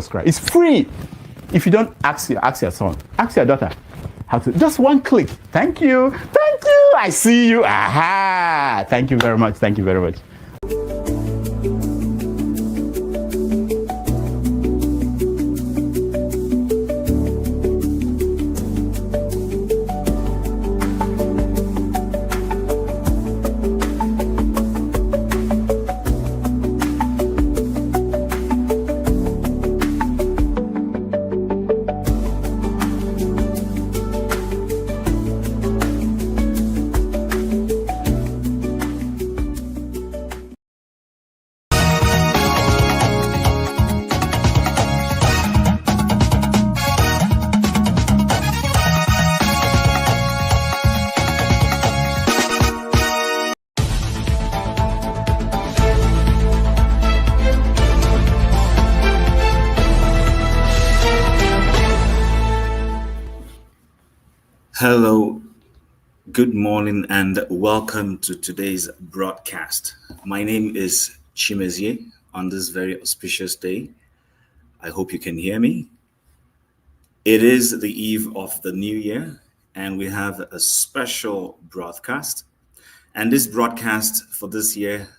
subscribe. It's free. If you don't, ask your son, ask your daughter how to. Just one click. Thank you. Thank you. I see you. Aha. Thank you very much. Thank you very much. Hello, good morning, and welcome to today's broadcast. My name is Chimezie on this very auspicious day. I hope you can hear me. It is the eve of the new year, and we have a special broadcast. And this broadcast for this year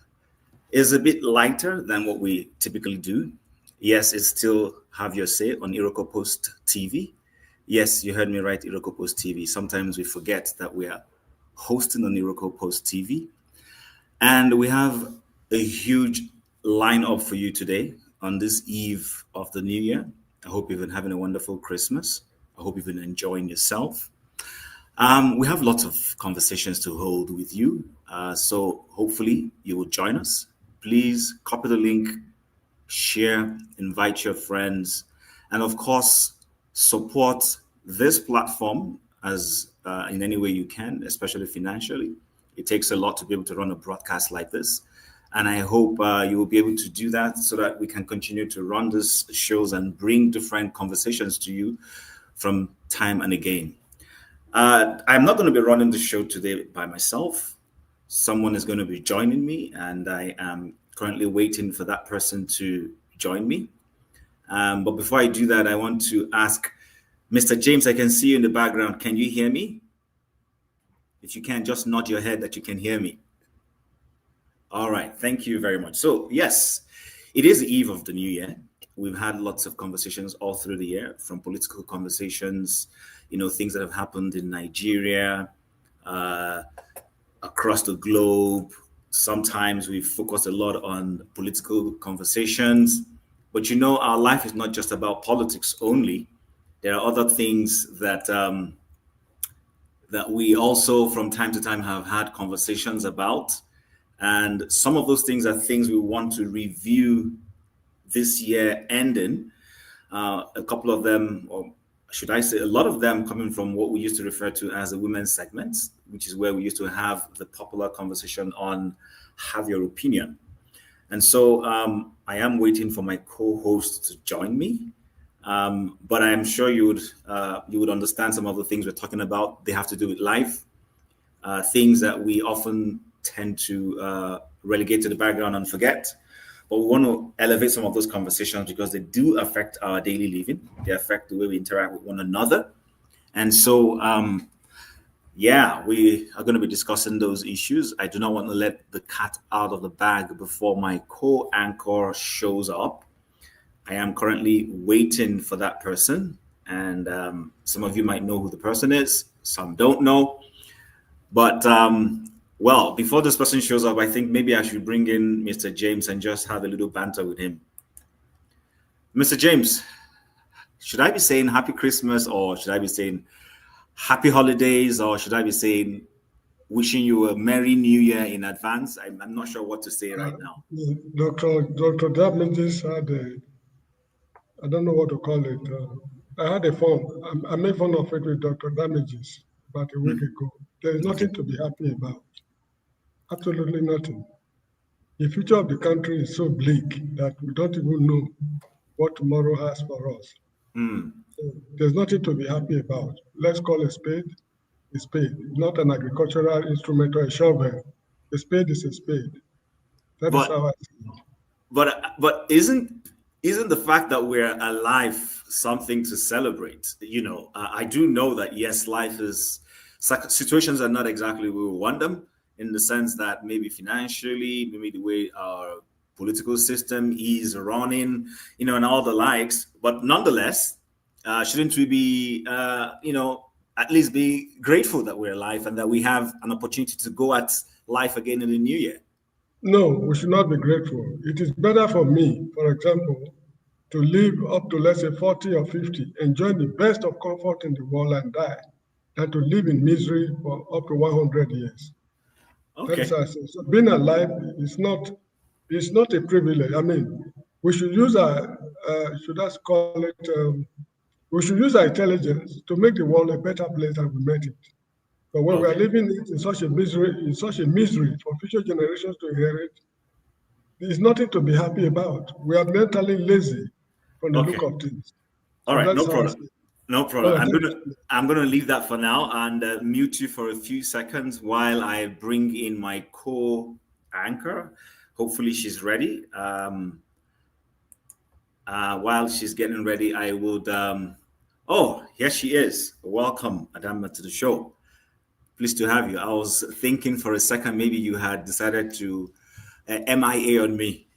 is a bit lighter than what we typically do. Yes, it's still Have Your Say on Irokopost TV. Yes, you heard me right, Irokopost TV. Sometimes we forget that we are hosting on Irokopost TV. And we have a huge lineup for you today on this eve of the new year. I hope you've been having a wonderful Christmas. I hope you've been enjoying yourself. We have lots of conversations to hold with you. So hopefully you will join us. Please copy the link, share, invite your friends, and of course, support this platform as in any way you can, especially financially. It takes a lot to be able to run a broadcast like this. And I hope you will be able to do that so that we can continue to run these shows and bring different conversations to you from time and again. I'm not going to be running the show today by myself. Someone is going to be joining me, and I am currently waiting for that person to join me. But before I do that, I want to ask Mr. James, I can see you in the background. Can you hear me? If you can, just nod your head that you can hear me. All right, thank you very much. So yes, it is the eve of the new year. We've had lots of conversations all through the year, from political conversations, things that have happened in Nigeria, across the globe. Sometimes we focus a lot on political conversations. But our life is not just about politics only. There are other things that that we also from time to time have had conversations about. And some of those things are things we want to review this year ending. A couple of them, or should I say a lot of them, coming from what we used to refer to as the women's segments, which is where we used to have the popular conversation on Have Your Opinion. And so I am waiting for my co-host to join me, but I am sure you would understand some of the things we're talking about. They have to do with life, things that we often tend to relegate to the background and forget. But we want to elevate some of those conversations because they do affect our daily living. They affect the way we interact with one another. And so we are going to be discussing those issues. I do not want to let the cat out of the bag before my co-anchor shows up. I am currently waiting for that person. And some of you might know who the person is. Some don't know. But, before this person shows up, I think maybe I should bring in Mr. James and just have a little banter with him. Mr. James, should I be saying Happy Christmas, or should I be saying Happy Holidays, or should I be saying wishing you a Merry New Year in advance? I'm not sure what to say right now. Dr. Damages had I don't know what to call it. I had a form. I made fun of it with Dr. Damages about a week ago. There is nothing to be happy about. Absolutely nothing. The future of the country is so bleak that we don't even know what tomorrow has for us. So there's nothing to be happy about. Let's call a spade, not an agricultural instrument or a shovel. A spade is a spade. That is how I see it. But isn't isn't the fact that we're alive something to celebrate? I do know that yes, life is situations are not exactly where we want them, in the sense that maybe financially, maybe the way our political system is running, and all the likes. But nonetheless, shouldn't we be, at least be grateful that we're alive and that we have an opportunity to go at life again in the new year? No, we should not be grateful. It is better for me, for example, to live up to, let's say, 40 or 50, enjoy the best of comfort in the world and die, than to live in misery for up to 100 years. That is Okay. how I say. So being alive is not a privilege. I mean, we should use should I call it, we should use our intelligence to make the world a better place than we made it. But when we are Okay. living it in such a misery for future generations to inherit, there's nothing to be happy about. We are mentally lazy from the look Okay. of things. All So right. No that's how I problem. see it. No problem. All right, thank you. I'm gonna leave that for now and mute you for a few seconds while I bring in my co-anchor. Hopefully she's ready. While she's getting ready, I would. Oh, here she is. Welcome, Adama, to the show. Pleased to have you. I was thinking for a second maybe you had decided to MIA on me.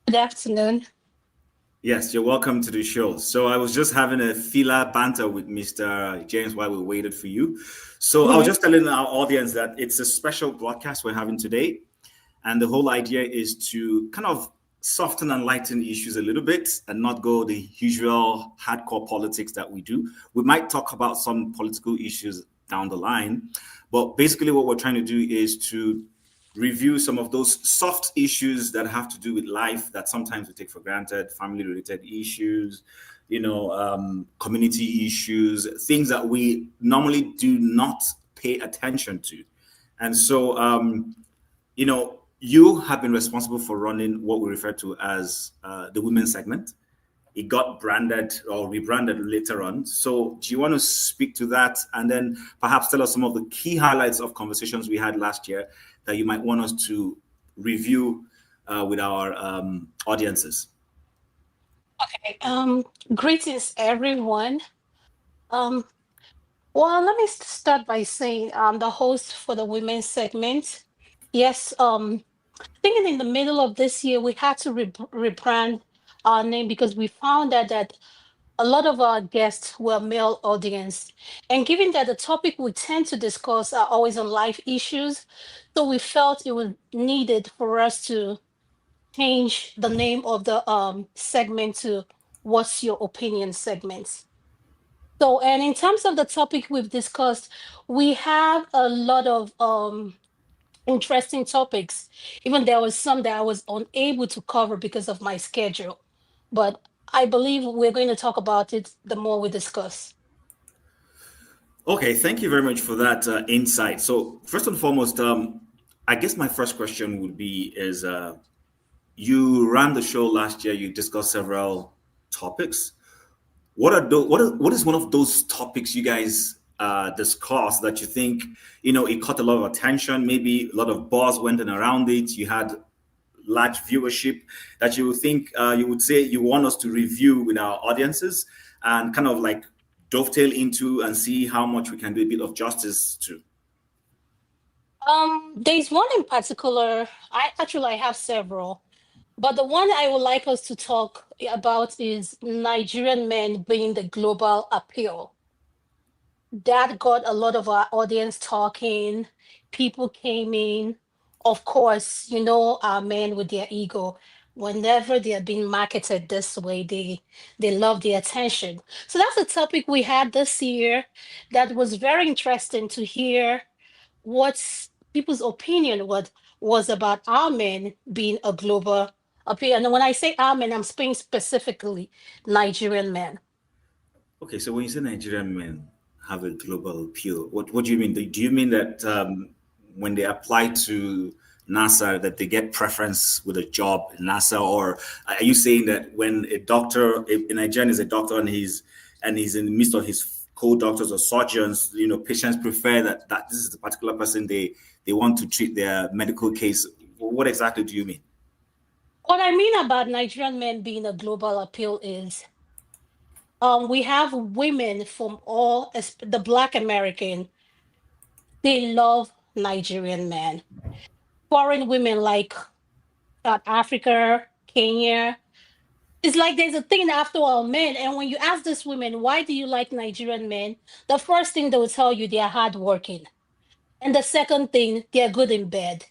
Good afternoon. Yes, you're welcome to the show. So I was just having a filler banter with Mr. James while we waited for you. So I was just telling our audience that it's a special broadcast we're having today. And the whole idea is to kind of soften and lighten issues a little bit and not go the usual hardcore politics that we do. We might talk about some political issues down the line, but basically what we're trying to do is to review some of those soft issues that have to do with life that sometimes we take for granted, family related issues, community issues, things that we normally do not pay attention to. And so, you have been responsible for running what we refer to as the women's segment. It got branded or rebranded later on. So do you want to speak to that and then perhaps tell us some of the key highlights of conversations we had last year that you might want us to review with our audiences? Okay. Greetings, everyone. Um, well, let me start by saying I'm the host for the women's segment. Yes, thinking in the middle of this year, we had to rebrand our name because we found out that a lot of our guests were male audience. And given that the topic we tend to discuss are always on life issues, so we felt it was needed for us to change the name of the segment to What's Your Opinion segment. So, and in terms of the topic we've discussed, we have a lot of interesting topics. Even there was some that I was unable to cover because of my schedule. But I believe we're going to talk about it the more we discuss. Okay, thank you very much for that insight. So first and foremost, I guess my first question would be is you ran the show last year, you discussed several topics. What is one of those topics you guys discussed that you think it caught a lot of attention, maybe a lot of buzz went in around it, you had large viewership that you would think you would say you want us to review with our audiences and kind of like dovetail into and see how much we can do a bit of justice to? There's one in particular. I have several, but the one I would like us to talk about is Nigerian men being the global appeal. That got a lot of our audience talking. People came in. Of course, our men with their ego. Whenever they are being marketed this way, they love the attention. So that's a topic we had this year that was very interesting to hear what people's opinion was about our men being a global appeal. And when I say our men, I'm speaking specifically Nigerian men. Okay, so when you say Nigerian men have a global appeal, what do you mean? Do you mean that when they apply to NASA that they get preference with a job in NASA, or are you saying that when a doctor, a Nigerian is a doctor and he's in the midst of his co-doctors or surgeons, patients prefer that this is the particular person they want to treat their medical case? What exactly do you mean? What I mean about Nigerian men being a global appeal is we have women from the Black American, they love Nigerian men. Foreign women like South Africa, Kenya. It's like there's a thing after all men. And when you ask these women, why do you like Nigerian men? The first thing they will tell you, they are hardworking. And the second thing, they're good in bed.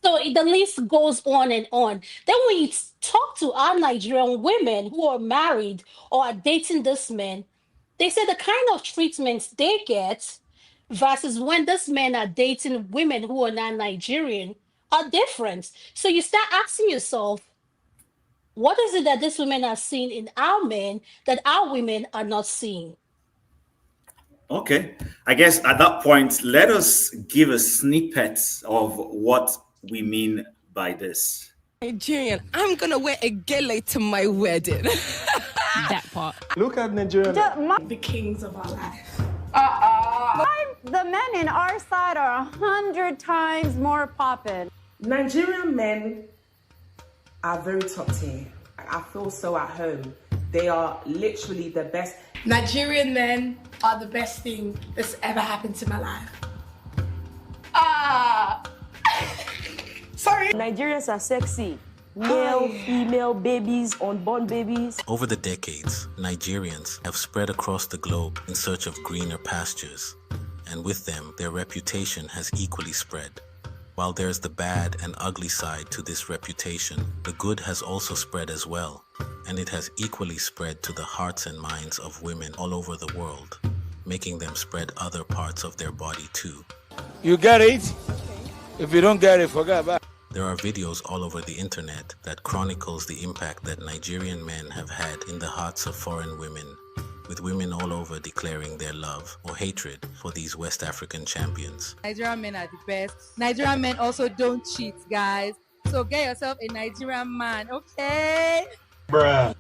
So the list goes on and on. Then when you talk to our Nigerian women who are married or are dating this man, they say the kind of treatments they get versus when these men are dating women who are not Nigerian are different. So you start asking yourself, what is it that these women are seeing in our men that our women are not seeing? Okay. I guess at that point, let us give a snippet of what we mean by this. Nigerian, I'm gonna wear a gele to my wedding. That part. Look at Nigeria. The kings of our life. The men in our side are 100 times more poppin'. Nigerian men are very top tier. I feel so at home. They are literally the best. Nigerian men are the best thing that's ever happened to my life. Sorry. Nigerians are sexy. Male, female, babies, unborn babies. Over the decades, Nigerians have spread across the globe in search of greener pastures, and with them, their reputation has equally spread. While there's the bad and ugly side to this reputation, the good has also spread as well, and it has equally spread to the hearts and minds of women all over the world, making them spread other parts of their body too. You get it? If you don't get it, forget about it. There are videos all over the internet that chronicles the impact that Nigerian men have had in the hearts of foreign women, with women all over declaring their love or hatred for these West African champions. Nigerian men are the best. Nigerian men also don't cheat, guys. So get yourself a Nigerian man, okay? Bruh.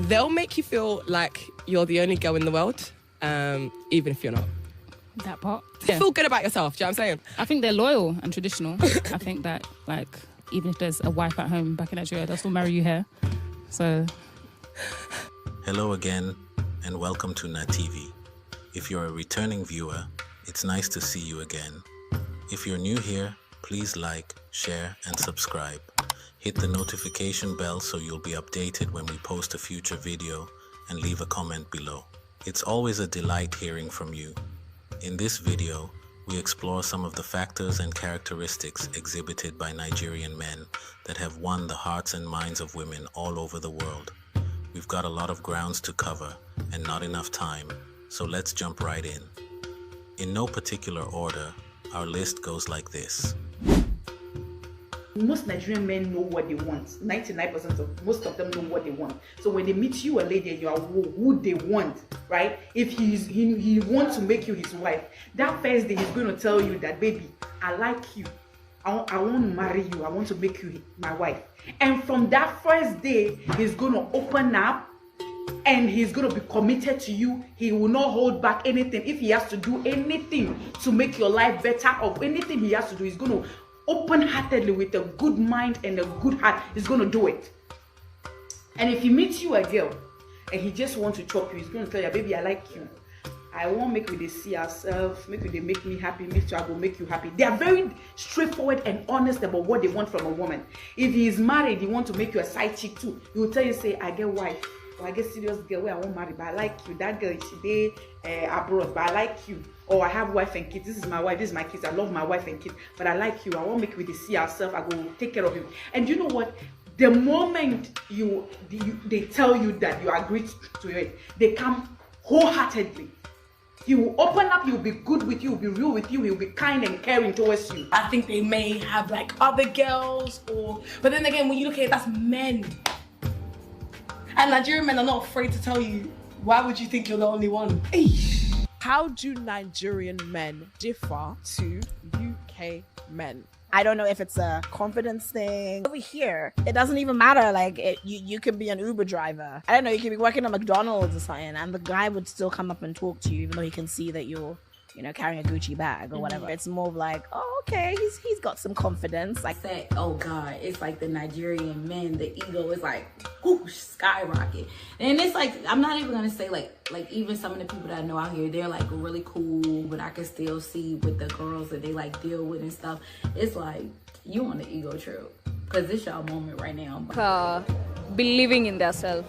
They'll make you feel like you're the only girl in the world, even if you're not. That part. Feel good about yourself, do you know what I'm saying? I think they're loyal and traditional. I think that, like, even if there's a wife at home back in Nigeria, they'll still marry you here. So. Hello again, and welcome to NatTV. If you're a returning viewer, it's nice to see you again. If you're new here, please like, share, and subscribe. Hit the notification bell so you'll be updated when we post a future video, and leave a comment below. It's always a delight hearing from you. In this video, we explore some of the factors and characteristics exhibited by Nigerian men that have won the hearts and minds of women all over the world. We've got a lot of grounds to cover and not enough time, so let's jump right in. In no particular order, our list goes like this. Most Nigerian men know what they want. 99% of most of them know what they want. So when they meet you, a lady, and you are who they want, right? If he wants to make you his wife, that first day he's going to tell you that, baby, I like you. I want to marry you. I want to make you my wife. And from that first day, he's going to open up and he's going to be committed to you. He will not hold back anything. If he has to do anything to make your life better, or anything he has to do, he's going to open-heartedly, with a good mind and a good heart, he's going to do it. And if he meets you a girl and he just wants to chop you, he's going to tell you, baby, I like you. I won't make you see ourselves, make you make me happy, make sure I will make you happy. They are very straightforward and honest about what they want from a woman. If he is married, he wants to make you a side chick too. He will tell you, say, I get wife, or I get serious girl where I won't marry, but I like you. That girl, she abroad, but I like you. Or I have wife and kids. This is my wife, this is my kids. I love my wife and kids, but I like you. I won't make you see ourselves. I will take care of you. And you know what? The moment they tell you that you agree to it, they come wholeheartedly. He will open up, he will be good with you, he will be real with you, he will be kind and caring towards you. I think they may have like other girls, but then again, when you look at it, that's men. And Nigerian men are not afraid to tell you, why would you think you're the only one? How do Nigerian men differ to UK men? I don't know if it's a confidence thing. Over here, it doesn't even matter. Like, you could be an Uber driver. I don't know, you could be working at McDonald's or something, and the guy would still come up and talk to you, even though he can see that you're carrying a Gucci bag or whatever. It's more of like, oh, okay, he's got some confidence. Like that, oh God, it's like the Nigerian men, the ego is like whoosh, skyrocket. And it's like, I'm not even gonna say like even some of the people that I know out here, they're like really cool, but I can still see with the girls that they like deal with and stuff. It's like, you on the ego trip. Cause it's your moment right now. Believing in themselves.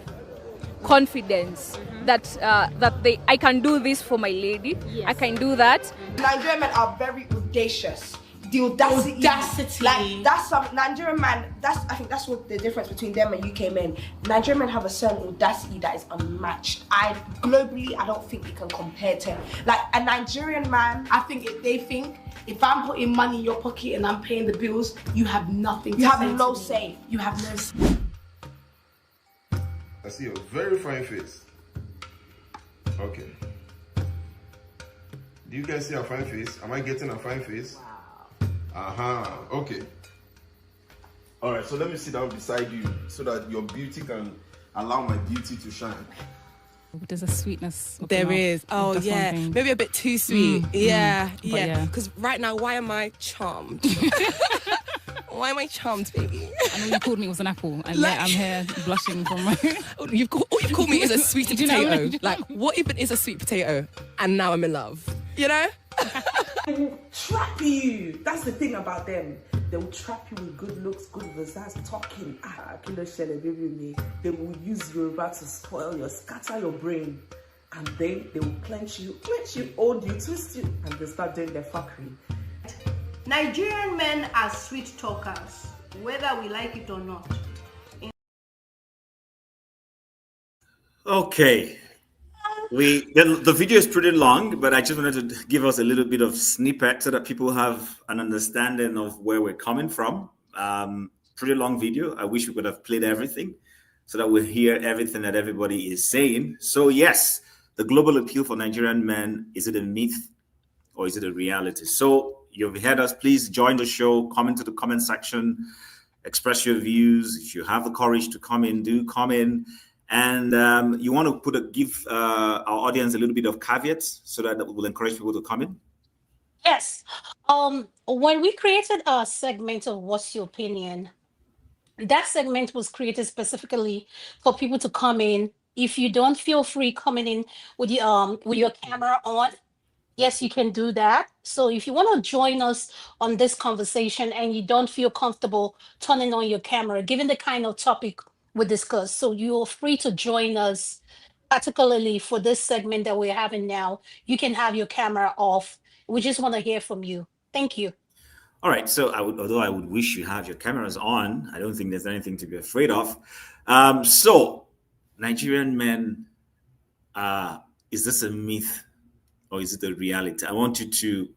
Confidence that I can do this for my lady. Yes. I can do that. Nigerian men are very audacious. The audacity. Like that's some Nigerian man. I think that's what the difference between them and UK men. Nigerian men have a certain audacity that is unmatched. Globally, I don't think we can compare to like a Nigerian man. I think they think if I'm putting money in your pocket and I'm paying the bills, you have nothing. You have no say. You have no say. I see a very fine face. Okay. Do you guys see a fine face? Am I getting a fine face? Wow. Okay. All right, so let me sit down beside you so that your beauty can allow my beauty to shine. There's a sweetness. There is. Oh, yeah. Maybe a bit too sweet. Yeah. Because right now, why am I charmed? Why am I charmed, baby? I know you called me it was an apple, and yet I'm here blushing from my... All you've called me is a sweet potato. Like, what even is a sweet potato? And now I'm in love. You know? They will trap you. That's the thing about them. They will trap you with good looks, good versace, talking. They will use Yoruba to scatter your brain. And then they will clench you, hold you, twist you, and they start doing their fuckery. Nigerian men are sweet talkers, whether we like it or not. Okay. The video is pretty long, but I just wanted to give us a little bit of snippet so that people have an understanding of where we're coming from. Pretty long video. I wish we could have played everything so that we hear everything that everybody is saying. So yes, the global appeal for Nigerian men, is it a myth or is it a reality? So you've heard us. Please join the show, comment to the comment section, express your views. If you have the courage to come in, do come in. And you want to give our audience a little bit of caveats so that will encourage people to come in? Yes. When we created a segment of What's Your Opinion, that segment was created specifically for people to come in. If you don't feel free coming in with your camera on, yes, you can do that. So if you want to join us on this conversation and you don't feel comfortable turning on your camera, given the kind of topic we discuss, so you're free to join us, particularly for this segment that we're having now. You can have your camera off. We just want to hear from you. Thank you. All right. So although I would wish you have your cameras on, I don't think there's anything to be afraid of. So Nigerian men, is this a myth or is it a reality? I want you to,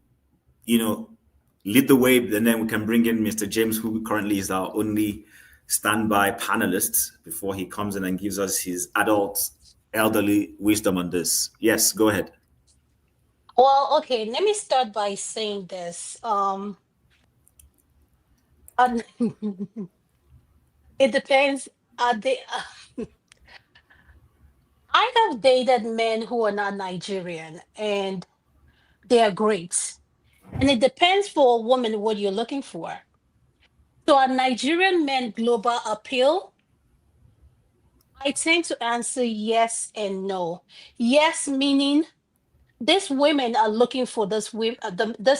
lead the way, and then we can bring in Mr. James, who currently is our only standby panelist before he comes in and gives us his adult, elderly wisdom on this. Yes, go ahead. Well, okay, let me start by saying this. It depends. I have dated men who are not Nigerian, and they are great. And it depends for a woman what you're looking for. So a Nigerian men global appeal, I tend to answer yes and no. Yes, meaning these women are looking for this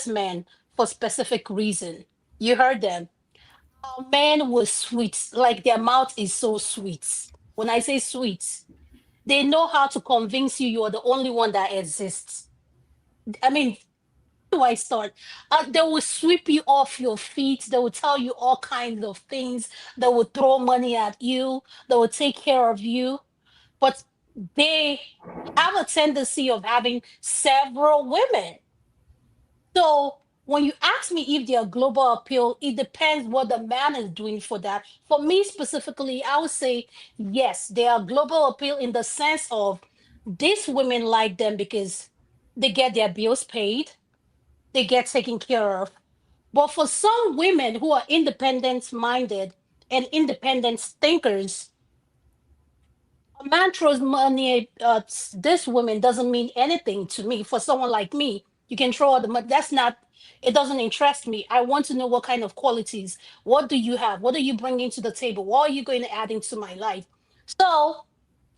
man for specific reason. You heard them. A man was sweet, like their mouth is so sweet. When I say sweet, they know how to convince you are the only one that exists. I mean, do I start? They will sweep you off your feet. They will tell you all kinds of things. They will throw money at you. They will take care of you. But they have a tendency of having several women. So when you ask me if they are global appeal, it depends what the man is doing for that. For me specifically, I would say yes, they are global appeal in the sense of these women like them because they get their bills paid, they get taken care of. But for some women who are independent minded and independent thinkers, a man throws money at this woman doesn't mean anything to me. For someone like me, You can throw all the money. That's not, it doesn't interest me. I want to know what kind of qualities. What do you have? What are you bringing to the table? What are you going to add into my life? So,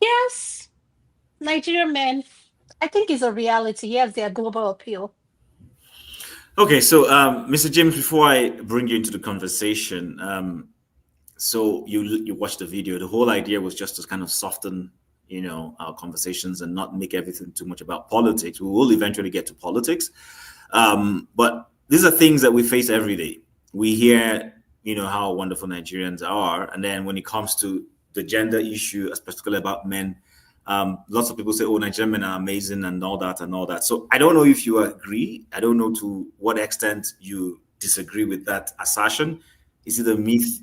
yes, Nigerian men, I think it's a reality. Yes, they are global appeal. Okay, so Mr. James, before I bring you into the conversation, so you watched the video. The whole idea was just to kind of soften, our conversations and not make everything too much about politics. We will eventually get to politics, but these are things that we face every day. We hear, how wonderful Nigerians are, and then when it comes to the gender issue, especially about men, lots of people say, "Oh, Nigerian men are amazing," and all that and all that. So I don't know if you agree. I don't know to what extent you disagree with that assertion. Is it a myth?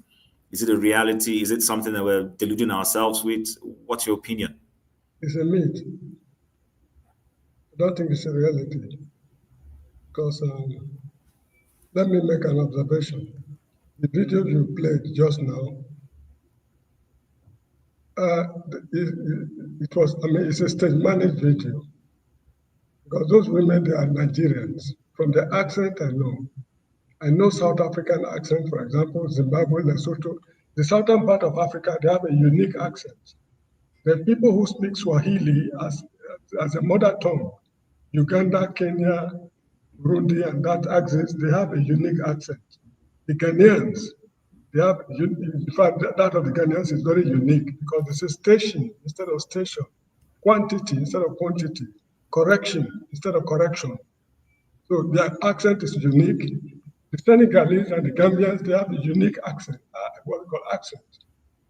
Is it a reality? Is it something that we're deluding ourselves with? What's your opinion? It's a myth. I don't think it's a reality. Because let me make an observation. The video you played just now, it was, it's a stage managed video. Because those women, they are Nigerians. From the accent, I know. I know South African accent, for example, Zimbabwe, Lesotho. The southern part of Africa, they have a unique accent. The people who speak Swahili as a mother tongue, Uganda, Kenya, Burundi, and that accent, they have a unique accent. The Ghanaians, they have, in fact, that of the Ghanaians is very unique because it's a station instead of station, quantity instead of quantity, correction instead of correction. So their accent is unique. The Senegalese and the Gambians, they have a unique accent, what we call accent.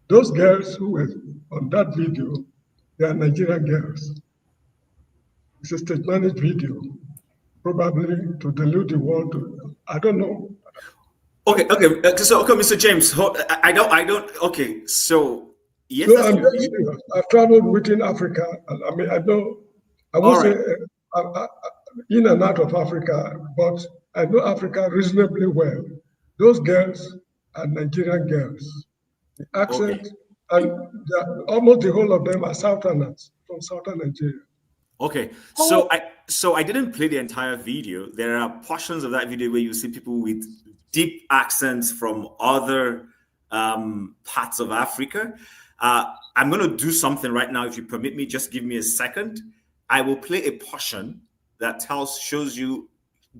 Those girls who were on that video, they are Nigerian girls. It's a stage managed video, probably to delude the world. I don't know. Okay. So, Mr. James, I don't. Okay, so yes, No, I'm very serious. I've traveled within Africa. I know. I won't say in and out of Africa, but I know Africa reasonably well. Those girls are Nigerian girls. The accent, and almost the whole of them are Southerners from Southern Nigeria. Okay, so I didn't play the entire video. There are portions of that video where you see people with deep accents from other parts of Africa. I'm going to do something right now. If you permit me, just give me a second. I will play a portion that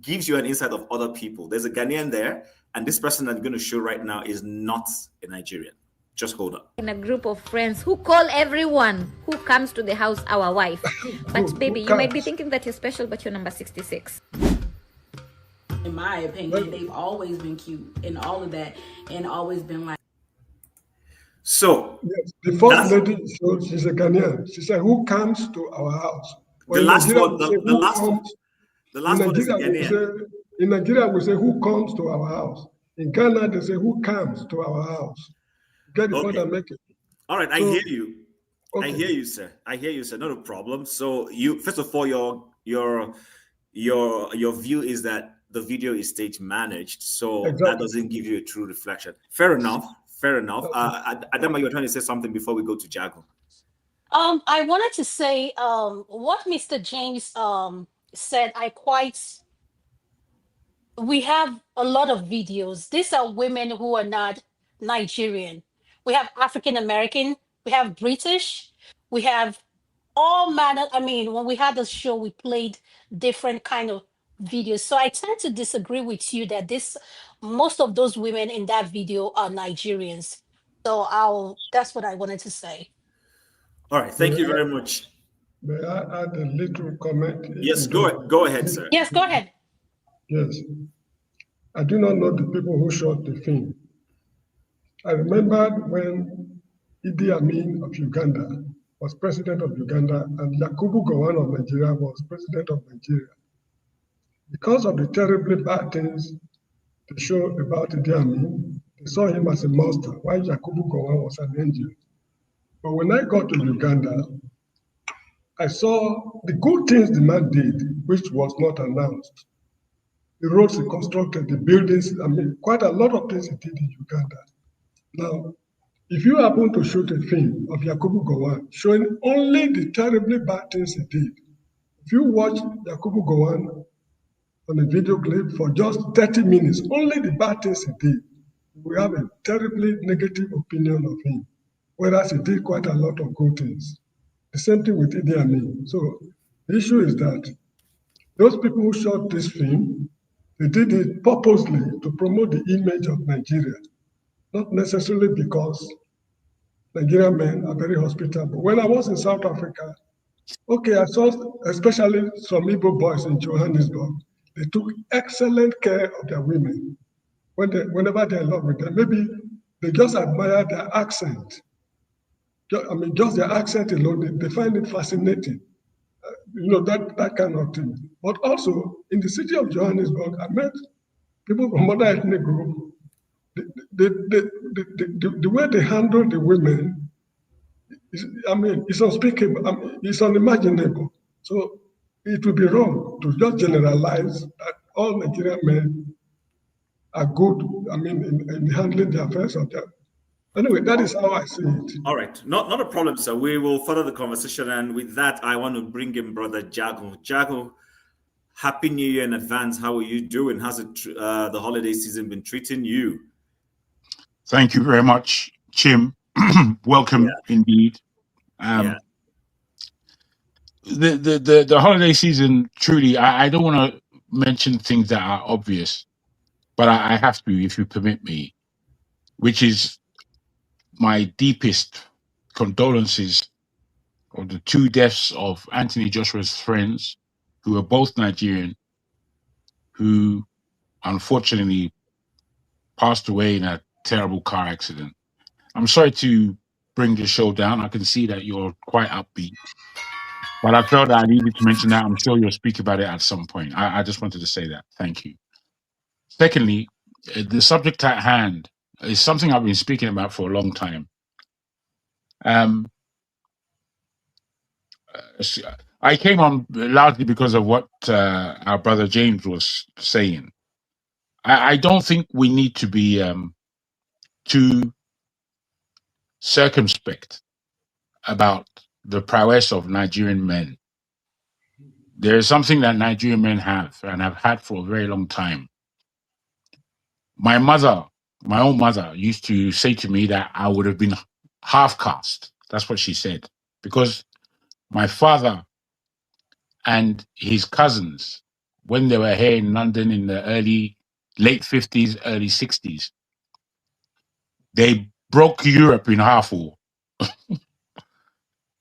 gives you an insight of other people. There's a Ghanaian there, and this person I'm going to show right now is not a Nigerian. Just hold on. In a group of friends who call everyone who comes to the house our wife. But baby, you might be thinking that you're special, but you're number 66. In my opinion, they've always been cute and all of that, and always been like. So yes, the first lady showed she's a Ghanaian. She said, "Who comes to our house?" The last one is Ghanaian. In Nigeria, we say, "Who comes to our house?" In Ghana, they say, "Who comes to our house?" Get the point I'm making. All right, I hear you. Okay. I hear you, sir. Not a problem. So you, first of all, your view is that the video is stage managed, so that doesn't give you a true reflection. Fair enough. Adama, you were trying to say something before we go to Jago. I wanted to say what Mr. James said. We have a lot of videos. These are women who are not Nigerian. We have African American, we have British, we have all manner. I mean, when we had the show, we played different kind of videos. So I tend to disagree with you that most of those women in that video are Nigerians. So that's what I wanted to say. All right, thank you very much. May I add a little comment? Yes, go ahead, sir. Yes, go ahead. Yes. I do not know the people who shot the film. I remembered when Idi Amin of Uganda was president of Uganda and Yakubu Gowon of Nigeria was president of Nigeria. Because of the terribly bad things they show about Idi Amin, they saw him as a monster, while Yakubu Gowon was an angel. But when I got to Uganda, I saw the good things the man did, which was not announced. The roads he constructed, the buildings, quite a lot of things he did in Uganda. Now, if you happen to shoot a film of Yakubu Gowon showing only the terribly bad things he did, if you watch Yakubu Gowon on a video clip for just 30 minutes, only the bad things he did, we have a terribly negative opinion of him, whereas he did quite a lot of good things. The same thing with Idi Amin. So the issue is that those people who shot this film, they did it purposely to promote the image of Nigeria, not necessarily because Nigerian men are very hospitable. When I was in South Africa, okay, I saw especially some Igbo boys in Johannesburg. They took excellent care of their women. Whenever they're in love with them, maybe they just admire their accent. I mean, just their accent alone, they find it fascinating. That kind of thing. But also, in the city of Johannesburg, I met people from other ethnic groups. The way they handle the women, it's unspeakable. It's unimaginable. So it would be wrong to just generalize that all Nigerian men are good, in handling the affairs of them. Anyway, that is how I see it. All right. Not a problem, sir. We will further the conversation. And with that, I want to bring in Brother Jago. Jago, Happy New Year in advance. How are you doing? How's the holiday season been treating you? Thank you very much, Chim. Welcome indeed. The holiday season, truly, I don't want to mention things that are obvious, but I have to, if you permit me, which is my deepest condolences of the two deaths of Anthony Joshua's friends, who are both Nigerian, who unfortunately passed away in a terrible car accident. I'm sorry to bring the show down. I can see that you're quite upbeat, but I felt that I needed to mention that. I'm sure you'll speak about it at some point. I just wanted to say that. Thank you. Secondly, the subject at hand is something I've been speaking about for a long time. I came on largely because of what our brother James was saying. I don't think we need to be too circumspect about the prowess of Nigerian men. There is something that Nigerian men have and have had for a very long time. My own mother, used to say to me that I would have been half caste. That's what she said. Because my father and his cousins, when they were here in London in the late 50s, early 60s, they broke Europe in half.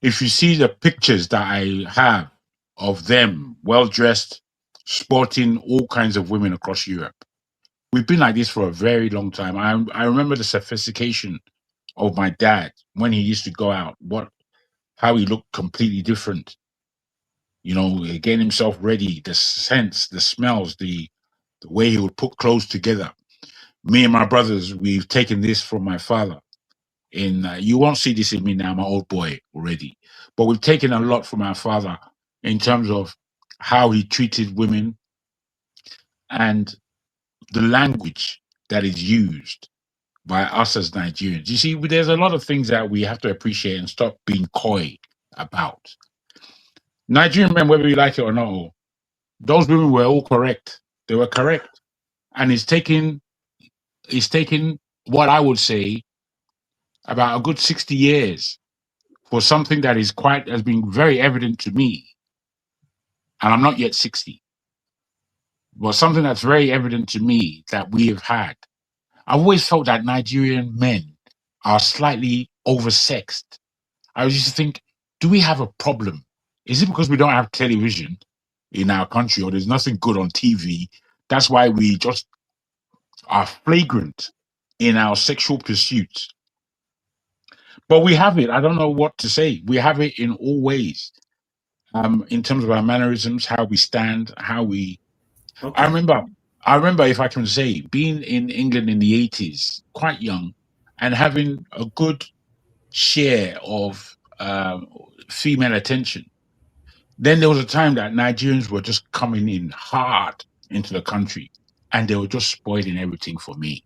If you see the pictures that I have of them, well-dressed, sporting all kinds of women across Europe, we've been like this for a very long time. I remember the sophistication of my dad when he used to go out, how he looked completely different. Getting himself ready, the scents, the smells, the way he would put clothes together. Me and my brothers, we've taken this from my father. You won't see this in me now, I'm an old boy already. But we've taken a lot from our father in terms of how he treated women and the language that is used by us as Nigerians. You see, there's a lot of things that we have to appreciate and stop being coy about. Nigerian men, whether you like it or not, those women were all correct. They were correct. And it's taken what I would say about a good 60 years for something that has been very evident to me. And I'm not yet 60. But something that's very evident to me that we have had. I've always felt that Nigerian men are slightly oversexed. I used to think, do we have a problem? Is it because we don't have television in our country or there's nothing good on TV? That's why we just are flagrant in our sexual pursuits. But we have it. I don't know what to say. We have it in all ways. In terms of our mannerisms, how we stand, how we... Okay. I remember, if I can say, being in England in the 80s, quite young, and having a good share of female attention. Then there was a time that Nigerians were just coming in hard into the country, and they were just spoiling everything for me.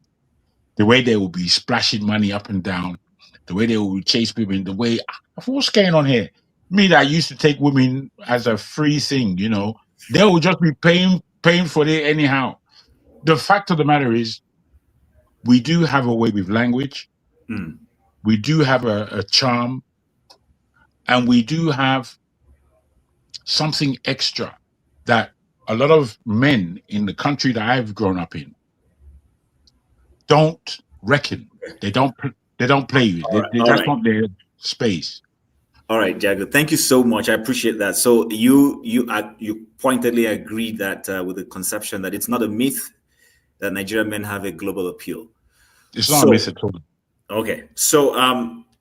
The way they would be splashing money up and down, the way they would chase women, the way... What's going on here? Me that used to take women as a free thing, they would just be paying paying for it anyhow. The fact of the matter is, we do have a way with language. We do have a charm, and we do have something extra that a lot of men in the country that I've grown up in don't reckon. They don't play you. That's not their space. All right, Jago, thank you so much. I appreciate that. So you pointedly agreed that with the conception that it's not a myth that Nigerian men have a global appeal. It's not a myth at all. Okay, so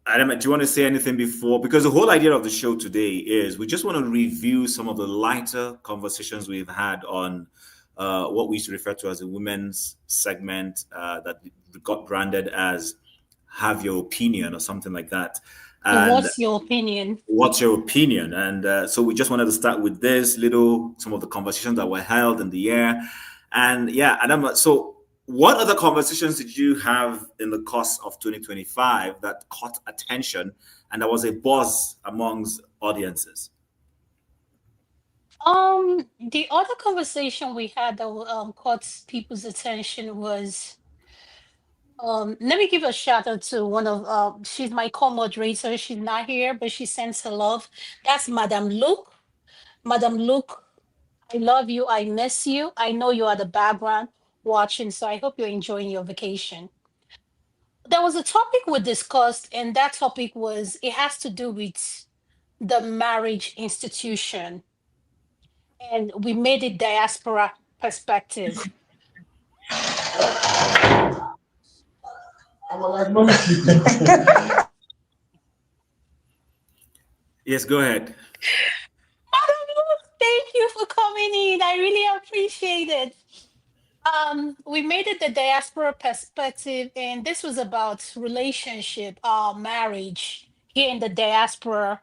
Adam, do you want to say anything before? Because the whole idea of the show today is we just want to review some of the lighter conversations we've had on what we used to refer to as a women's segment that got branded as "Have Your Opinion" or something like that. And what's your opinion? What's your opinion? And so we just wanted to start with some of the conversations that were held in the air. And yeah, Adam, so what other conversations did you have in the course of 2025 that caught attention and there was a buzz amongst audiences? The other conversation we had that caught people's attention was, let me give a shout out to one of, she's my co-moderator. She's not here, but she sends her love. That's Madam Luke. Madam Luke, I love you. I miss you. I know you are the background watching, so I hope you're enjoying your vacation. There was a topic we discussed, and that topic was, it has to do with the marriage institution. And we made it diaspora perspective. Yes, go ahead. Thank you for coming in. I really appreciate it. We made it the diaspora perspective, and this was about relationship, marriage here in the diaspora.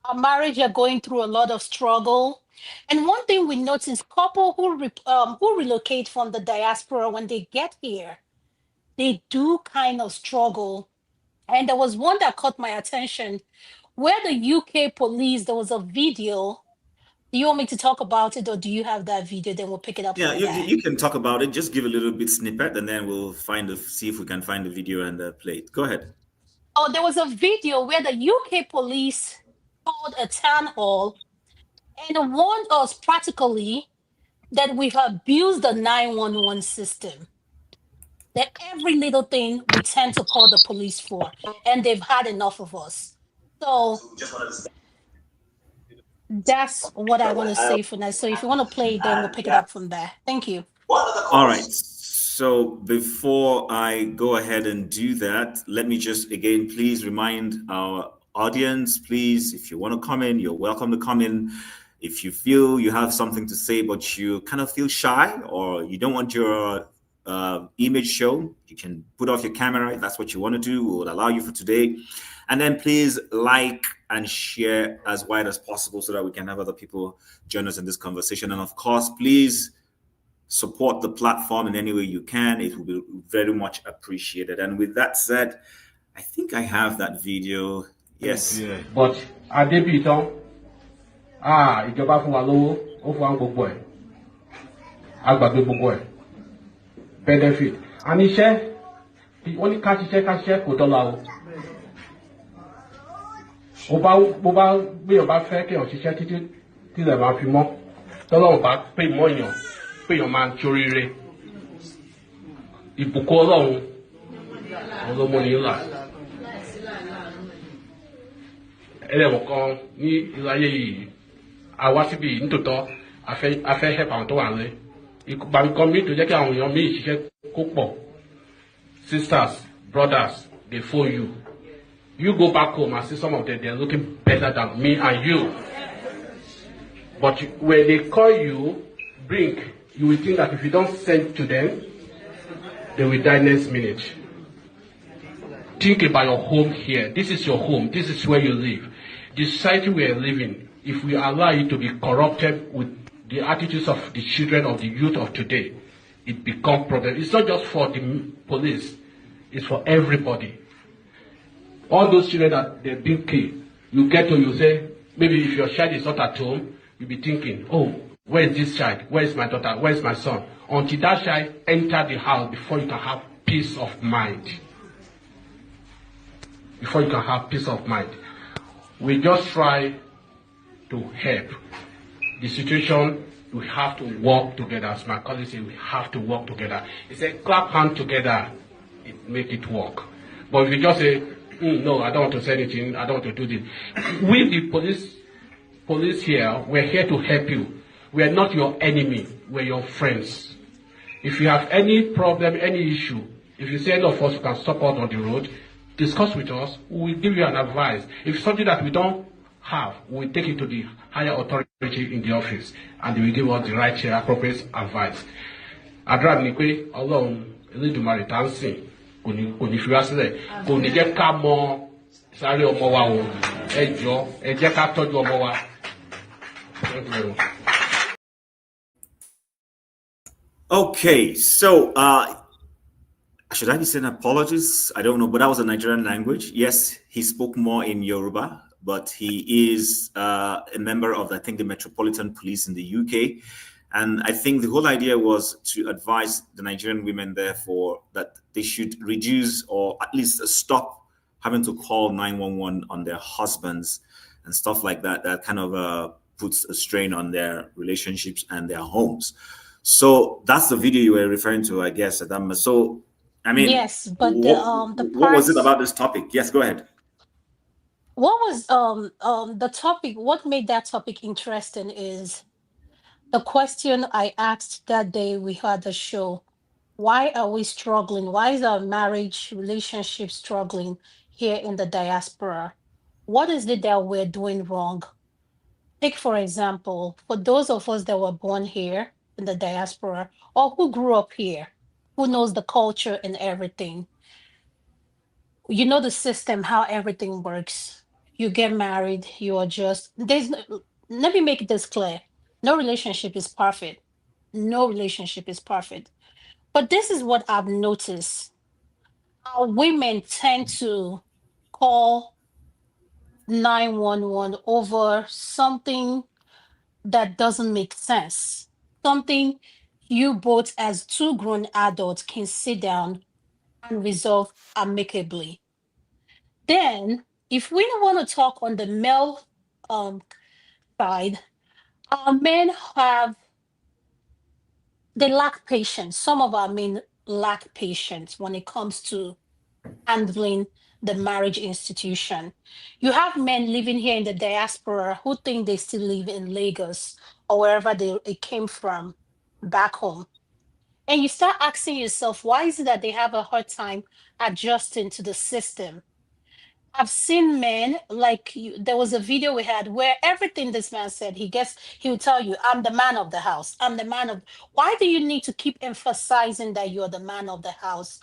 Our marriage are going through a lot of struggle. And one thing we noticed, couple who relocate from the diaspora, when they get here, they do kind of struggle. And there was one that caught my attention where the UK police, there was a video. Do you want me to talk about it, or do you have that video? Then we'll pick it up. Yeah, you can talk about it. Just give a little bit snippet, and then we'll see if we can find the video and play it. Go ahead. Oh, there was a video where the UK police called a town hall and warned us practically that we've abused the 911 system. That every little thing we tend to call the police for, and they've had enough of us. So that's what I want to say for now. So if you want to play, then we'll pick it up from there. Thank you. All right. So before I go ahead and do that, let me just again, please remind our audience, please, if you want to come in, you're welcome to come in. If you feel you have something to say, but you kind of feel shy or you don't want your image shown, you can put off your camera if that's what you want to do. We'll allow you for today. And then please like and share as wide as possible so that we can have other people join us in this conversation. And of course, please support the platform in any way you can. It will be very much appreciated. And with that said, I think I have that video. Yes. Yeah. But Adébíyìtán, ìjọba fún wa lówó, ó fún wa gbogbo ẹ̀. Àgbàgbé gbogbo ẹ̀. Benefit. Àní iṣẹ́, wọ́n ní ká ṣiṣẹ́ kò dọ́là o. Bó bá gbéyàn bá fẹ́ kéèyàn ṣiṣẹ́ títí tí ilẹ̀ máa fi mọ́. Tọ́lọ́run bá pè mọ́ èèyàn, péèyàn máa ń ṣoríire. Ìbùkún Ọlọ́run, ọlọ́mọ ní ìlà. Ẹlẹ́wọ̀n kan ní ilé ayé yìí, àwa síbi nítòótọ́ afẹ́ help àwọn tó wà lé. Ìgbàgbọ́ mi tó jẹ́ kí àwọn èèyàn mi ṣiṣẹ́ kó pọ̀. Sisters, brothers, they phone you. You go back home and see some of them, they're looking better than me and you. But when they call you, you will think that if you don't send to them, they will die next minute. Think about your home here. This is your home. This is where you live. The society we are living, if we allow it to be corrupted with the attitudes of the children of the youth of today, it becomes problem. It's not just for the police. It's for everybody. All those children that they're being killed, you say, maybe if your child is not at home, you'll be thinking, oh, where is this child? Where is my daughter? Where is my son? Until that child enter the house before you can have peace of mind. Before you can have peace of mind. We just try to help. The situation, we have to work together. As my colleague said, we have to work together. He said, clap hands together, make it work. But if you just say, no, I don't want to say anything, I don't want to do this. We, the police here, we're here to help you. We are not your enemy, we're your friends. If you have any problem, any issue, if you say any of us can stop out on the road, discuss with us, we will give you an advice. If it's something that we don't have, we'll take it to the higher authority in the office, and they will give us the right appropriate advice. Àdúrà mi ni pé Ọlọ́run Elédùmarè tá ń sìn kò ní fi wá sílẹ̀, kò ní jẹ́ ká mọ sáré ọmọ wa o. Ẹ jọ̀ọ́, ẹ jẹ́ ká tọ́jú ọmọ wa. Thank you very much. Okay, so should I be saying apologies? I don't know, but that was a Nigerian language. Yes, he spoke more in Yoruba, but he is a member of, I think, the Metropolitan Police in the UK. And I think the whole idea was to advise the Nigerian women, therefore, that they should reduce or at least stop having to call 911 on their husbands and stuff like that. That kind of puts a strain on their relationships and their homes. So that's the video you were referring to, I guess, Adama. So, I mean, yes, but what was it about this topic? Yes, go ahead. What was the topic? What made that topic interesting is the question I asked that day we had the show. Why are we struggling? Why is our marriage relationship struggling here in the diaspora? What is it that we're doing wrong? Take, for example, for those of us that were born here in the diaspora or who grew up here, who knows the culture and everything, you know the system, how everything works. You get married, you are just, let me make this clear. No relationship is perfect. No relationship is perfect. But this is what I've noticed. Our women tend to call 911 over something that doesn't make sense. Something you both as two grown adults can sit down and resolve amicably. Then, if we want to talk on the male side, our men they lack patience. Some of our men lack patience when it comes to handling the marriage institution. You have men living here in the diaspora who think they still live in Lagos or wherever they came from back home. And you start asking yourself, why is it that they have a hard time adjusting to the system? I've seen men there was a video we had where everything this man said, he would tell you, I'm the man of the house. I'm the man of. Why do you need to keep emphasizing that you're the man of the house?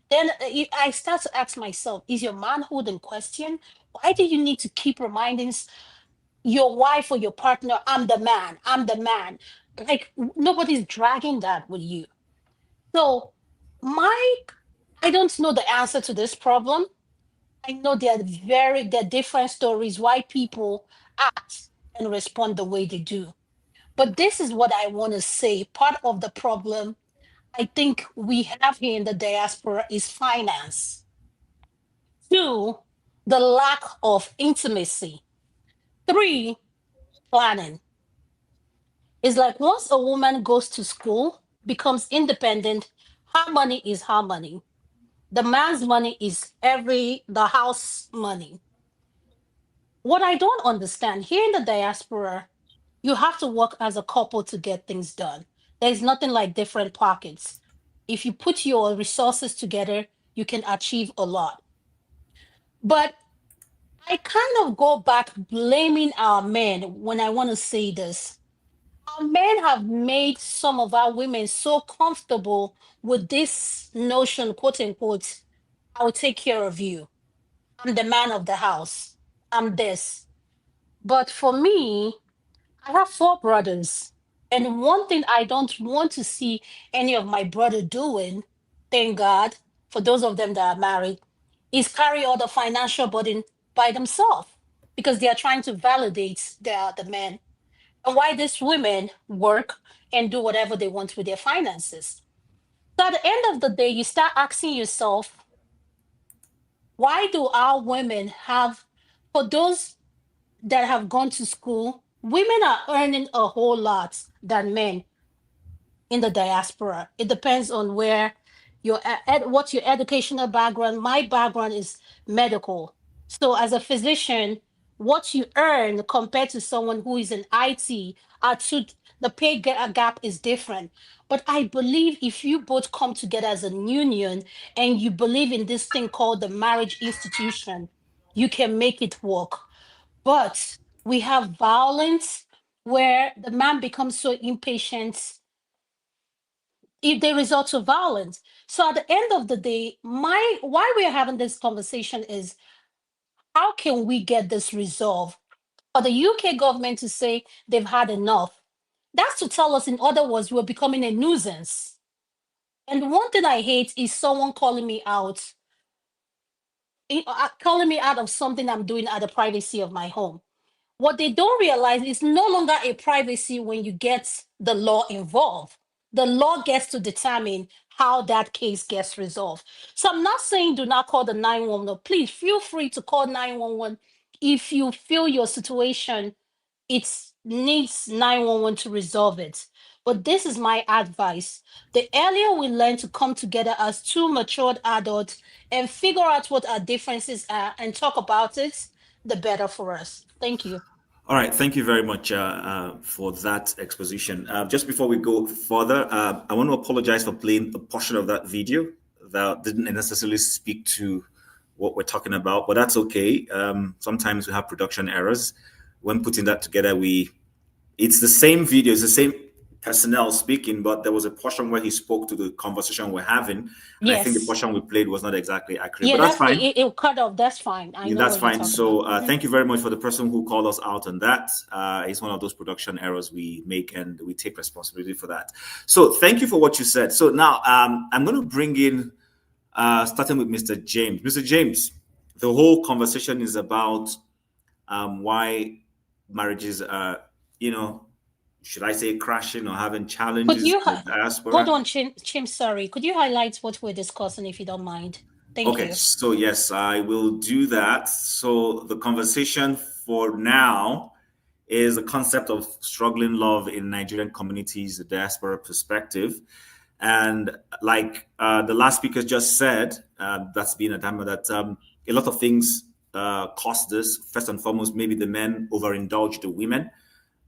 Then I start to ask myself, is your manhood in question? Why do you need to keep reminding your wife or your partner, I'm the man, I'm the man? Like nobody's dragging that with you. So I don't know the answer to this problem. I know there are different stories why people act and respond the way they do. But this is what I want to say. Part of the problem I think we have here in the diaspora is finance. 2, the lack of intimacy. 3, planning. It's like once a woman goes to school, becomes independent, her money is her money. The man's money is the house money. What I don't understand here in the diaspora, you have to work as a couple to get things done. There's nothing like different pockets. If you put your resources together, you can achieve a lot. But I kind of go back blaming our men when I want to say this. Our men have made some of our women so comfortable with this notion, quote unquote, I will take care of you. I'm the man of the house. I'm this. But for me, I have 4 brothers. And one thing I don't want to see any of my brother doing, thank God, for those of them that are married, is carry all the financial burden by themselves because they are trying to validate the man. and why these women work and do whatever they want with their finances. So at the end of the day, you start asking yourself, why do our women have, for those that have gone to school, women are earning a whole lot than men in the diaspora. It depends on where what's your educational background. My background is medical. So as a physician, what you earn compared to someone who is in IT, the gap is different. But I believe if you both come together as a union and you believe in this thing called the marriage institution, you can make it work. But we have violence where the man becomes so impatient if they resort to violence. So at the end of the day, why we're having this conversation is, how can we get this resolved? For the UK government to say they've had enough, that's to tell us, in other words, we're becoming a nuisance. And one thing I hate is someone calling me out of something I'm doing at the privacy of my home. What they don't realize is no longer a privacy when you get the law involved. The law gets to determine how that case gets resolved. So I'm not saying do not call the 911. Please feel free to call 911 if you feel your situation it needs 911 to resolve it. But this is my advice. The earlier we learn to come together as two matured adults and figure out what our differences are and talk about it, the better for us. Thank you. All right, thank you very much for that exposition. Just before we go further, I want to apologize for playing a portion of that video that didn't necessarily speak to what we're talking about, but that's okay. Sometimes we have production errors. When putting that together, it's the same video, it's the same personnel speaking, but there was a portion where he spoke to the conversation we're having. And I think the portion we played was not exactly accurate, yeah, but that's fine. It cut off, that's fine. I know that's fine. So thank you very much for the person who called us out on that. It's one of those production errors we make and we take responsibility for that. So thank you for what you said. So now I'm going to bring in, starting with Mr. James. Mr. James, the whole conversation is about why marriages are, should I say crashing or having challenges in the diaspora? Hold on, Chim, sorry. Could you highlight what we're discussing if you don't mind? Thank you. Okay, so yes, I will do that. So the conversation for now is the concept of struggling love in Nigerian communities, the diaspora perspective. And like the last speaker just said, that's been a dilemma that a lot of things cause this. First and foremost, maybe the men overindulge the women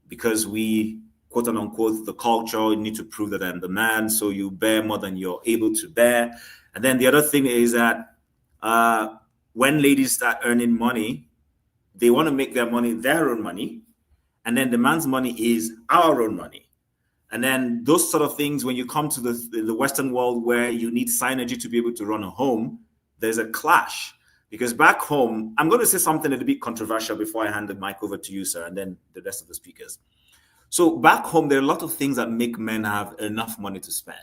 because we, quote unquote, the culture, you need to prove that I'm the man, so you bear more than you're able to bear. And then the other thing is that when ladies start earning money, they want to make their money their own money. And then the man's money is our own money. And then those sort of things, when you come to the Western world where you need synergy to be able to run a home, there's a clash. Because back home, I'm going to say something a bit controversial before I hand the mic over to you, sir, and then the rest of the speakers. So back home, there are a lot of things that make men have enough money to spend.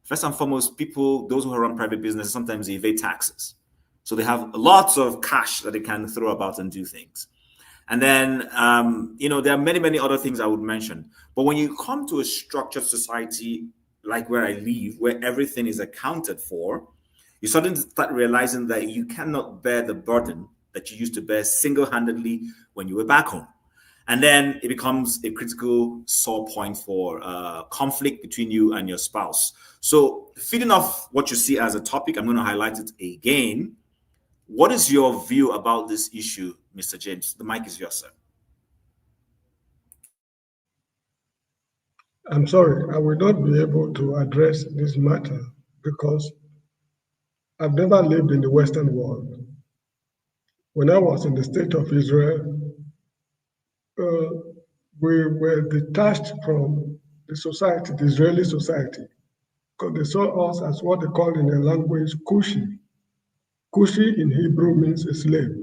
First and foremost, people, those who run private businesses, sometimes they evade taxes. So they have lots of cash that they can throw about and do things. And then, there are many, many other things I would mention. But when you come to a structured society like where I live, where everything is accounted for, you suddenly start realizing that you cannot bear the burden that you used to bear single-handedly when you were back home. And then it becomes a critical sore point for conflict between you and your spouse. So feeding off what you see as a topic, I'm going to highlight it again. What is your view about this issue, Mr. James? The mic is yours, sir. I'm sorry, I will not be able to address this matter because I've never lived in the Western world. When I was in the state of Israel, we were detached from the society, the Israeli society, because they saw us as what they call in their language, Kushi. Kushi in Hebrew means a slave.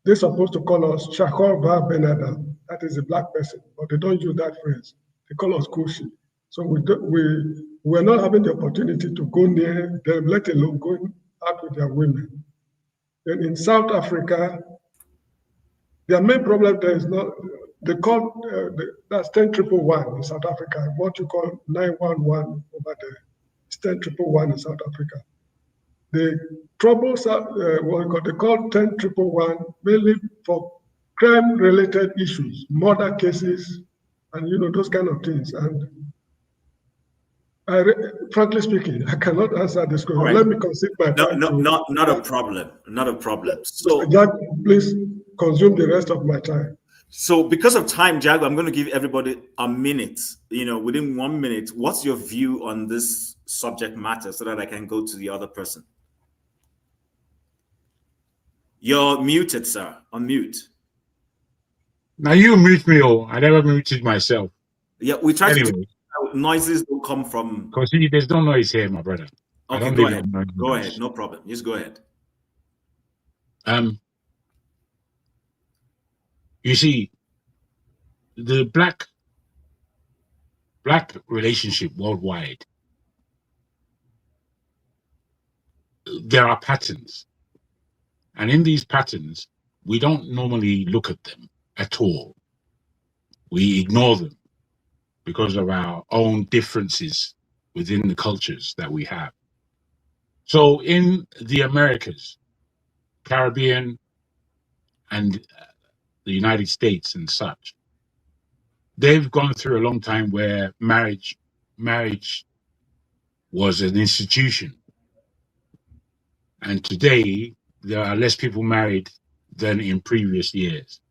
They're supposed to call us Shachor Bar Ben Adam, that is a black person, but they don't use that phrase. They call us Kushi. So we're not having the opportunity to go near them, let alone going out with their women. Then in South Africa, their main problem there is not they call that's 10111 in South Africa. What you call 911 over there. It's 10111 in South Africa. The troubles are they call 10111 mainly for crime-related issues, murder cases, and those kind of things. And frankly speaking, I cannot answer this question. Right. Let me concede my point. Not a problem. Not a problem. So, Jack, please consume the rest of my time. So, because of time, Jago, I'm going to give everybody a minute. Within 1 minute, what's your view on this subject matter, so that I can go to the other person? You're muted, sir. Unmute. Now you mute me, I never muted myself. Yeah, we try to do noises don't come from. Because there's no noise here, my brother. Okay, go ahead. Go ahead. No problem. Just go ahead. You see, the black relationship worldwide, there are patterns. And in these patterns, we don't normally look at them at all. We ignore them because of our own differences within the cultures that we have. So in the Americas, Caribbean, and the United States and such, they've gone through a long time where marriage was an institution. And today, there are less people married than in previous years.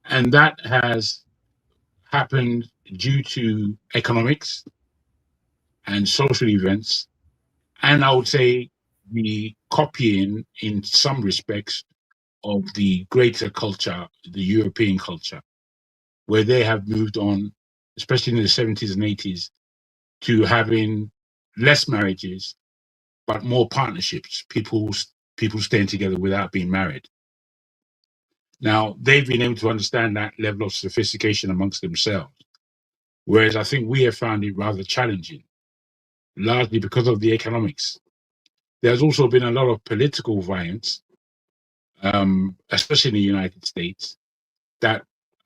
And that has happened due to economics and social events. And I would say the copying, in some respects, of the greater culture, the European culture, where they have moved on, especially in the 70s and 80s, to having less marriages, but more partnerships, people staying together without being married. Now, they've been able to understand that level of sophistication amongst themselves, whereas I think we have found it rather challenging, largely because of the economics. There's also been a lot of political violence, especially in the United States, that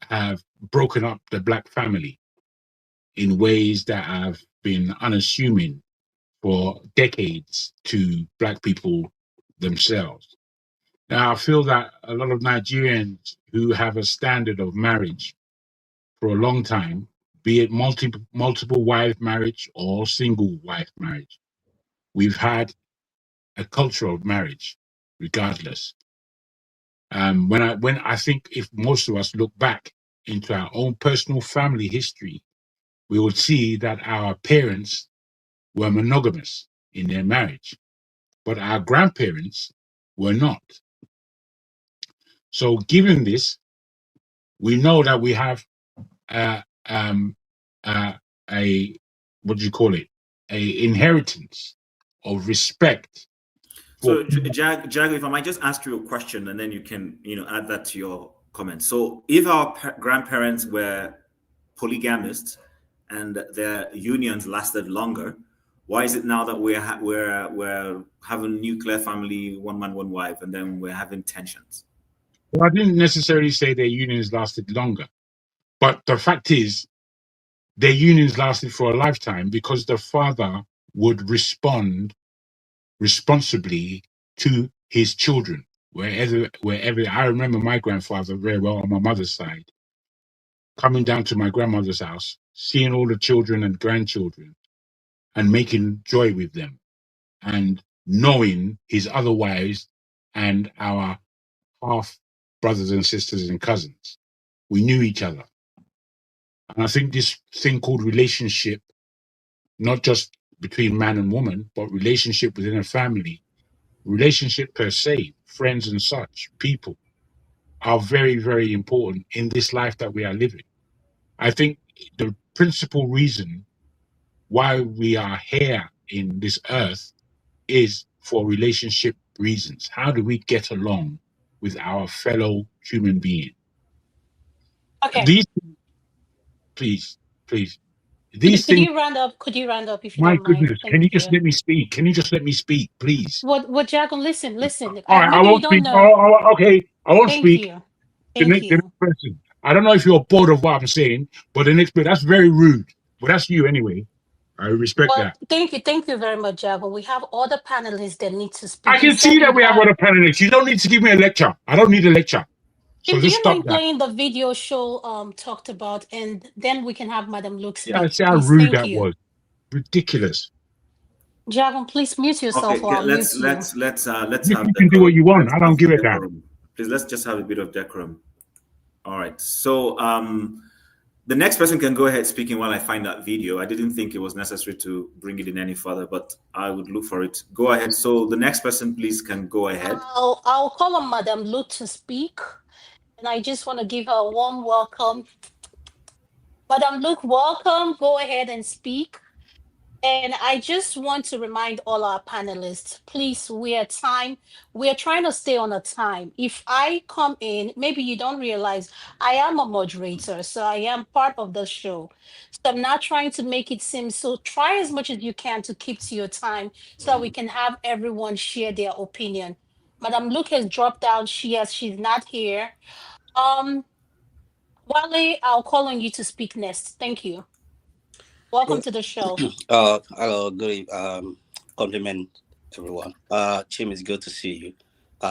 have broken up the black family in ways that have been unassuming for decades to black people themselves. Now, I feel that a lot of Nigerians who have a standard of marriage for a long time, be it multiple wife marriage or single wife marriage, we've had a culture of marriage regardless. When I think if most of us look back into our own personal family history, we would see that our parents were monogamous in their marriage, but our grandparents were not. So given this, we know that we have a what do you call it? A inheritance of respect. So, Jag, if I might just ask you a question, and then you can, add that to your comment. So, if our grandparents were polygamists and their unions lasted longer, why is it now that we're having nuclear family, one man, one wife, and then we're having tensions? Well, I didn't necessarily say their unions lasted longer, but the fact is, their unions lasted for a lifetime because the father would respond responsibly to his children wherever. I remember my grandfather very well on my mother's side, coming down to my grandmother's house, seeing all the children and grandchildren and making joy with them, and knowing his other wives and our half brothers and sisters and cousins. We knew each other. And I think this thing called relationship, not just between man and woman, but relationship within a family, relationship per se, friends and such, people, are very, very important in this life that we are living. I think the principal reason why we are here in this earth is for relationship reasons. How do we get along with our fellow human being? Okay. These, please. Could you round up if you my don't mind? goodness, can you just let me speak? Can you just let me speak, please? What, Jacob, listen. All right, I won't speak. Okay, I won't speak. Thank you. The next person. I don't know if you're bored of what I'm saying, but the next bit, that's very rude. But that's you anyway. I respect Well, that. thank you very much, Java. We have other panelists that need to I speak. You can said see that you we have have. other panelists. You don't need to give me a lecture. I don't need a lecture. So Do just you stop mind that. playing the video show talked about, and then we can have Madam Luke Yeah, speak, see how please? rude Thank that you. was. Ridiculous. Javon, please mute yourself Okay, or I'll let's mute you. You have can do what decorum. you want. Let's I don't have give a damn. decorum. Please, let's just have a bit of decorum. All right. So the next person can go ahead speaking while I find that video. I didn't think it was necessary to bring it in any further, but I would look for it. Go ahead. So the next person, please, can go ahead. I'll call on Madam Luke to speak, and I just want to give her a warm welcome. Madam Luke, welcome. Go ahead and speak. And I just want to remind all our panelists, please, we're trying to stay on a time. If I come in, maybe you don't realize I am a moderator, so I am part of the show. So I'm not trying to make it seem, so try as much as you can to keep to your time so that we can have everyone share their opinion. Madam Luke has dropped out. She's not here. Wale, I'll call on you to speak next. Thank you. Welcome to the show. Hello, compliment everyone. Chim, it's good to see you.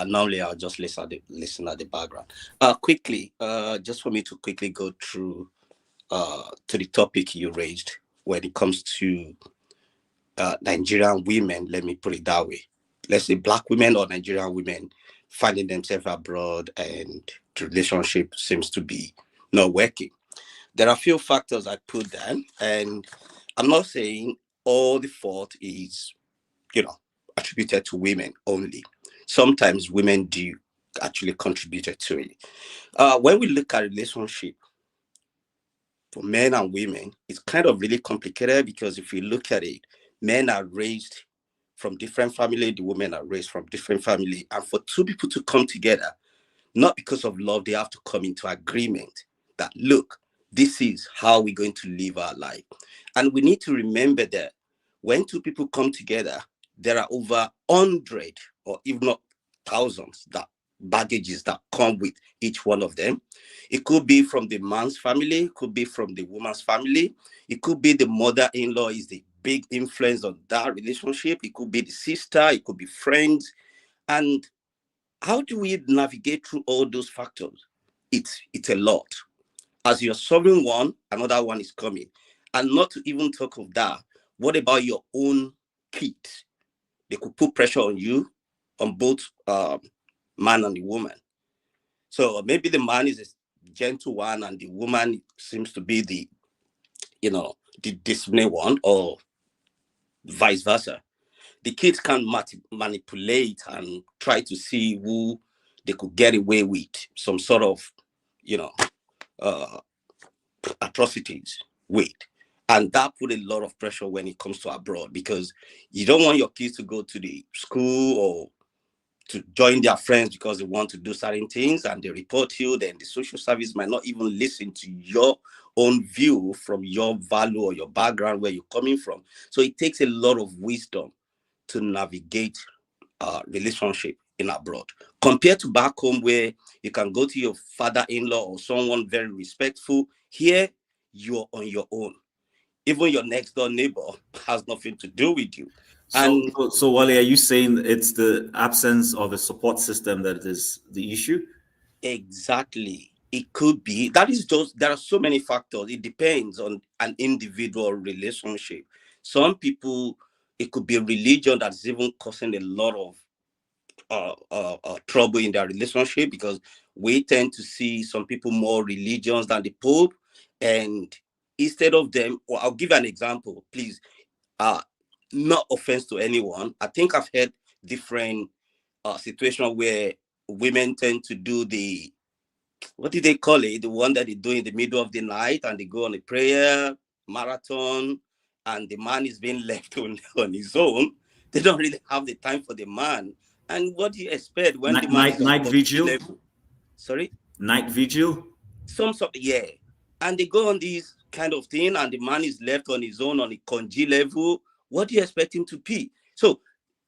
Normally I'll just listen at the background. Quickly, just for me to quickly go through to the topic you raised when it comes to Nigerian women, let me put it that way. Let's say Black women or Nigerian women finding themselves abroad and the relationship seems to be not working. There are a few factors I put down, and I'm not saying all the fault is, attributed to women only. Sometimes women do actually contribute to it. When we look at relationship for men and women, it's kind of really complicated because if you look at it, men are raised from different family, the women are raised from different family, and for two people to come together, not because of love, they have to come into agreement that, look, this is how we're going to live our life. And we need to remember that when two people come together, there are over 100 or even not thousands that baggages that come with each one of them. It could be from the man's family, it could be from the woman's family, it could be the mother-in-law is the big influence on that relationship, it could be the sister, it could be friends. And how do we navigate through all those factors? It's a lot. As you're solving one, another one is coming. And not to even talk of that, what about your own kids? They could put pressure on you, on both man and the woman. So maybe the man is a gentle one and the woman seems to be the disciplined one, or vice versa. The kids can manipulate and try to see who they could get away with some sort of, atrocities with. And that put a lot of pressure when it comes to abroad, because you don't want your kids to go to the school or to join their friends because they want to do certain things and they report you. Then the social service might not even listen to your own view from your value or your background, where you're coming from. So it takes a lot of wisdom to navigate relationship in abroad, compared to back home, where you can go to your father-in-law or someone very respectful. Here, you're on your own. Even your next door neighbor has nothing to do with you. So Wale, are you saying it's the absence of a support system that is the issue? Exactly. It could be. That is just, there are so many factors. It depends on an individual relationship. Some people, it could be a religion that's even causing a lot of trouble in their relationship, because we tend to see some people more religious than the Pope. And instead of them, or I'll give you an example, please, not offense to anyone. I think I've had different situations where women tend to do the, what do they call it? The one that they do in the middle of the night, and they go on a prayer marathon, and the man is being left on his own. They don't really have the time for the man. And what do you expect when the man is night vigil? Level? Sorry? Night vigil? Some sort, yeah. And they go on this kind of thing, and the man is left on his own on a conge level. What do you expect him to be? So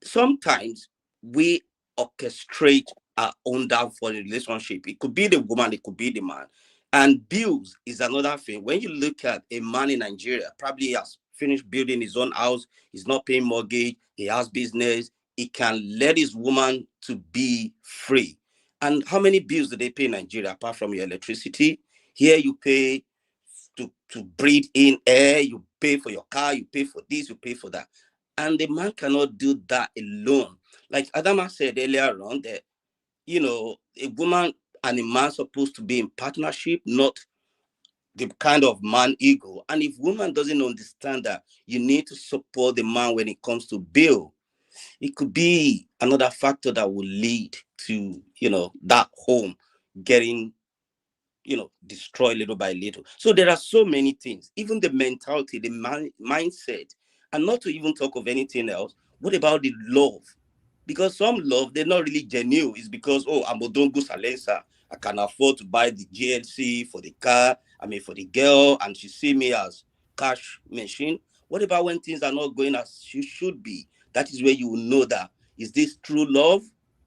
sometimes we orchestrate our own downfall in relationship. It could be the woman, it could be the man. And bills is another thing. When you look at a man in Nigeria, probably he has finished building his own house, he's not paying mortgage, he has business, he can let his woman to be free. And how many bills do they pay in Nigeria apart from your electricity? Here you pay to breathe in air, you pay for your car, you pay for this, you pay for that. And the man cannot do that alone. Like Adama said earlier on, that, you know, a woman and a man supposed to be in partnership, not the kind of man ego. And if woman doesn't understand that you need to support the man when it comes to bill, it could be another factor that will lead to, you know, that home getting, you know, destroyed little by little. So there are so many things, even the mentality, the mindset, and not to even talk of anything else. What about the love? Because some love, they're not really genuine. It's because, oh, I'm Odongo Salensa. I can afford to buy the GLC for the car, for the girl, and she see me as cash machine. What about when things are not going as you should be? That is where you will know that, is this true love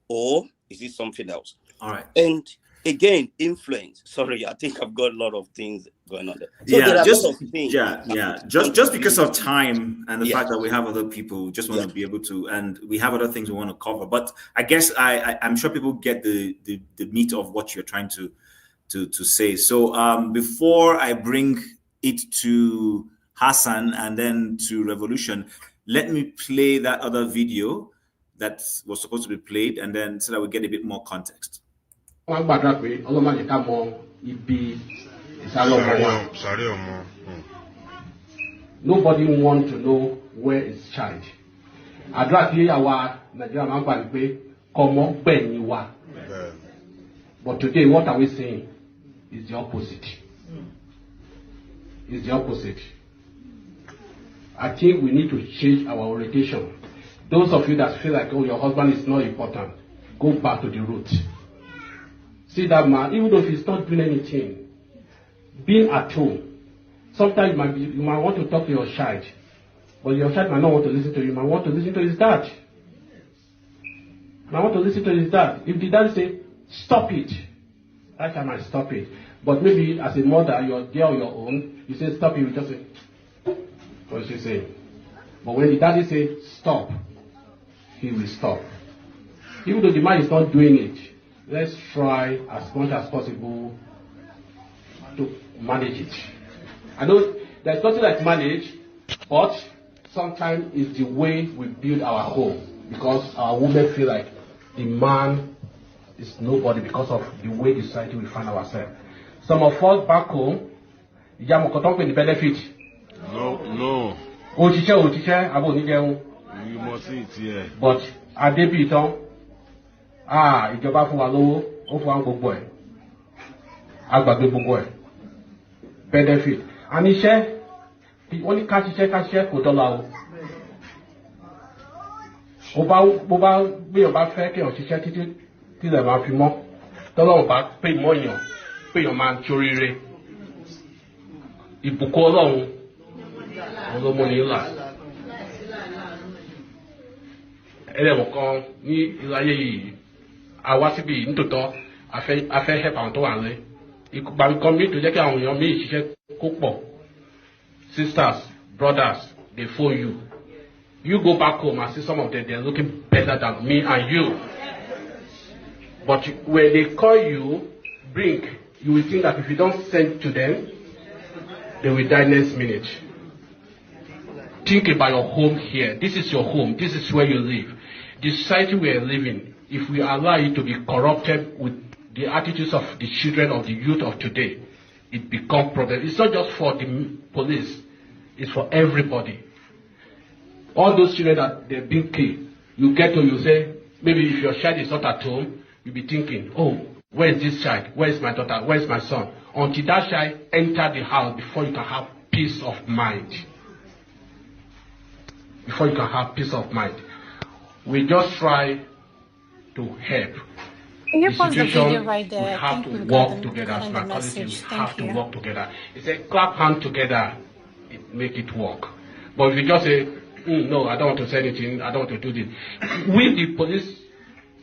or is it something else? All right. And again, influence. Sorry, I think I've got a lot of things going on there. So Yeah, there are just a lot of things. just because of time and the fact that we have other people, just want to be able to, and we have other things we want to cover. But I guess I'm sure people get the meat of what you're trying to say. So before I bring it to Hassan and then to Revolution, let me play that other video that was supposed to be played, and then so that we get a bit more context. Nobody wants to know where is child. But today, what are we saying? Is the opposite. It's the opposite. I think we need to change our orientation. Those of you that feel like, oh, your husband is not important, go back to the root. See that man, even though he's not doing anything, being at home, sometimes you might want to talk to your child, but your child might not want to listen to you. You might want to listen to his dad. If the dad say, stop it, that child might stop it. But maybe as a mother, you're there on your own, you say, stop it, you just say, what is she saying? But when the daddy says, stop, he will stop. Even though the man is not doing it, let's try as much as possible to manage it. I know there's nothing like manage, but sometimes it's the way we build our home, because our women feel like the man is nobody because of the way the society we find ourselves. Some of us back home, the benefit. No. You must see it here. But Adebiton, ìjọba fún wa lówó, ó fún wa gbogbo ẹ̀. Agbàgbé gbogbo ẹ̀. Benefit. And iṣẹ́, wọ́n ní ká ṣiṣẹ́ kò dọ́là o. Bó bá gbé ọba fẹ́ kí èèyàn ṣiṣẹ́ títí tí ilẹ̀ máa fi mọ́. Tọ́lọ́run bá pè mọ́ èèyàn, pé èèyàn máa ń ṣoríire. Ìbùkún Ọlọ́run, ọlọ́mọ ní ìlà. Ẹlẹ́wọ̀n kan ní ìláyé yìí, àwa síbi nítòótọ́ afẹ́ help àwọn tó wà lé. Ìgbà kan mi tó jẹ́ kí àwọn èèyàn mi ṣiṣẹ́ kó pọ̀. Sisters, brothers, they phone you. You go back home and see some of them, they're looking better than me and you. But when they call you, you will think that if you don't send to them, they will die next minute. Think about your home here. This is your home. This is where you live. The society we are living, if we allow it to be corrupted with the attitudes of the children of the youth of today, it becomes problem. It's not just for the police. It's for everybody. All those children that they're being killed, you get to, you say, maybe if your child is not at home, you'll be thinking, oh, where is this child? Where is my daughter? Where is my son? Until that child enter the house before you can have peace of mind. Before you can have peace of mind. We just try to help. Can you pause the video right there? We have to work together. As my colleagues, we have to work together. It's a clap hand together, make it work. But if you just say, no, I don't want to say anything, I don't want to do this. We, the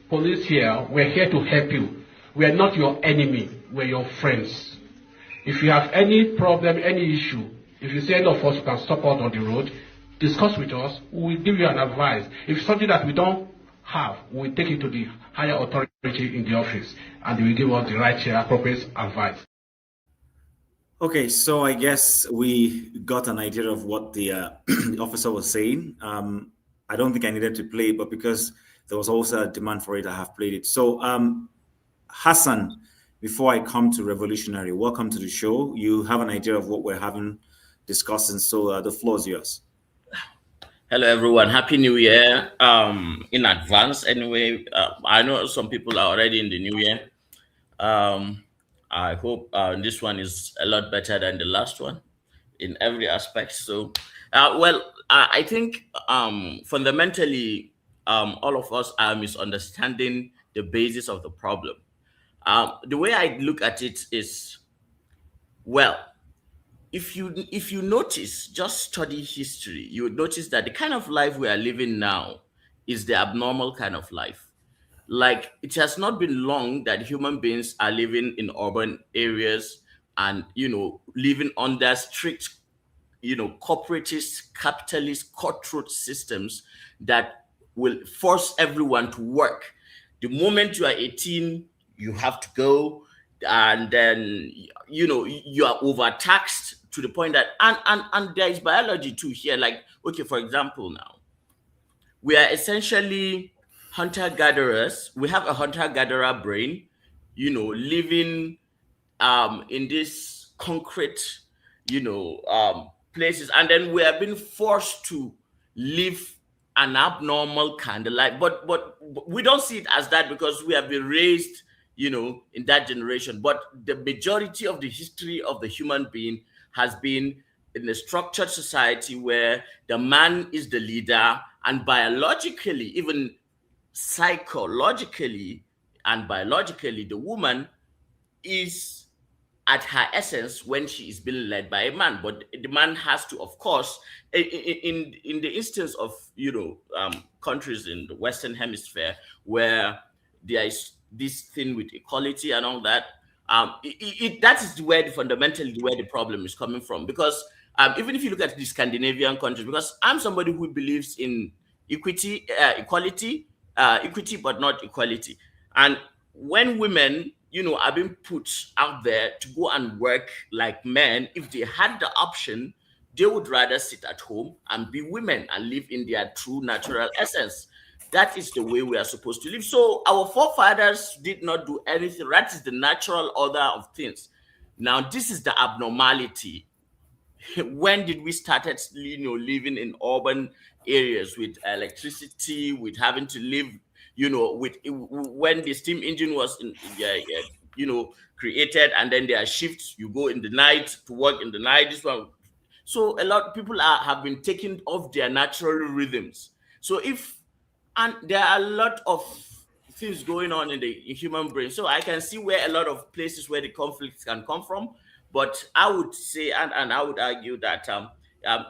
police here, we're here to help you. We are not your enemy, we're your friends. If you have any problem, any issue, if you say any of us can stop out on the road, discuss with us, we will give you an advice. If it's something that we don't have, we will take it to the higher authority in the office, and they will give us the right, appropriate advice. Okay, so I guess we got an idea of what the officer was saying. I don't think I needed to play it, but because there was also a demand for it, I have played it. So Hassan, before I come to Revolutionary, welcome to the show. You have an idea of what we're having discussing, so the floor is yours. Hello, everyone. Happy New Year in advance. Anyway, I know some people are already in the new year. I hope this one is a lot better than the last one in every aspect. So, I think fundamentally, all of us are misunderstanding the basis of the problem. The way I look at it is, well, if you notice, just study history, you would notice that the kind of life we are living now is the abnormal kind of life. Like, it has not been long that human beings are living in urban areas and, living under strict, corporatist, capitalist, cutthroat systems that will force everyone to work. The moment you are 18, you have to go, and then, you are overtaxed to the point that, and there is biology too here. Like, okay, for example, now, we are essentially hunter-gatherers. We have a hunter-gatherer brain, living in this concrete, places. And then we have been forced to live an abnormal kind of life. But we don't see it as that because we have been raised, in that generation. But the majority of the history of the human being has been in a structured society where the man is the leader, and biologically, even psychologically and biologically, the woman is at her essence when she is being led by a man. But the man has to, of course, in the instance of countries in the Western Hemisphere where there is this thing with equality and all that, that is where fundamentally where the problem is coming from. Because even if you look at the Scandinavian countries, because I'm somebody who believes in equity, equality, but not equality. And when women, are being put out there to go and work like men, if they had the option, they would rather sit at home and be women and live in their true natural essence. That is the way we are supposed to live. So our forefathers did not do anything. That is the natural order of things. Now, this is the abnormality. When did we started, living in urban areas with electricity, with having to live, with when the steam engine was created, and then there are shifts. You go in the night to work in the night. This one, so a lot of people have been taken off their natural rhythms. So and there are a lot of things going on in the human brain. So I can see where a lot of places where the conflicts can come from. But I would say, and I would argue that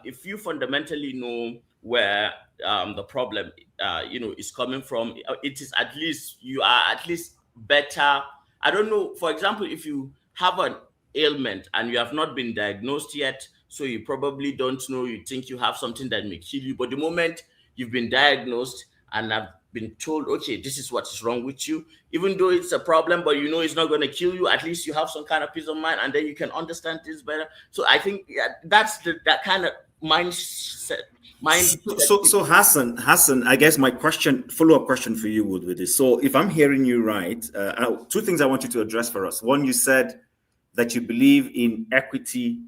if you fundamentally know where the problem, is coming from, it is at least, you are at least better. I don't know, for example, if you have an ailment and you have not been diagnosed yet, so you probably don't know, you think you have something that may kill you. But the moment you've been diagnosed and have been told, okay, this is what is wrong with you, even though it's a problem, but it's not going to kill you, at least you have some kind of peace of mind, and then you can understand this better. So I think that's that kind of mindset. So Hassan, I guess my follow-up question for you would be this. So if I'm hearing you right, two things I want you to address for us. One, you said that you believe in equity.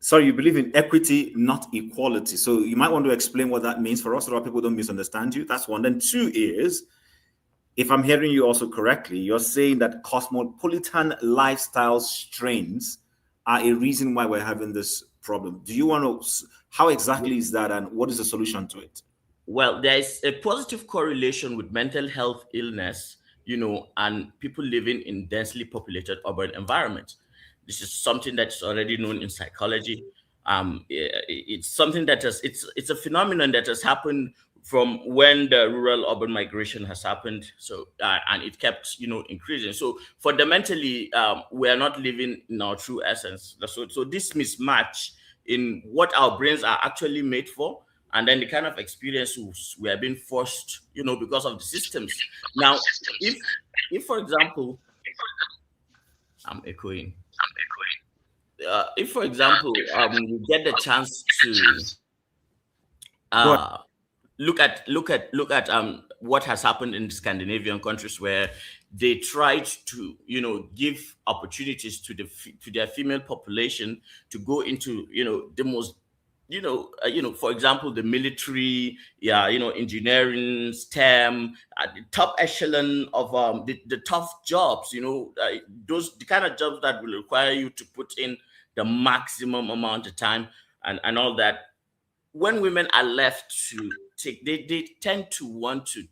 Sorry, you believe in equity, not equality. So you might want to explain what that means for us so that people don't misunderstand you. That's one. Then two is, if I'm hearing you also correctly, you're saying that cosmopolitan lifestyle strains are a reason why we're having this problem. Do you want to, how exactly is that, and what is the solution to it? Well, there is a positive correlation with mental health illness, and people living in densely populated urban environments. This is something that's already known in psychology. It's something that it's a phenomenon that has happened from when the rural urban migration has happened. So and it kept increasing. So fundamentally, we are not living in our true essence. So this mismatch in what our brains are actually made for, and then the kind of experiences we are being forced, because of the systems. Now, if for example, I'm echoing. If for example, we get the chance to look at what has happened in the Scandinavian countries, where they tried to give opportunities to their female population to go into the most for example, the military, engineering, STEM, the top echelon of the tough jobs, those the kind of jobs that will require you to put in the maximum amount of time and all that. When women are left to take, they tend to want to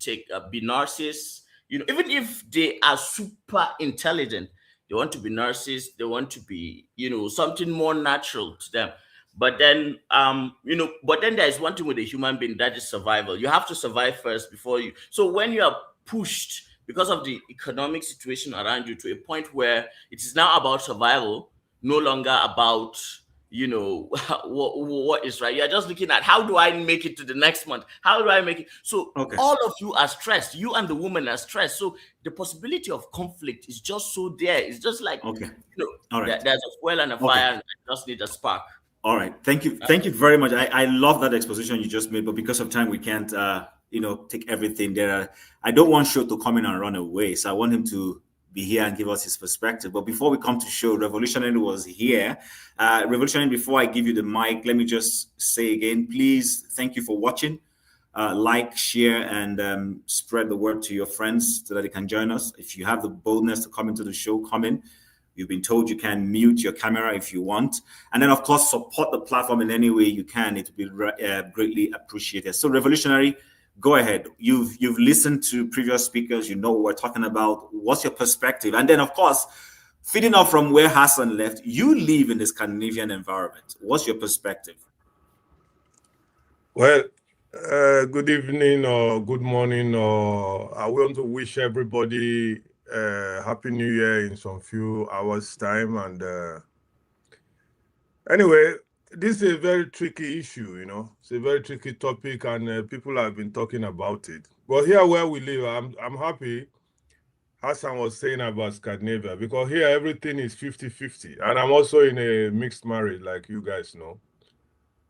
be nurses, even if they are super intelligent, they want to be nurses, they want to be, something more natural to them. But then, but then there is one thing with a human being, that is survival. You have to survive first before you. So when you are pushed because of the economic situation around you to a point where it is now about survival, no longer about, what is right. You're just looking at, how do I make it to the next month? How do I make it? So all of you are stressed. You and the woman are stressed. So the possibility of conflict is just so there. It's just like, All right. there's a fuel and a fire, and I just need a spark. All right. Thank you very much. I love that exposition you just made, but because of time, we can't, take everything there. I don't want Show to come in and run away, so I want him to be here and give us his perspective. But before we come to Show, Revolutionary was here. Revolutionary, before I give you the mic, let me just say again, please, thank you for watching. Like, share, and spread the word to your friends so that they can join us. If you have the boldness to come into the show, come in. You've been told you can mute your camera if you want. And then, of course, support the platform in any way you can. It will be greatly appreciated. So, Revolutionary, go ahead. You've listened to previous speakers. You know what we're talking about. What's your perspective? And then, of course, feeding off from where Hassan left, you live in the Scandinavian environment. What's your perspective? Well, good evening or good morning, or I want to wish everybody Happy New Year in some few hours' time. And anyway, this is a very tricky issue, It's a very tricky topic, and people have been talking about it. But here where we live, I'm happy Hassan was saying about Scandinavia, because here everything is 50-50. And I'm also in a mixed marriage, like you guys know.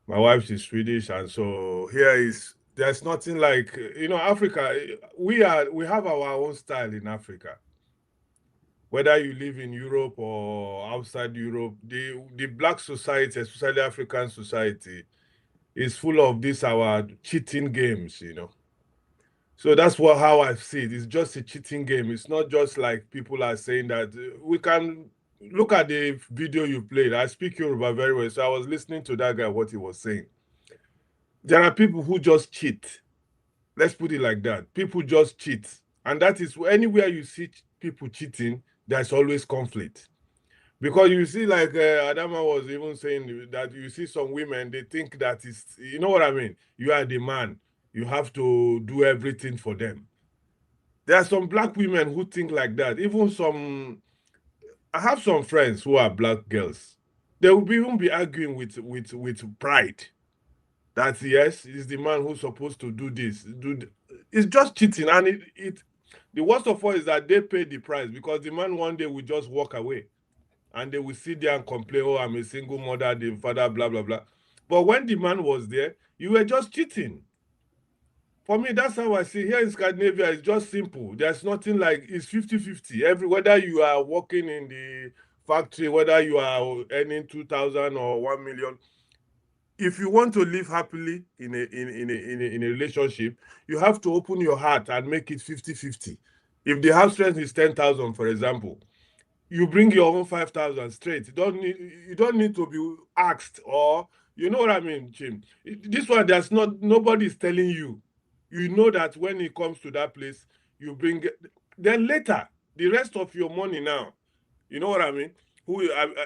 My wife is Swedish, and so there's nothing like, Africa. We have our own style in Africa. Whether you live in Europe or outside Europe, the black society, especially African society, is full of our cheating games, So that's how I see it. It's just a cheating game. It's not just like people are saying that. We can look at the video you played. I speak Yoruba very well, so I was listening to that guy, what he was saying. There are people who just cheat. Let's put it like that. People just cheat. And that is anywhere you see people cheating, there's always conflict. Because you see, like Adama was even saying, that you see some women, they think that is, you know what I mean? You are the man. You have to do everything for them. There are some black women who think like that. I have some friends who are black girls. They will even be arguing with pride. That yes, it's the man who's supposed to do this. It's just cheating. And the worst of all is that they pay the price, because the man one day will just walk away. And they will sit there and complain, oh, I'm a single mother, the father, blah, blah, blah. But when the man was there, you were just cheating. For me, that's how I see. Here in Scandinavia, it's just simple. There's nothing like, it's 50-50. Whether you are working in the factory, whether you are earning 2,000 or 1 million, if you want to live happily in a relationship, you have to open your heart and make it 50-50. If the house rent is 10,000, for example, you bring your own 5,000 straight. You don't need to be asked, or you know what I mean, Jim. This one, nobody is telling you. You know that when it comes to that place, you bring it. Then later, the rest of your money now, you know what I mean?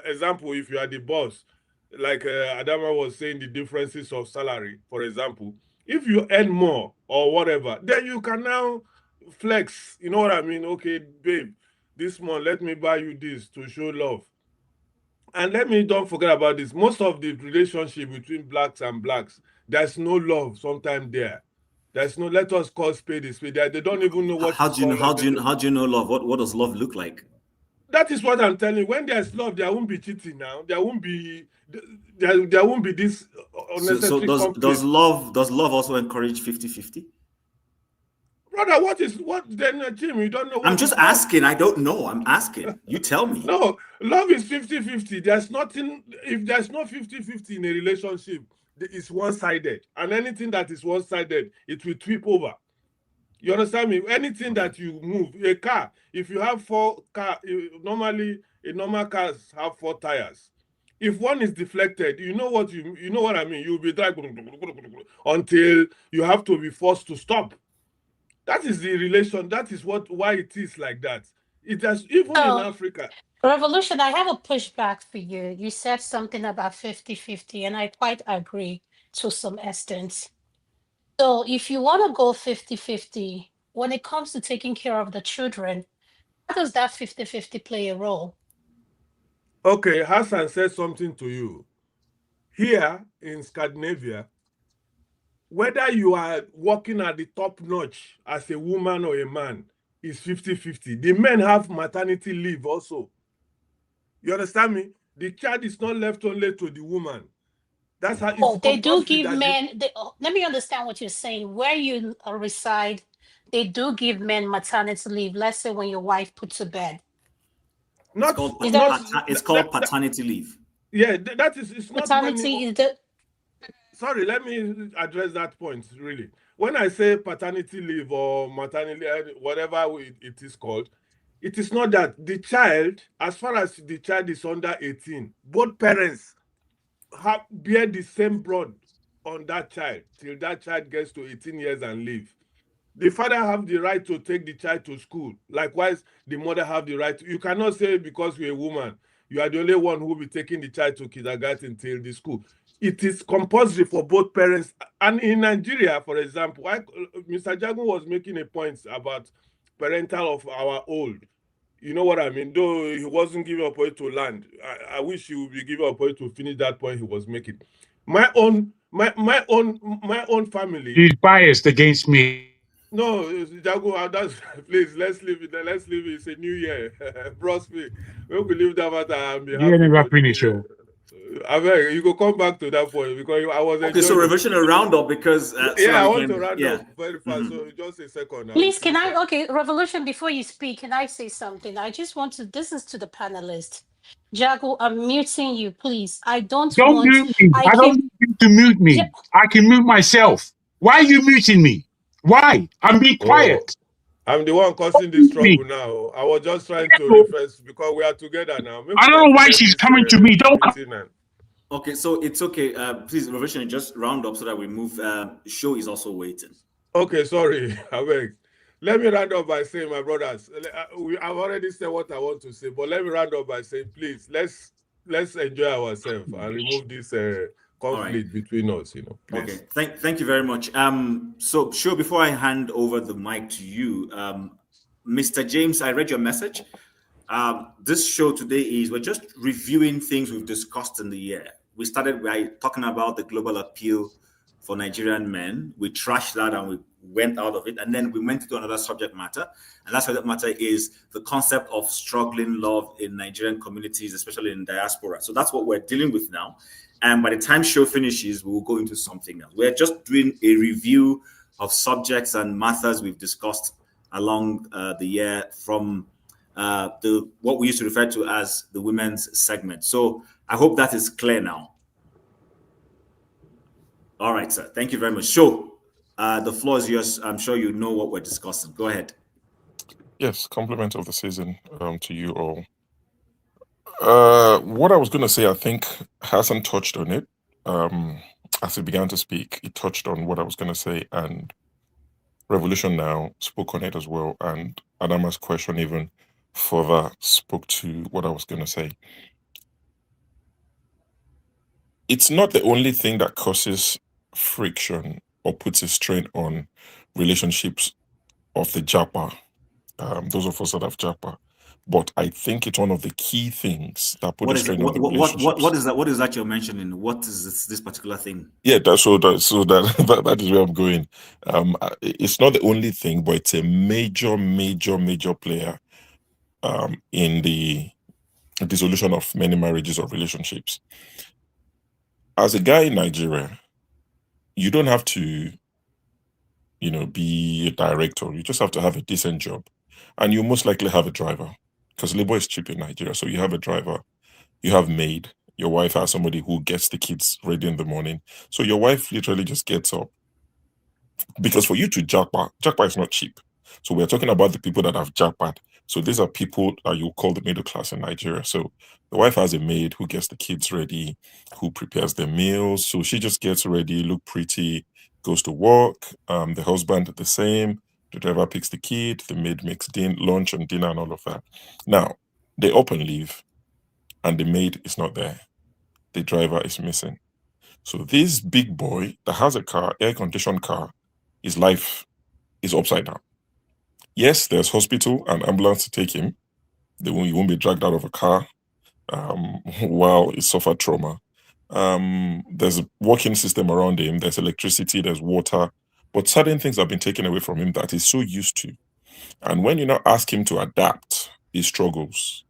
Example, if you are the boss, like Adama was saying, the differences of salary, for example, If you earn more or whatever, then you can now flex. You know what I mean? Okay, babe, this month, let me buy you this to show love. And let me don't forget about this. Most of the relationship between blacks and blacks, there's no love sometimes there. There's no, let us call spade a spade. They don't even know what How is do you know? called love. How do you know love? What does love look like? That is what I'm telling you. When there's love, there won't be cheating now. There won't be this unnecessary conflict. Does love also encourage 50-50? Brother, what then, Jim? You don't know what I'm just asking. I don't know. I'm asking. You tell me. No, love is 50-50. There's nothing, if there's no 50-50 in a relationship, it's one-sided. And anything that is one-sided, it will trip over. You understand me? Anything that you move, a car, if you have normally a normal cars have 4 tires. If one is deflected, you know what I mean. You'll be driving until you have to be forced to stop. That is the relation. That is why it is like that. It has even in Africa. Revolution, I have a pushback for you. You said something about 50-50, and I quite agree to some extent. So if you want to go 50-50, when it comes to taking care of the children, how does that 50-50 play a role? Okay, Hassan said something to you. Here in Scandinavia, whether you are working at the top notch as a woman or a man, is 50-50. The men have maternity leave also. You understand me? The child is not left only to the woman. That's how it's they do give that men. Let me understand what you're saying. Where you reside, they do give men maternity leave. Let's say when your wife puts to bed. It's called paternity leave. Yeah, that is. It's not paternity. Is the Sorry, let me address that point, really. When I say paternity leave or maternity, whatever it is called, it is not that the child, as far as the child is under 18, both parents bear the same burden on that child till that child gets to 18 years and leave. The father have the right to take the child to school. Likewise, the mother have the right. You cannot say because you're a woman, you are the only one who will be taking the child to kindergarten till the school. It is compulsory for both parents. And in Nigeria, for example, Mr. Jagun was making a point about parental of our old. You know what I mean? Though he wasn't giving a point to land. I wish he would be giving a point to finish that point he was making. My own family. He's biased against me. No, Jago, please, let's leave it. Let's leave it. It's a new year. Trust me. We will leave that matter and be happy. You never finish, I mean, you go come back to that point because I was okay. So revision a roundup because I want to round up very fast. So just a second now. Please, can I? Okay, Revolution. Before you speak, can I say something? I just want to. This is to the panelists. Jago, I'm muting you, please. Don't mute me. I don't need you to mute me. I can mute myself. Why are you muting me? Why? I'm being quiet. I'm the one causing this trouble now. I was just trying to reference because we are together now. Maybe I don't know why she's coming to me. Don't come. Okay, so it's okay. Please, Revolution, just round up so that we move. Show is also waiting. Okay, sorry. I beg. Let me round up by saying, my brothers, I've already said what I want to say, but let me round up by saying, please, let's enjoy ourselves and remove this conflict between us, you know. Please. Okay, thank you very much. So, Sure, before I hand over the mic to you, Mr. James, I read your message. This show today we're just reviewing things we've discussed in the year. We started by talking about the global appeal for Nigerian men. We trashed that and we went out of it. And then we went into another subject matter. And that subject matter is the concept of struggling love in Nigerian communities, especially in diaspora. So that's what we're dealing with now. And by the time show finishes, we will go into something else. We're just doing a review of subjects and matters we've discussed along the year from what we used to refer to as the women's segment. So I hope that is clear now. All right, sir. Thank you very much. Sure. The floor is yours. I'm sure you know what we're discussing. Go ahead. Yes, compliment of the season to you all. What I was going to say, I think Hassan touched on it. As he began to speak, he touched on what I was going to say, and Revolution Now spoke on it as well, and Adama's question even further spoke to what I was going to say. It's not the only thing that causes friction or puts a strain on relationships of the Japa, those of us that have Japa. But I think it's one of the key things that put a strain on the relationships. What is that you're mentioning? What is this particular thing? Yeah, that is where I'm going. It's not the only thing, but it's a major player in the dissolution of many marriages or relationships. As a guy in Nigeria, you don't have to, be a director. You just have to have a decent job, and you most likely have a driver because labor is cheap in Nigeria. So you have a driver, you have maid. Your wife has somebody who gets the kids ready in the morning. So your wife literally just gets up. Because for you to jackpot is not cheap. So we're talking about the people that have jackpot. So these are people that you call the middle class in Nigeria. So the wife has a maid who gets the kids ready, who prepares the meals. So she just gets ready, look pretty, goes to work. The husband the same. The driver picks the kid. The maid makes lunch and dinner and all of that. Now, they up and leave, and the maid is not there. The driver is missing. So this big boy that has a car, air-conditioned car, his life is upside down. Yes, there's hospital and ambulance to take him. He won't be dragged out of a car while he suffered trauma. There's a working system around him. There's electricity, there's water. But certain things have been taken away from him that he's so used to. And when you now ask him to adapt, he struggles.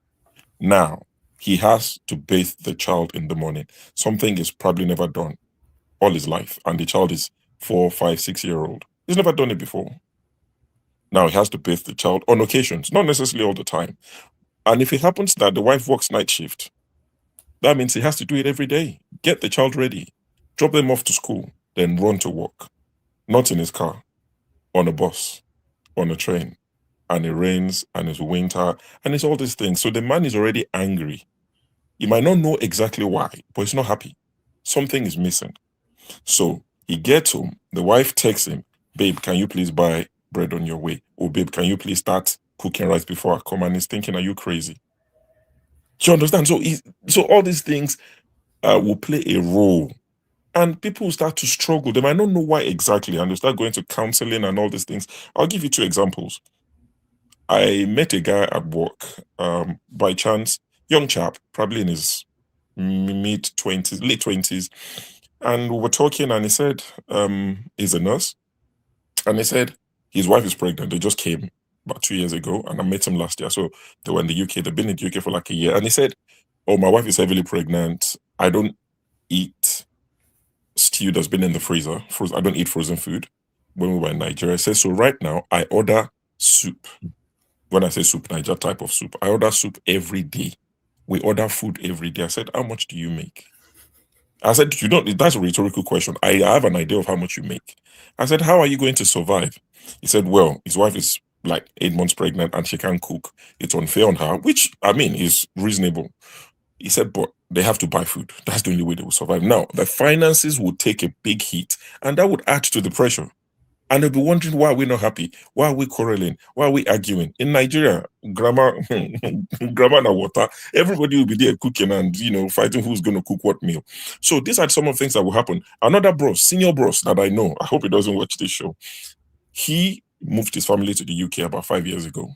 Now, he has to bathe the child in the morning. Something he's probably never done all his life. And the child is 4, 5, 6-year-old. He's never done it before. Now he has to bathe the child on occasions, not necessarily all the time. And if it happens that the wife works night shift, that means he has to do it every day. Get the child ready, drop them off to school, then run to work. Not in his car, on a bus, on a train. And it rains, and it's winter, and it's all these things. So the man is already angry. He might not know exactly why, but he's not happy. Something is missing. So he gets home, the wife texts him, babe, can you please buy bread on your way? Oh, babe, can you please start cooking rice before I come? And he's thinking, are you crazy? Do you understand? So all these things will play a role. And people will start to struggle. They might not know why exactly, and they start going to counseling and all these things. I'll give you 2 examples. I met a guy at work, by chance, young chap, probably in his mid-20s, late 20s. And we were talking, and he said he's a nurse. And he said his wife is pregnant. They just came about 2 years ago, and I met him last year. So they were in the UK. They've been in the UK for like a year. And he said, oh, my wife is heavily pregnant. I don't eat stew that's been in the freezer. I don't eat frozen food. When we were in Nigeria, he said, so right now I order soup. When I say soup, Niger type of soup, I order soup every day. We order food every day. I said, how much do you make? I said, that's a rhetorical question. I have an idea of how much you make. I said, how are you going to survive? He said, well, his wife is like 8 months pregnant and she can't cook. It's unfair on her, which, I mean, is reasonable. He said, but they have to buy food. That's the only way they will survive. Now, the finances would take a big hit, and that would add to the pressure. And they'll be wondering, why are we not happy? Why are we quarreling? Why are we arguing? In Nigeria, grammar and water, everybody will be there cooking and, fighting who's going to cook what meal. So these are some of the things that will happen. Another bros, senior bros that I know, I hope he doesn't watch this show. He moved his family to the UK about 5 years ago.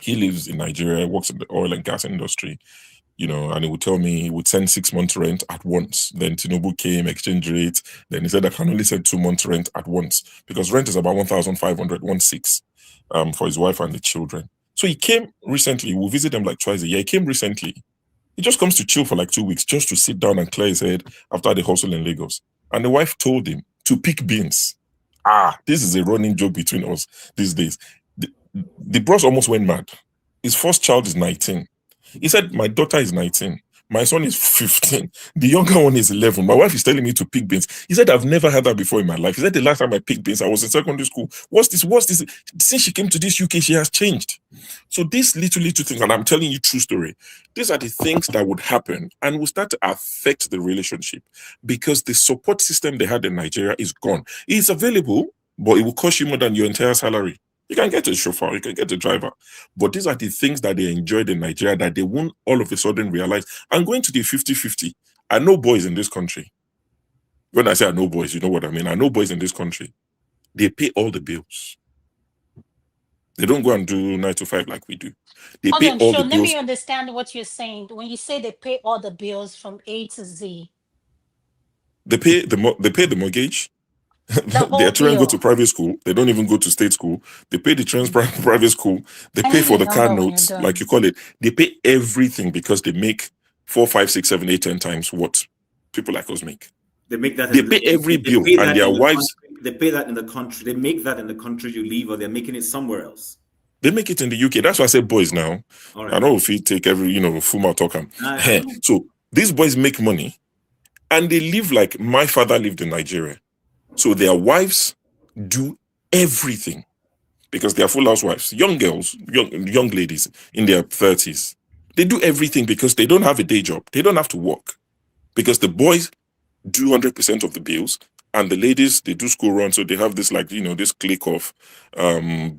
He lives in Nigeria, works in the oil and gas industry. And he would tell me he would send 6 months rent at once. Then Tinubu came, exchange rate. Then he said, I can only send 2 months rent at once because rent is about 1,500, 1,600 for his wife and the children. So he came recently. We'll visit them like twice a year. He came recently. He just comes to chill for like 2 weeks just to sit down and clear his head after the hustle in Lagos. And the wife told him to pick beans. This is a running joke between us these days. The bros almost went mad. His first child is 19. He said, my daughter is 19. My son is 15. The younger one is 11. My wife is telling me to pick beans. He said, I've never had that before in my life. He said, the last time I picked beans, I was in secondary school. What's this? Since she came to this UK, she has changed. So these little things, and I'm telling you true story, these are the things that would happen and will start to affect the relationship because the support system they had in Nigeria is gone. It's available, but it will cost you more than your entire salary. You can get a chauffeur, you can get a driver. But these are the things that they enjoyed in Nigeria that they won't all of a sudden realize. I'm going to the 50-50. I know boys in this country. When I say I know boys, you know what I mean. I know boys in this country. They pay all the bills. They don't go and do 9 to 5 like we do. They Hold pay on, all Sean, the let bills. me understand what you're saying. When you say they pay all the bills from A to Z, They pay the mortgage. the Their whole children go to bill. private school. They don't even go to state school. They pay the children's private school. They I pay need for a the car number when you're notes, like done. you call it. They pay everything because they make 4, 5, 6, 7, 8, 10 times what people like us make. They make that. They pay every bill, pay and that their in the wives. country. They pay that in the country. They make that in the country you live, or they're making it somewhere else. They make it in the UK. That's why I say boys now. All right. I don't know if you take every, full talk. I So these boys make money and they live like my father lived in Nigeria. So their wives do everything because they are full housewives, young girls, young ladies in their 30s. They do everything because they don't have a day job. They don't have to work because the boys do 100% of the bills. And the ladies, they do school run, so they have this this clique of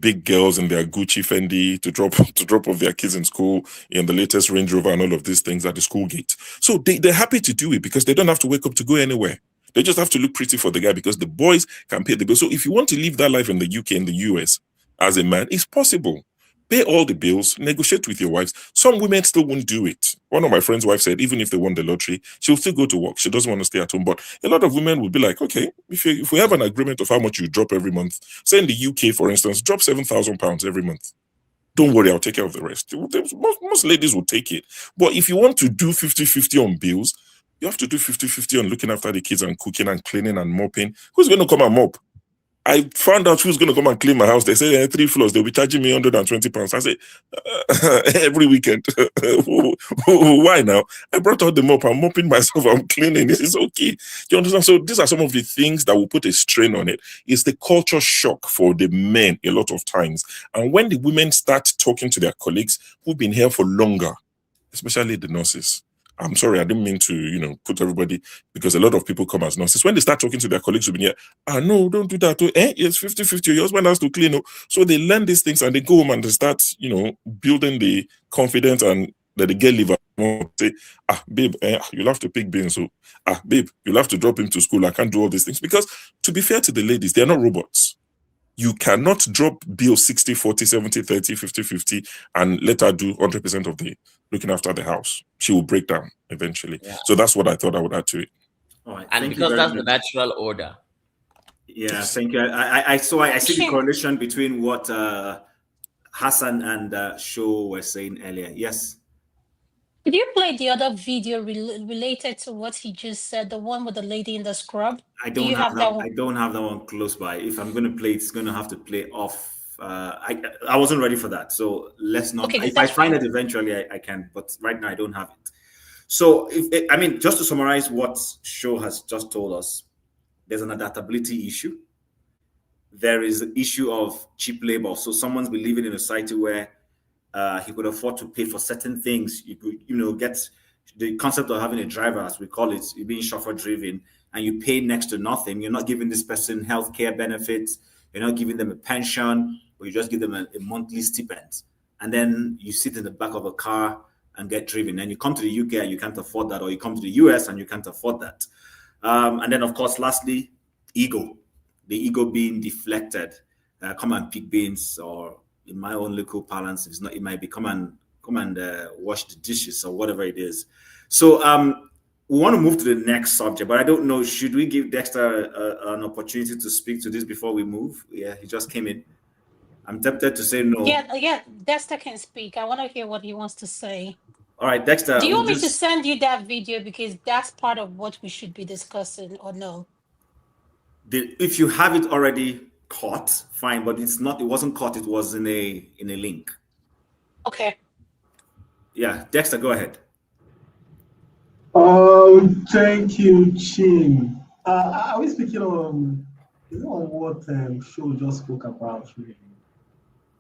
big girls in their Gucci Fendi to drop off their kids in school in the latest Range Rover and all of these things at the school gate. So they're happy to do it because they don't have to wake up to go anywhere. They just have to look pretty for the guy because the boys can pay the bills. So if you want to live that life in the UK and the US as a man, it's possible. Pay all the bills, negotiate with your wives. Some women still won't do it. One of my friend's wife said, even if they won the lottery, she'll still go to work. She doesn't want to stay at home. But a lot of women will be like, okay, if we have an agreement of how much you drop every month, say in the UK, for instance, drop £7,000 every month. Don't worry, I'll take care of the rest. Most ladies will take it. But if you want to do 50-50 on bills, you have to do 50-50 on looking after the kids and cooking and cleaning and mopping. Who's going to come and mop? I found out who's going to come and clean my house. They say 3 floors. They'll be charging me £120. I say, every weekend. Why now? I brought out the mop. I'm mopping myself. I'm cleaning. This is okay. You understand? So these are some of the things that will put a strain on it. It's the culture shock for the men a lot of times. And when the women start talking to their colleagues who've been here for longer, especially the nurses, I'm sorry, I didn't mean to, put everybody, because a lot of people come as nurses. When they start talking to their colleagues who've been here, no, don't do that. It's 50-50. Your husband has to clean up. So they learn these things and they go home and they start, building the confidence and that they get liver. Say, babe, you'll have to pick beans. So, babe, you'll have to drop him to school. I can't do all these things. Because to be fair to the ladies, they're not robots. You cannot drop bills 60, 40, 70, 30, 50, 50 and let her do 100% of the looking after the house. She will break down eventually. Yeah. So that's what I thought I would add to it. All right. And because that's the natural order. Yeah, yes. Thank you. I see the correlation between what Hassan and Sho were saying earlier. Yes. Did you play the other video related to what he just said, the one with the lady in the scrub? I don't have that one. I don't have that one close by. If I'm going to play, it's going to have to play off. I wasn't ready for that, so let's not. Okay, if I find it eventually, I can. But right now, I don't have it. So, just to summarize what Sho has just told us, there's an adaptability issue. There is an issue of cheap labor. So, someone's been living in a society where he could afford to pay for certain things. You could, get the concept of having a driver, as we call it, you're being chauffeur driven, and you pay next to nothing. You're not giving this person healthcare benefits. You're not giving them a pension, or you just give them a monthly stipend. And then you sit in the back of a car and get driven. And you come to the UK and you can't afford that, or you come to the US and you can't afford that. And then, of course, lastly, ego. The ego being deflected. Come and pick beans, or in my own local parlance, if it's not, it might be come and wash the dishes or whatever it is. So we want to move to the next subject, but I don't know, should we give Dexter an opportunity to speak to this before we move? Yeah, he just came in. I'm tempted to say no. Yeah, Dexter can speak. I want to hear what he wants to say. All right, Dexter. Do you want me to send you that video, because that's part of what we should be discussing, or no? If you have it already caught, fine, but it's not. It wasn't caught. It was in a link. Okay. Yeah, Dexter, go ahead. Thank you, Chim. Are we speaking on what Sho just spoke about, really,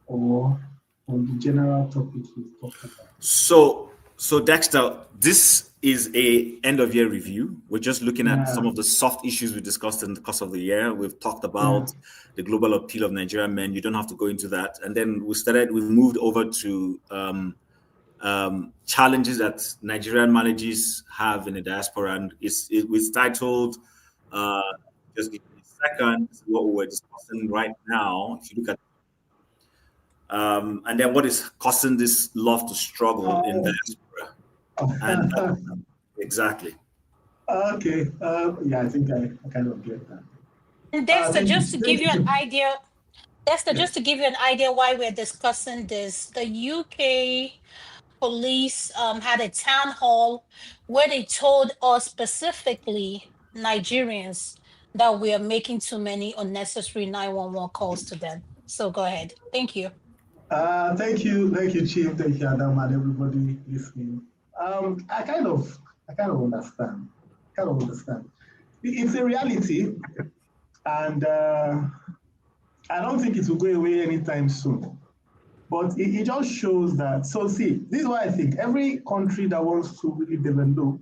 or on the general topic he's talking about? So Dexter, this is a end of year review. We're just looking at some of the soft issues we discussed in the course of the year. We've talked about the global appeal of Nigerian men. You don't have to go into that. And then we've moved over to challenges that Nigerian marriages have in the diaspora. And it's titled Just give me a second. This is what we're discussing right now. If you look at and then what is causing this love to struggle in diaspora? And exactly. Okay. Yeah, I think I kind of get that. And Dexter, just to give you an idea, just to give you an idea why we're discussing this, the UK police had a town hall where they told us specifically, Nigerians, that we are making too many unnecessary 911 calls to them. So go ahead. Thank you. Thank you, Chief. Thank you, Adam, and everybody listening. I kind of understand. It's a reality, and I don't think it will go away anytime soon. But it just shows that. So see, this is why I think every country that wants to really develop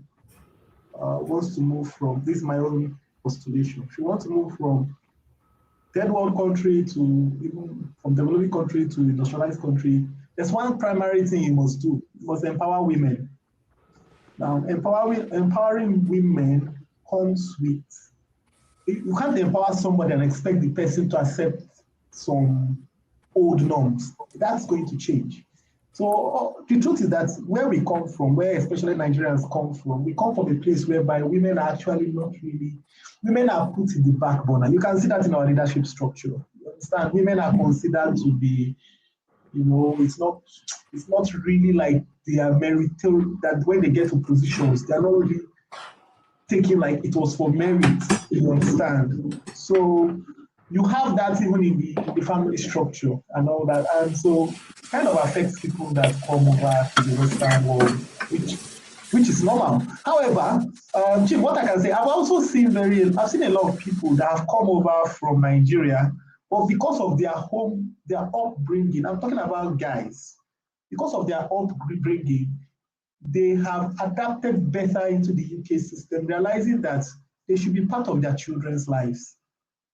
wants to move from, this is my own postulation, if you want to move from third world country to even from developing country to industrialized country, there's one primary thing you must do. You must empower women. Now, empowering women comes with, you can't empower somebody and expect the person to accept some old norms. That's going to change. So the truth is that where we come from, where especially Nigerians come from, we come from a place whereby women are actually not really, women are put in the back burner. You can see that in our leadership structure. You understand? Women are considered to be, you know, it's not really like they are meritorious, that when they get to positions, they're not really taking like it was for merit, you understand? So you have that even in the family structure and all that. And so kind of affects people that come over to the Western world, which is normal. However, Chief, what I can say, I've seen a lot of people that have come over from Nigeria, but because of their upbringing, I'm talking about guys, because of their upbringing, they have adapted better into the UK system, realizing that they should be part of their children's lives.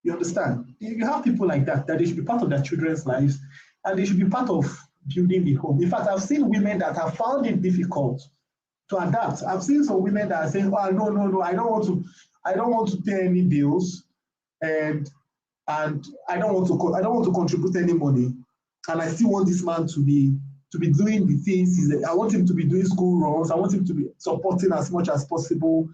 You understand? You have people like that they should be part of their children's lives, and they should be part of building the home. In fact, I've seen women that have found it difficult to adapt. I've seen some women that are saying, "Oh, no, I don't want to pay any bills, and I don't want to contribute any money, and I still want this man to be doing the things. I want him to be doing school runs. I want him to be supporting as much as possible,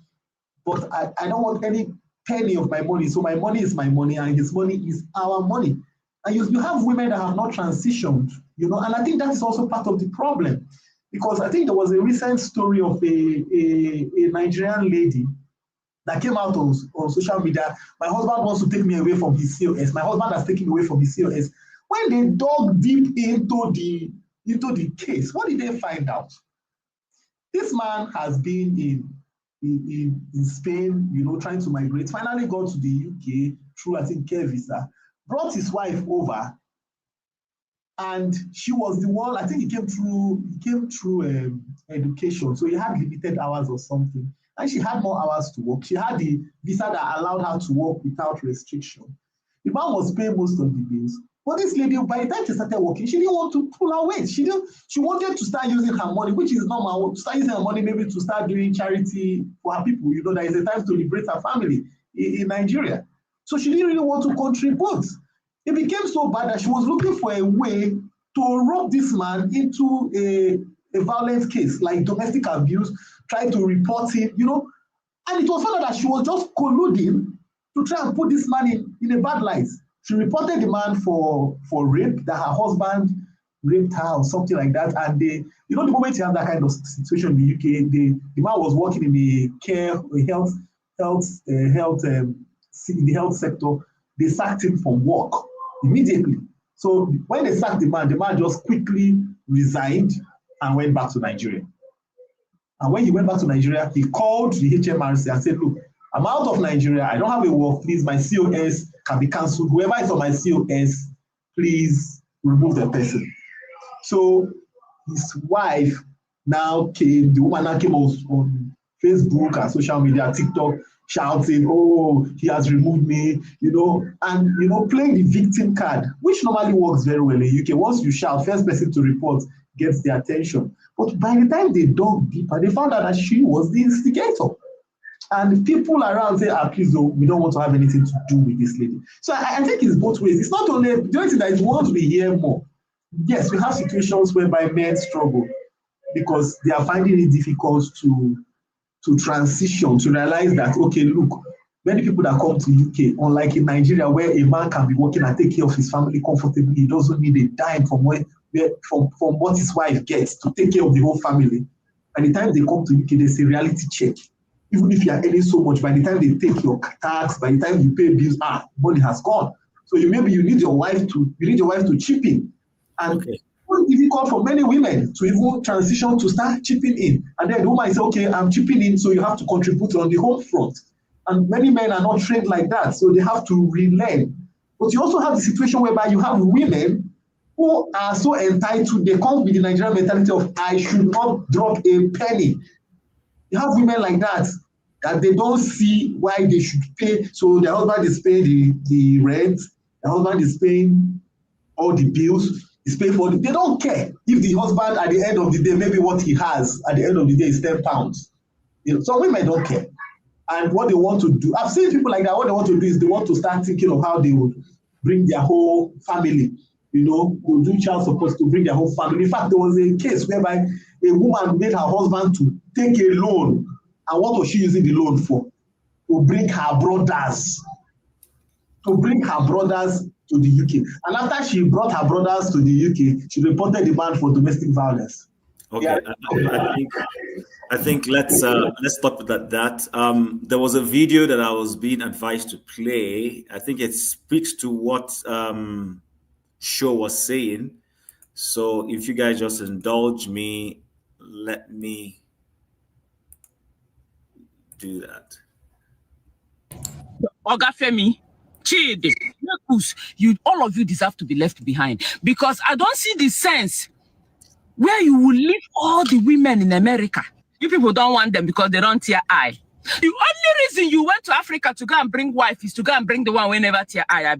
but I don't want any penny of my money. So my money is my money, and his money is our money." And you have women that have not transitioned, you know, and I think that is also part of the problem, because I think there was a recent story of a Nigerian lady that came out on social media. My husband wants to take me away from his COS. My husband has taken me away from his COS. When they dug deep into the case, what did they find out? This man has been in Spain, you know, trying to migrate, finally got to the UK through, I think, care visa, brought his wife over, and she was the one, I think he came through education, so he had limited hours or something, and she had more hours to work. She had the visa that allowed her to work without restriction. The man was paying most of the bills. But this lady, by the time she started working, she didn't want to pull her weight. She wanted to start using her money, which is normal, to start using her money maybe to start doing charity for her people. You know, there is a time to liberate her family in Nigeria. So she didn't really want to contribute. It became so bad that she was looking for a way to rope this man into a violent case, like domestic abuse, trying to report him, you know. And it was found out that she was just colluding to try and put this man in a bad light. She reported the man for rape, that her husband raped her or something like that. And they, you know, the moment you have that kind of situation in the UK, the man was working in the in the health sector. They sacked him from work immediately. So when they sacked the man just quickly resigned and went back to Nigeria. And when he went back to Nigeria, he called the HMRC and said, "Look, I'm out of Nigeria. I don't have a work. Please, my COS can be cancelled. Whoever is on my COS, please remove the person." So his wife now came, the woman now came on Facebook and social media, TikTok, shouting, "Oh, he has removed me," you know, and, you know, playing the victim card, which normally works very well in UK. Once you shout, first person to report gets the attention. But by the time they dug deeper, they found out that she was the instigator. And people around say, please, we don't want to have anything to do with this lady. So I think it's both ways. It's not only, the only thing that is once we hear more. Yes, we have situations whereby men struggle because they are finding it difficult to transition, to realize that, okay, look, many people that come to UK, unlike in Nigeria, where a man can be working and take care of his family comfortably, he doesn't need a dime from what his wife gets to take care of the whole family. By the time they come to UK, there's a reality check. Even if you are earning so much, by the time they take your tax, by the time you pay bills, money has gone. So maybe you need your wife to chip in. And it's difficult for many women to even transition to start chipping in. And then the woman say, okay, I'm chipping in, so you have to contribute on the home front. And many men are not trained like that, so they have to relearn. But you also have the situation whereby you have women who are so entitled, they come with the Nigerian mentality of, I should not drop a penny. You have women like that they don't see why they should pay. So their husband is paying the rent, their husband is paying all the bills, he's paying for it. They don't care if the husband at the end of the day, maybe what he has at the end of the day is 10 pounds. So women don't care. And what they want to do, I've seen people like that, what they want to do is they want to start thinking of how they would bring their whole family, will do child support to bring their whole family. In fact, there was a case whereby a woman made her husband to take a loan. And what was she using the loan for? To bring her brothers to the UK. And after she brought her brothers to the UK, she reported the man for domestic violence. Okay, yeah. I think let's stop at that. There was a video that I was being advised to play. I think it speaks to what Show was saying. So if you guys just indulge me, let me do that. Oga Femi, Chidi, all of you deserve to be left behind because I don't see the sense where you will leave all the women in America. You people don't want them because they don't tear eye. The only reason you went to Africa to go and bring wife is to go and bring the one who never tear eye.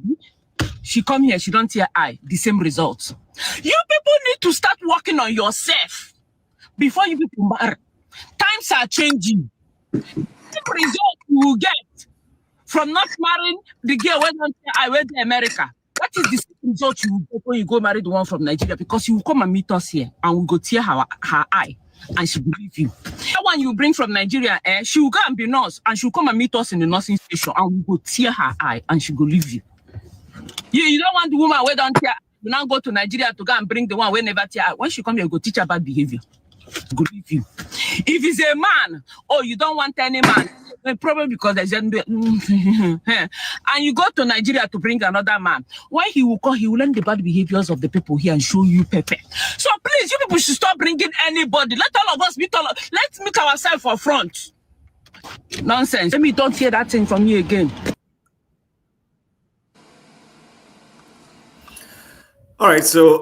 She come here, she don't tear eye. The same results. You people need to start working on yourself before you people marry. Times are changing. The result you will get from not marrying the girl when I went to America. What is the result you will get when you go marry the one from Nigeria? Because you will come and meet us here and we'll go tear her eye and she will believe you. That one you bring from Nigeria, she will go and be nurse and she will come and meet us in the nursing station and we'll go tear her eye and she will leave you. You don't want the woman who don't tear. You now go to Nigeria to go and bring the one who never tear. When she come here, go teach her bad behavior. Go leave you. If it's a man, you don't want any man. Probably because there's and you go to Nigeria to bring another man. When he will come, he will learn the bad behaviors of the people here and show you pepper. So please, you people should stop bringing anybody. Let all of us meet let's meet ourselves for front. Nonsense. Let me don't hear that thing from you again. All right, so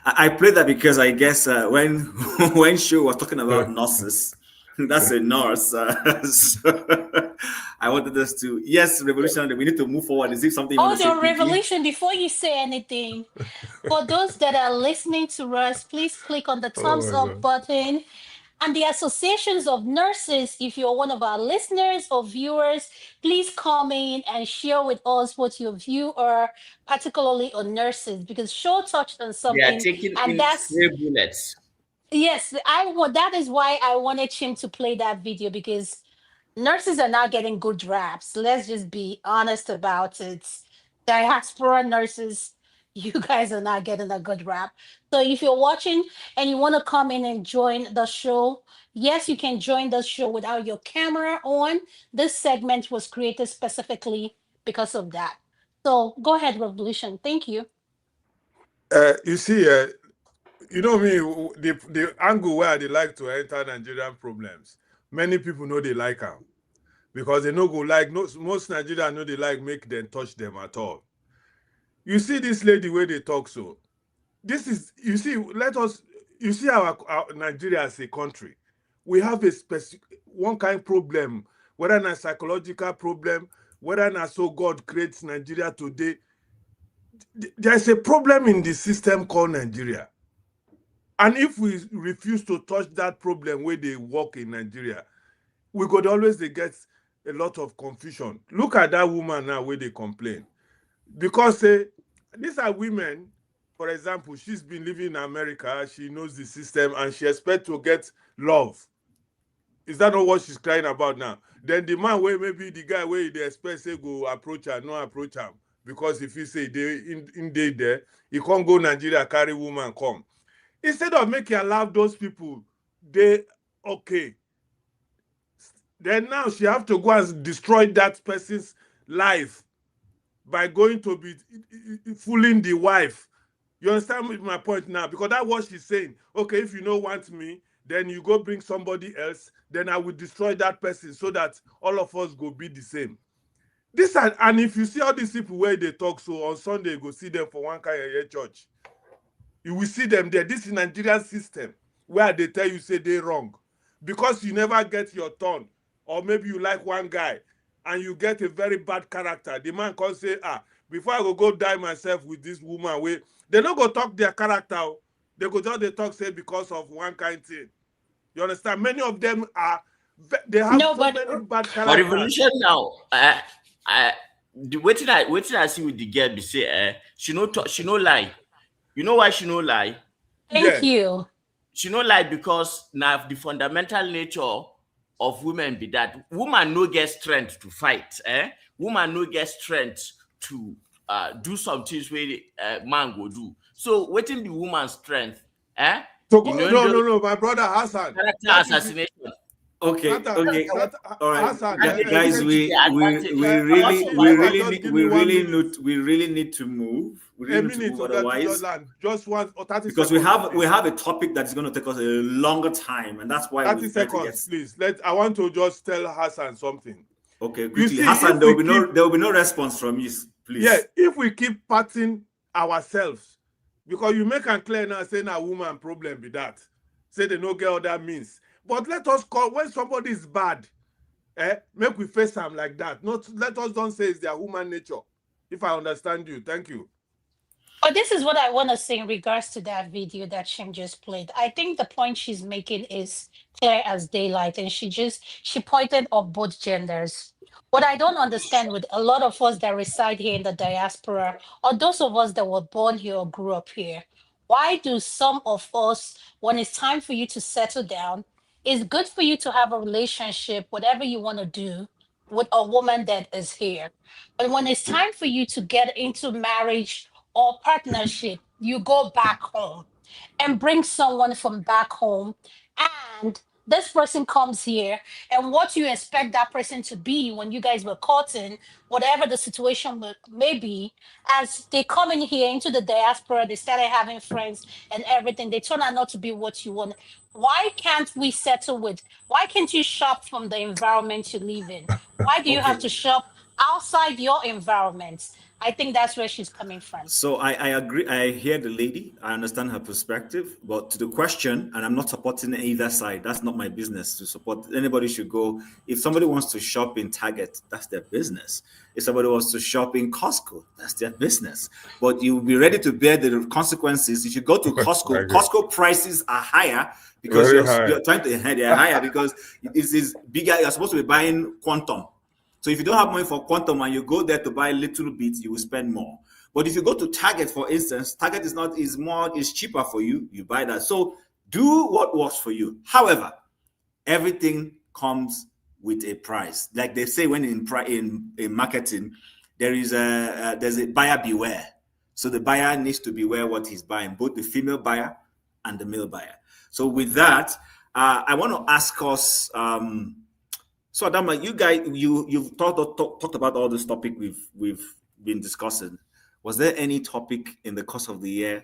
I played that because I guess when Show was talking about nurses, that's a nurse. So I wanted us to, revolutionary. We need to move forward. Is it something? Revolution! Before you say anything, for those that are listening to us, please click on the thumbs up button. And the associations of nurses, if you're one of our listeners or viewers, please comment and share with us what your view are, particularly on nurses, because Show touched on something. They are taking in stray bullets. Yes, that is why I wanted him to play that video, because nurses are not getting good raps. Let's just be honest about it. Diaspora nurses, you guys are not getting a good rap. So if you're watching and you want to come in and join the show, yes, you can join the show without your camera on. This segment was created specifically because of that. So go ahead, Revolution. Thank you. You see, you know me, the angle where they like to enter Nigerian problems, many people know they like them. Because they know go like, most Nigerians know they like make them touch them at all. You see this lady where they talk so. This is, you see, you see our Nigeria as a country. We have a one kind of problem, whether it's a psychological problem, whether it's so God creates Nigeria today. There's a problem in the system called Nigeria. And if we refuse to touch that problem where they work in Nigeria, we could always they get a lot of confusion. Look at that woman now where they complain. Because these are women, for example, she's been living in America, she knows the system, and she expects to get love. Is that not what she's crying about now? Then the man where maybe the guy where they expect say go approach her, no approach him. Because if you say they in day there, he can't go Nigeria, carry woman, come. Instead of making allow those people, they okay. Then now she have to go and destroy that person's life by going to be fooling the wife. You understand my point now? Because that's what she's saying. Okay, if you don't want me, then you go bring somebody else, then I will destroy that person so that all of us go be the same. This and if you see all these people where they talk, so on Sunday you go see them for one kind of church. You will see them there. This is Nigerian system where they tell you say they wrong. Because you never get your turn, or maybe you like one guy and you get a very bad character. The man can say, before I go die myself with this woman, they don't go talk their character. They go just they talk say because of one kind thing. You understand? Many of them they have many bad characters. But revolution now, the waiting I see with the girl be say, she no lie. You know why she no lie? Thank you. She no lie because now the fundamental nature of women be that woman no get strength to fight. Woman no get strength to do some things where man go do. So waiting the woman's strength, So no, my brother Hassan. Character assassination. Okay. All right, Hassan, guys. We really need to move. We really need to move otherwise, just 30 because seconds. we have a topic that's going to take us a longer time, and that's why 30 seconds, please. I want to just tell Hassan something. Okay, quickly, Hassan. There will be no response from you, please. Yeah, if we keep patting ourselves, because you make and clear now saying a woman problem be that. Say they no get all that means. But let us call when somebody is bad, make we face them like that. Not let us don't say it's their human nature. If I understand you, thank you. But this is what I want to say in regards to that video that Shem just played. I think the point she's making is clear as daylight, and she pointed up both genders. What I don't understand with a lot of us that reside here in the diaspora, or those of us that were born here or grew up here, why do some of us, when it's time for you to settle down, it's good for you to have a relationship, whatever you want to do, with a woman that is here. But when it's time for you to get into marriage or partnership, you go back home and bring someone from back home, and this person comes here, and what you expect that person to be when you guys were courting, whatever the situation may be, as they come in here into the diaspora, they started having friends and everything, they turn out not to be what you want. Why can't we settle with, why can't you shop from the environment you live in? Why do you have to shop outside your environment? I think that's where she's coming from. So I agree. I hear the lady. I understand her perspective. But to the question, and I'm not supporting either side. That's not my business to support. Anybody should go. If somebody wants to shop in Target, that's their business. If somebody wants to shop in Costco, that's their business. But you'll be ready to bear the consequences. If you go to Costco, Costco prices are higher because you're trying to they're higher because it is bigger. You're supposed to be buying quantum. So if you don't have money for quantum and you go there to buy little bits, you will spend more. But if you go to Target, for instance, Target is cheaper for you. You buy that. So do what works for you. However, everything comes with a price. Like they say when in marketing, there's a buyer beware. So the buyer needs to beware what he's buying, both the female buyer and the male buyer. So with that, I want to ask us. So Adama, you guys, you've talked about all this topic we've been discussing. Was there any topic in the course of the year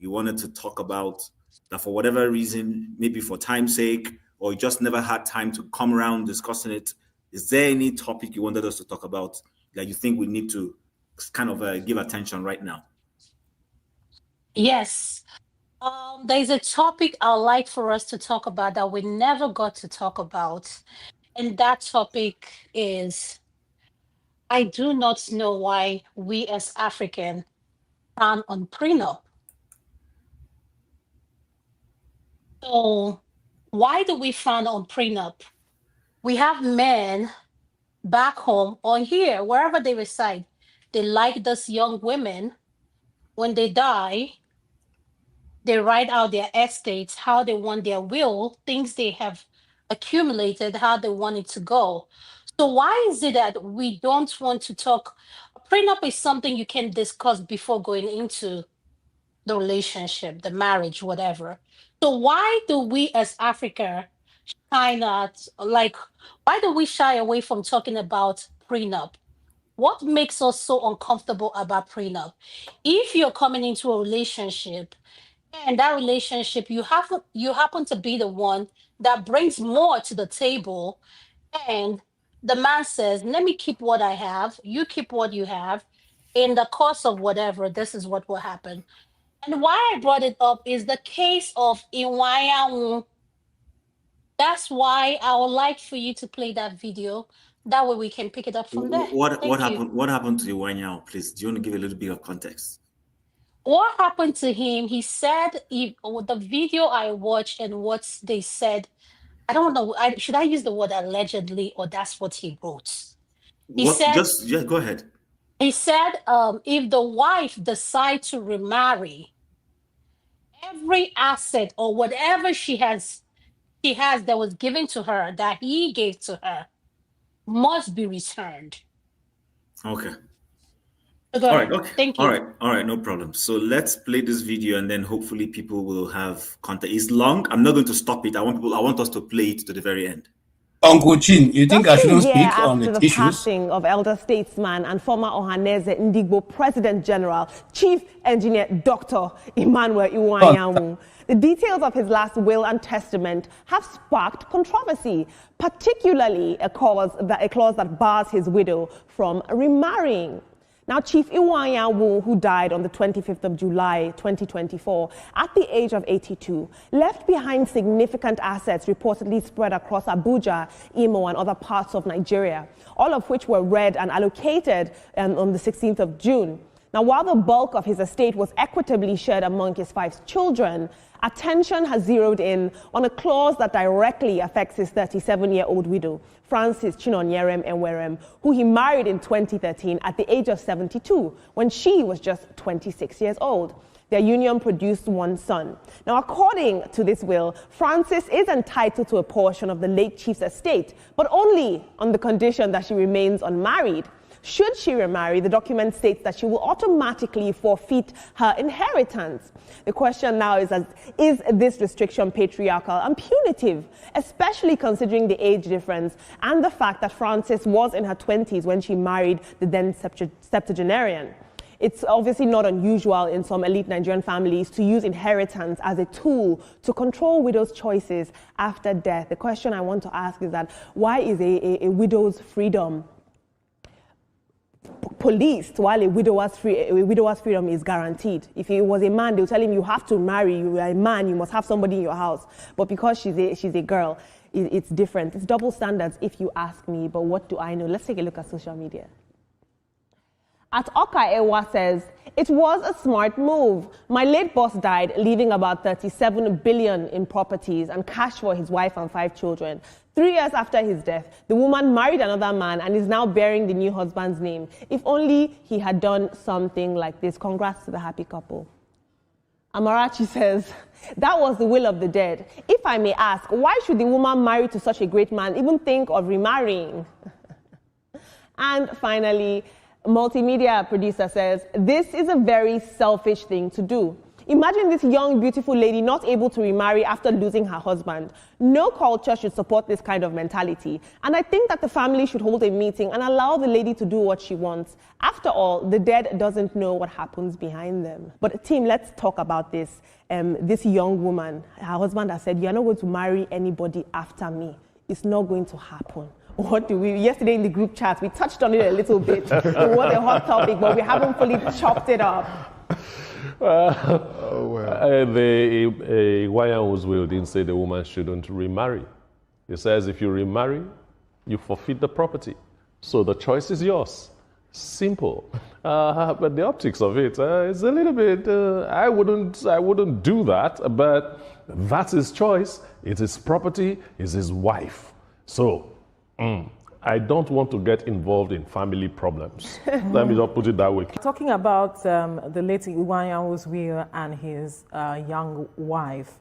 you wanted to talk about that for whatever reason, maybe for time's sake, or you just never had time to come around discussing it? Is there any topic you wanted us to talk about that you think we need to kind of give attention right now? Yes. There's a topic I'd like for us to talk about that we never got to talk about. And that topic is, I do not know why we as African frown on prenup. So why do we frown on prenup? We have men back home or here, wherever they reside. They like those young women. When they die, they write out their estates, how they want their will, things they have accumulated, how they want it to go. So why is it that we don't want to talk? A prenup is something you can discuss before going into the relationship, the marriage, whatever. So why do we as Africa why do we shy away from talking about prenup? What makes us so uncomfortable about prenup? If you're coming into a relationship and that relationship you happen to be the one that brings more to the table, and the man says, let me keep what I have, you keep what you have, in the course of whatever, this is what will happen. And why I brought it up is the case of Iwayawu. That's why I would like for you to play that video. That way we can pick it up from there. What Thank you. happened? What happened to Iwanyao? Please, do you want to give a little bit of context? What happened to him? He said, the video I watched and what they said, I don't know. Should I use the word allegedly, or that's what he wrote? He said, go ahead. He said, if the wife decides to remarry, every asset or whatever she has that was given to her, that he gave to her, must be returned. Okay. So all right. Okay. Thank you. All right. No problem. So let's play this video, and then hopefully people will have context. It's long. I'm not going to stop it. I want us to play it to the very end. Uncle Chin, you think I shouldn't speak on the issues? Passing of elder statesman and former Ohaneze Ndigbo President General, Chief Engineer Dr. Emmanuel Iwoanyanwu. The details of his last will and testament have sparked controversy, particularly a clause that bars his widow from remarrying. Now, Chief Iwoanyanwu, who died on the 25th of July, 2024, at the age of 82, left behind significant assets reportedly spread across Abuja, Imo, and other parts of Nigeria, all of which were read and allocated on the 16th of June. Now, while the bulk of his estate was equitably shared among his 5 children, attention has zeroed in on a clause that directly affects his 37-year-old widow, Frances Chinonyerem Enwerem, who he married in 2013 at the age of 72, when she was just 26 years old. Their union produced 1 son. Now, according to this will, Frances is entitled to a portion of the late chief's estate, but only on the condition that she remains unmarried. Should she remarry, the document states that she will automatically forfeit her inheritance. The question now is this restriction patriarchal and punitive, especially considering the age difference and the fact that Frances was in her 20s when she married the then septuagenarian? It's obviously not unusual in some elite Nigerian families to use inheritance as a tool to control widows' choices after death. The question I want to ask is that why is a widow's freedom policed while a widower's freedom is guaranteed? If he was a man, they'll tell him you have to marry, you are a man, you must have somebody in your house. But because she's a girl, it's different. It's double standards if you ask me, but what do I know? Let's take a look at social media. At Oka Ewa says, it was a smart move. My late boss died, leaving about 37 billion in properties and cash for his wife and 5 children. 3 years after his death, the woman married another man and is now bearing the new husband's name. If only he had done something like this. Congrats to the happy couple. Amarachi says, that was the will of the dead. If I may ask, why should the woman married to such a great man even think of remarrying? And finally, multimedia producer says, this is a very selfish thing to do. Imagine this young, beautiful lady not able to remarry after losing her husband. No culture should support this kind of mentality. And I think that the family should hold a meeting and allow the lady to do what she wants. After all, the dead doesn't know what happens behind them. But team, let's talk about this. This young woman, her husband has said, you're not going to marry anybody after me. It's not going to happen. Yesterday in the group chat, we touched on it a little bit. It was a hot topic, but we haven't fully chopped it up. The Iwoanyanwu's will didn't say the woman shouldn't remarry. It says if you remarry, you forfeit the property. So the choice is yours. Simple. But the optics of it is a little bit, I wouldn't do that, but that's his choice. It's his property, it's his wife. So I don't want to get involved in family problems. Let me just put it that way. Talking about the late Iwanyanwu's will and his young wife,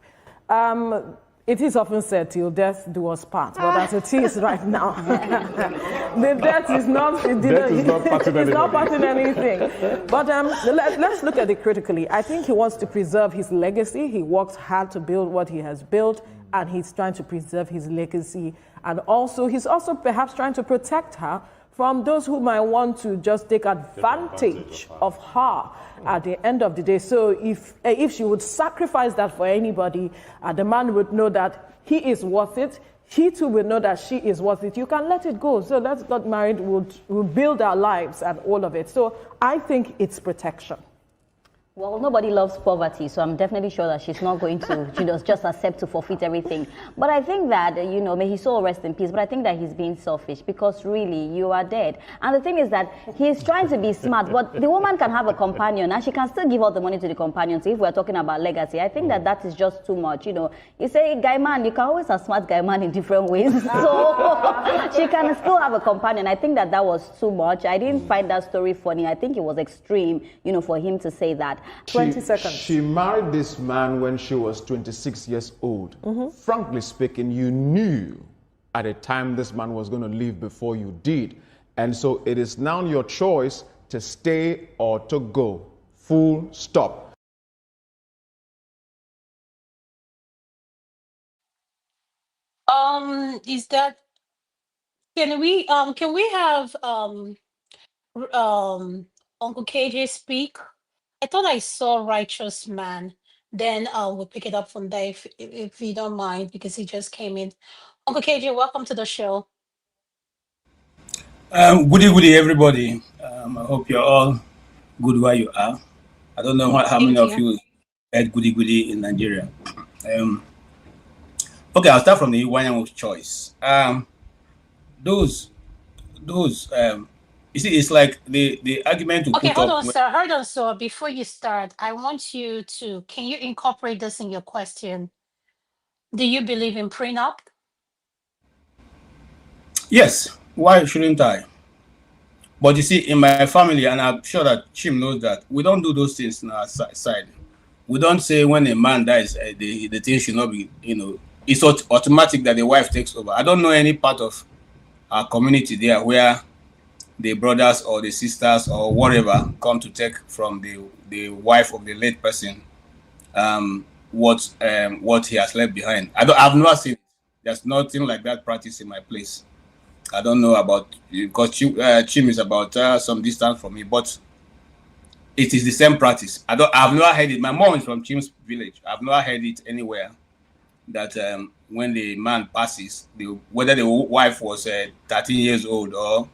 it is often said, till death do us part, but as it is right now, the death is not, parting anything. But let's look at it critically. I think he wants to preserve his legacy. He works hard to build what he has built, and he's trying to preserve his legacy. And also, he's also perhaps trying to protect her from those who might want to just take advantage of her at the end of the day. So if she would sacrifice that for anybody, the man would know that he is worth it. He too will know that she is worth it. You can let it go. So let's get married, we'll build our lives and all of it. So I think it's protection. Well, nobody loves poverty, so I'm definitely sure that she's not going to just accept to forfeit everything. But I think that, may his soul rest in peace, but I think that he's being selfish because really, you are dead. And the thing is that he's trying to be smart, but the woman can have a companion and she can still give all the money to the companion. So if we're talking about legacy, I think that is just too much. You say, guy man, you can always have smart guy man in different ways. So she can still have a companion. I think that was too much. I didn't find that story funny. I think it was extreme, for him to say that. 20 seconds. She married this man when she was 26 years old. Frankly speaking, you knew at the time this man was going to leave before you did. And so it is now your choice to stay or to go. Full stop. Is that, can we have Uncle KJ speak? I thought I saw Righteous Man. Then we'll pick it up from there if you don't mind, because he just came in. Uncle KJ, welcome to the show. Goody, everybody. I hope you're all good where you are. I don't know how many of you had goody in Nigeria. Okay, I'll start from the Iwanyanwu's choice. You see, it's like the argument to Okay, put hold up. on, sir. Hold on, sir. Before you start, I want you to, can you incorporate this in your question? Do you believe in prenup? Yes, why shouldn't I? But you see, in my family, and I'm sure that Chim knows that, we don't do those things on our side. We don't say when a man dies, the thing should not be, it's automatic that the wife takes over. I don't know any part of our community there where the brothers or the sisters or whatever come to take from the wife of the late person what he has left behind. I've never seen it. There's nothing like that practice in my place. I don't know about, because Chim is about some distance from me, but it is the same practice. I've never heard it. My mom is from Chim's village. I've never heard it anywhere that when the man passes, whether the wife was 13 years old or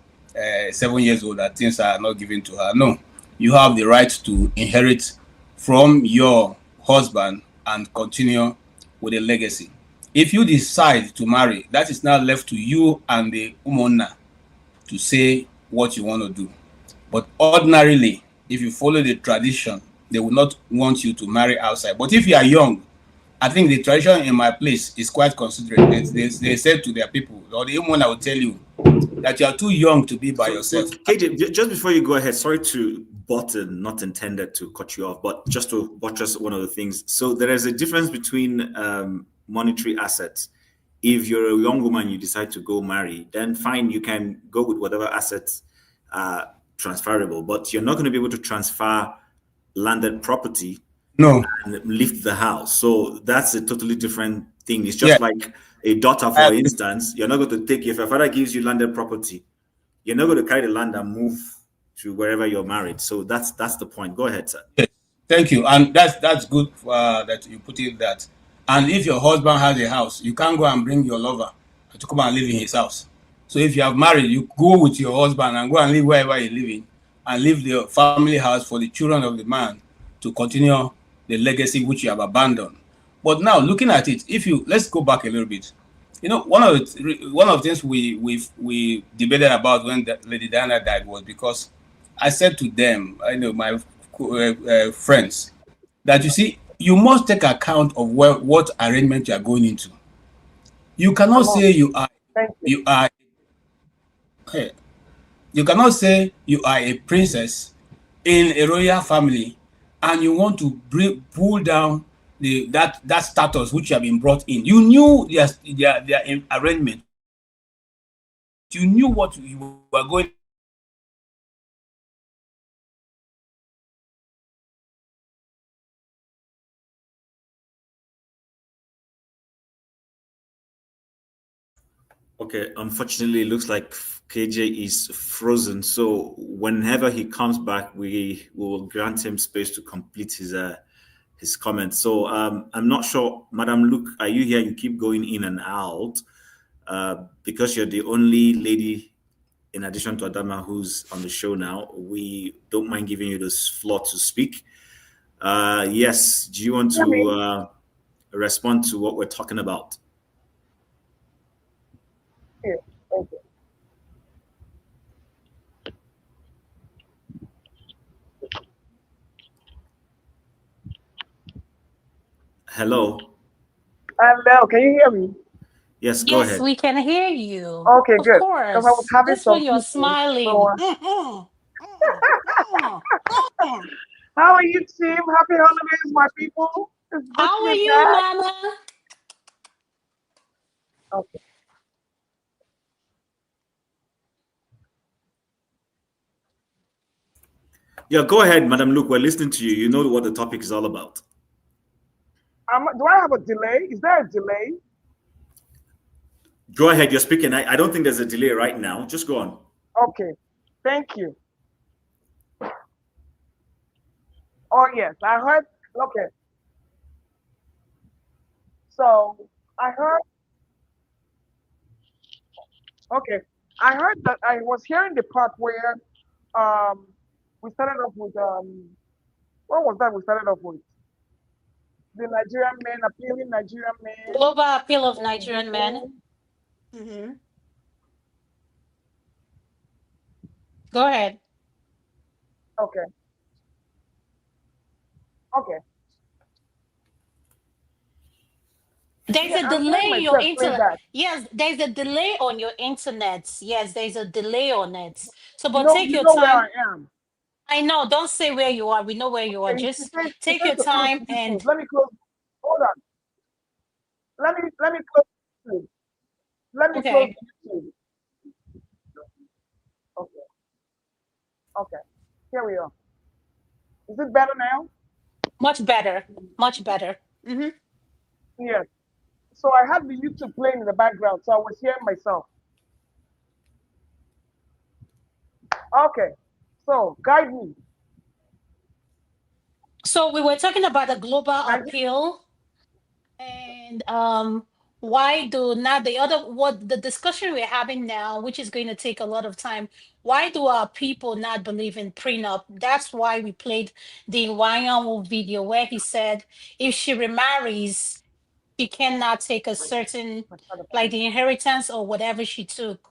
7 years old, that things are not given to her. No, you have the right to inherit from your husband and continue with the legacy. If you decide to marry, that is now left to you and the umonna to say what you want to do. But ordinarily, if you follow the tradition, they will not want you to marry outside. But if you are young, I think the tradition in my place is quite considerate. They said to their people, or the umonna will tell you that you are too young to be by yourself. KJ, just before you go ahead, sorry to button, not intended to cut you off, but just to buttress one of the things. So there is a difference between monetary assets. If you're a young woman, you decide to go marry, then fine, you can go with whatever assets are transferable, but you're not going to be able to transfer landed property and lift the house. So that's a totally different thing. It's just like a daughter, for instance. You're not going to take, if your father gives you landed property, you're not going to carry the land and move to wherever you're married. So that's the point. Go ahead, sir. Yes. Thank you. And that's good that you put it that. And if your husband has a house, you can't go and bring your lover to come and live in his house. So if you have married, you go with your husband and go and live wherever you're living and leave the family house for the children of the man to continue the legacy which you have abandoned. But now looking at it, let's go back a little bit. One of the things we debated about when Lady Diana died was because I said to them, my friends, that you see, you must take account of what arrangement you are going into. You cannot say you are Hey, you cannot say you are a princess in a royal family and you want to pull down that status which you have been brought in. You knew their arrangement. You knew what you were going. Okay, unfortunately, it looks like KJ is frozen. So whenever he comes back, we will grant him space to complete his comments. So I'm not sure, Madam Luke, are you here? You keep going in and out because you're the only lady, in addition to Adama, who's on the show now. We don't mind giving you this floor to speak. Yes, do you want to respond to what we're talking about? Yeah, okay. Hello. Hello, can you hear me? Yes, go Yes, ahead. we can hear you. Okay, Of good. Because I was course. having That's when some you're issues. smiling. So, how are you, team? Happy holidays, my people. It's good to How are be you, back. Mama? Okay. Yeah, go ahead, Madam Luke. We're listening to you. You know what the topic is all about. Do I have a delay? Is there a delay? Go ahead. You're speaking. I don't think there's a delay right now. Just go on. Okay. Thank you. Oh, yes. I heard. Okay. So, I heard. Okay. I heard that I was hearing the part where um, we started off with, what was that we started off with? The Nigerian men, appealing Nigerian men. Global appeal of And Nigerian men. Mm-hmm. Go ahead. okay. Okay. There's Yeah, a I'm hearing delay in your myself play internet. back. Yes, there's a delay on your internet. Yes, there's a delay on it. So, You but know, take you your know where time. I am. I know. Don't say where you are. We know where you are. Okay, Just she take says your to close time YouTube. and Let me close. Hold on. Let me close YouTube. Let me close okay. YouTube. Okay. Okay. Here we are. Is it better now? Much better. Much better. Mm-hmm. Yes. So I had the YouTube playing in the background, so I was hearing myself. Okay. So guide me. So we were talking about the global Nigeria. appeal and why do not the other what the discussion we're having now, which is going to take a lot of time, why do our people not believe in prenup? That's why we played the Wanyanwu video where he said if she remarries, she cannot take a certain like the inheritance or whatever she took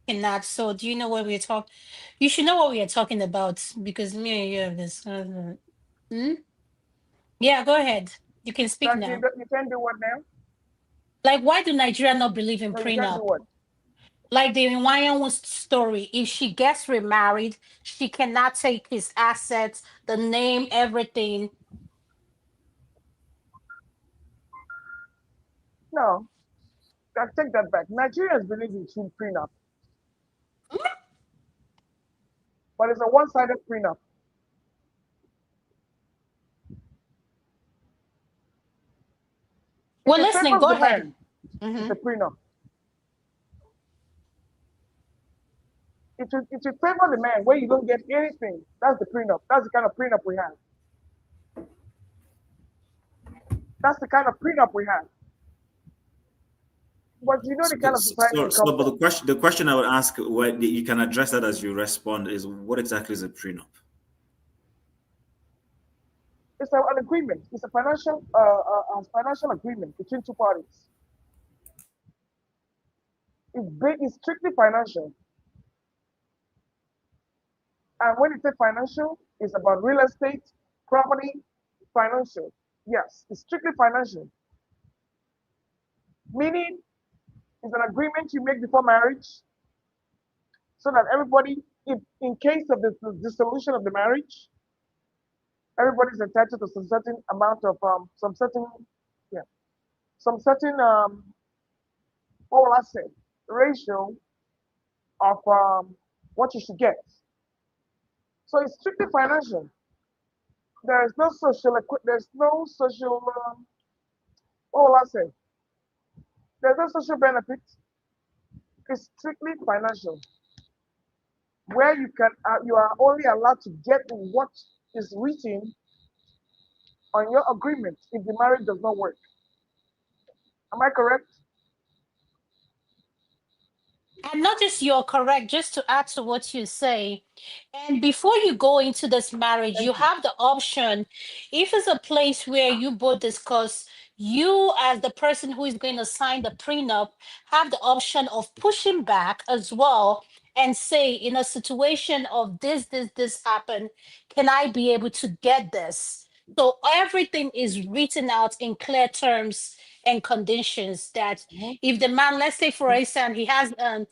cannot. So do you know what we're talking? You should know what we are talking about because me and you have this. Hmm? Yeah, go ahead. You can speak That now. you can do what now? Like, why do Nigeria not believe in No, you can do prenup? what? Like the Nwayanwu story, if she gets remarried, she cannot take his assets, the name, everything. No. I take that back. Nigerians believe in true prenup, but it's a one-sided prenup. If We're it listening. favors Go the ahead. man, it's Hmm. a prenup. It will favor the man where you don't get anything. That's the prenup. That's the kind of prenup we have. That's the kind of prenup we have. But you know the kind of society we come But from. the question I would ask, what you can address that as you respond, is what exactly is a prenup? It's an agreement. It's a financial agreement between two parties. It's strictly financial. And when it's financial, it's about real estate, property, financial. Yes, it's strictly financial. Meaning, it's an agreement you make before marriage. so that everybody, if in case of the dissolution of the marriage, everybody's entitled to some certain amount of some certain what will I say, ratio of what you should get. So it's strictly financial. There is no social what will I say? There's no social benefit. It's strictly financial, where you are only allowed to get what is written on your agreement if the marriage does not work. Am I correct? And not just you're correct, just to add to what you say. And before you go into this marriage, you have the option, if it's a place where you both discuss, you as the person who is going to sign the prenup have the option of pushing back as well and say, in a situation of this happened, can I be able to get this? So everything is written out in clear terms and conditions that if the man, let's say for instance, he has an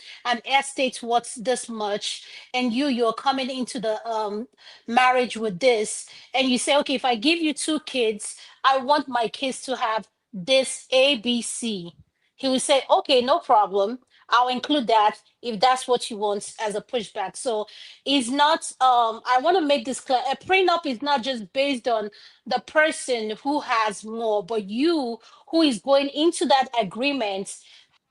estate worth this much, and you're coming into the marriage with this, and you say, okay, if I give you 2 kids, I want my kids to have this ABC. He will say, okay, no problem, I'll include that if that's what you want as a pushback. So it's not, I want to make this clear. A prenup is not just based on the person who has more, but you who is going into that agreement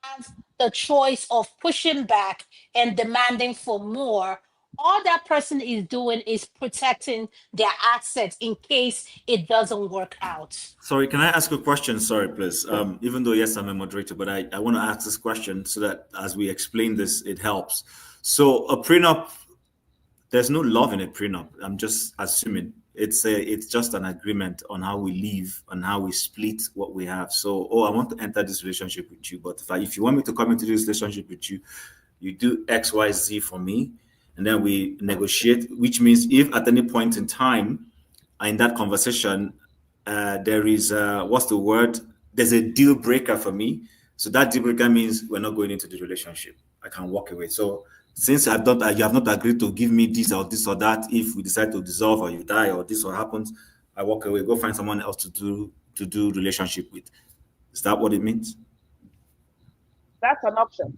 have the choice of pushing back and demanding for more. All that person is doing is protecting their assets in case it doesn't work out. Sorry, can I ask a question? Sorry, please. Even though, yes, I'm a moderator, but I want to ask this question so that as we explain this, it helps. So a prenup, there's no love in a prenup. I'm just assuming it's just an agreement on how we live and how we split what we have. So, I want to enter this relationship with you, but if you want me to come into this relationship with you, you do X, Y, Z for me, and then we negotiate, which means if at any point in time in that conversation, there is what's the word? There's a deal breaker for me. So that deal breaker means we're not going into the relationship. I can walk away. So since you have not agreed to give me this or that, if we decide to dissolve or you die or this or happens, I walk away, go find someone else to do relationship with. Is that what it means? That's an option.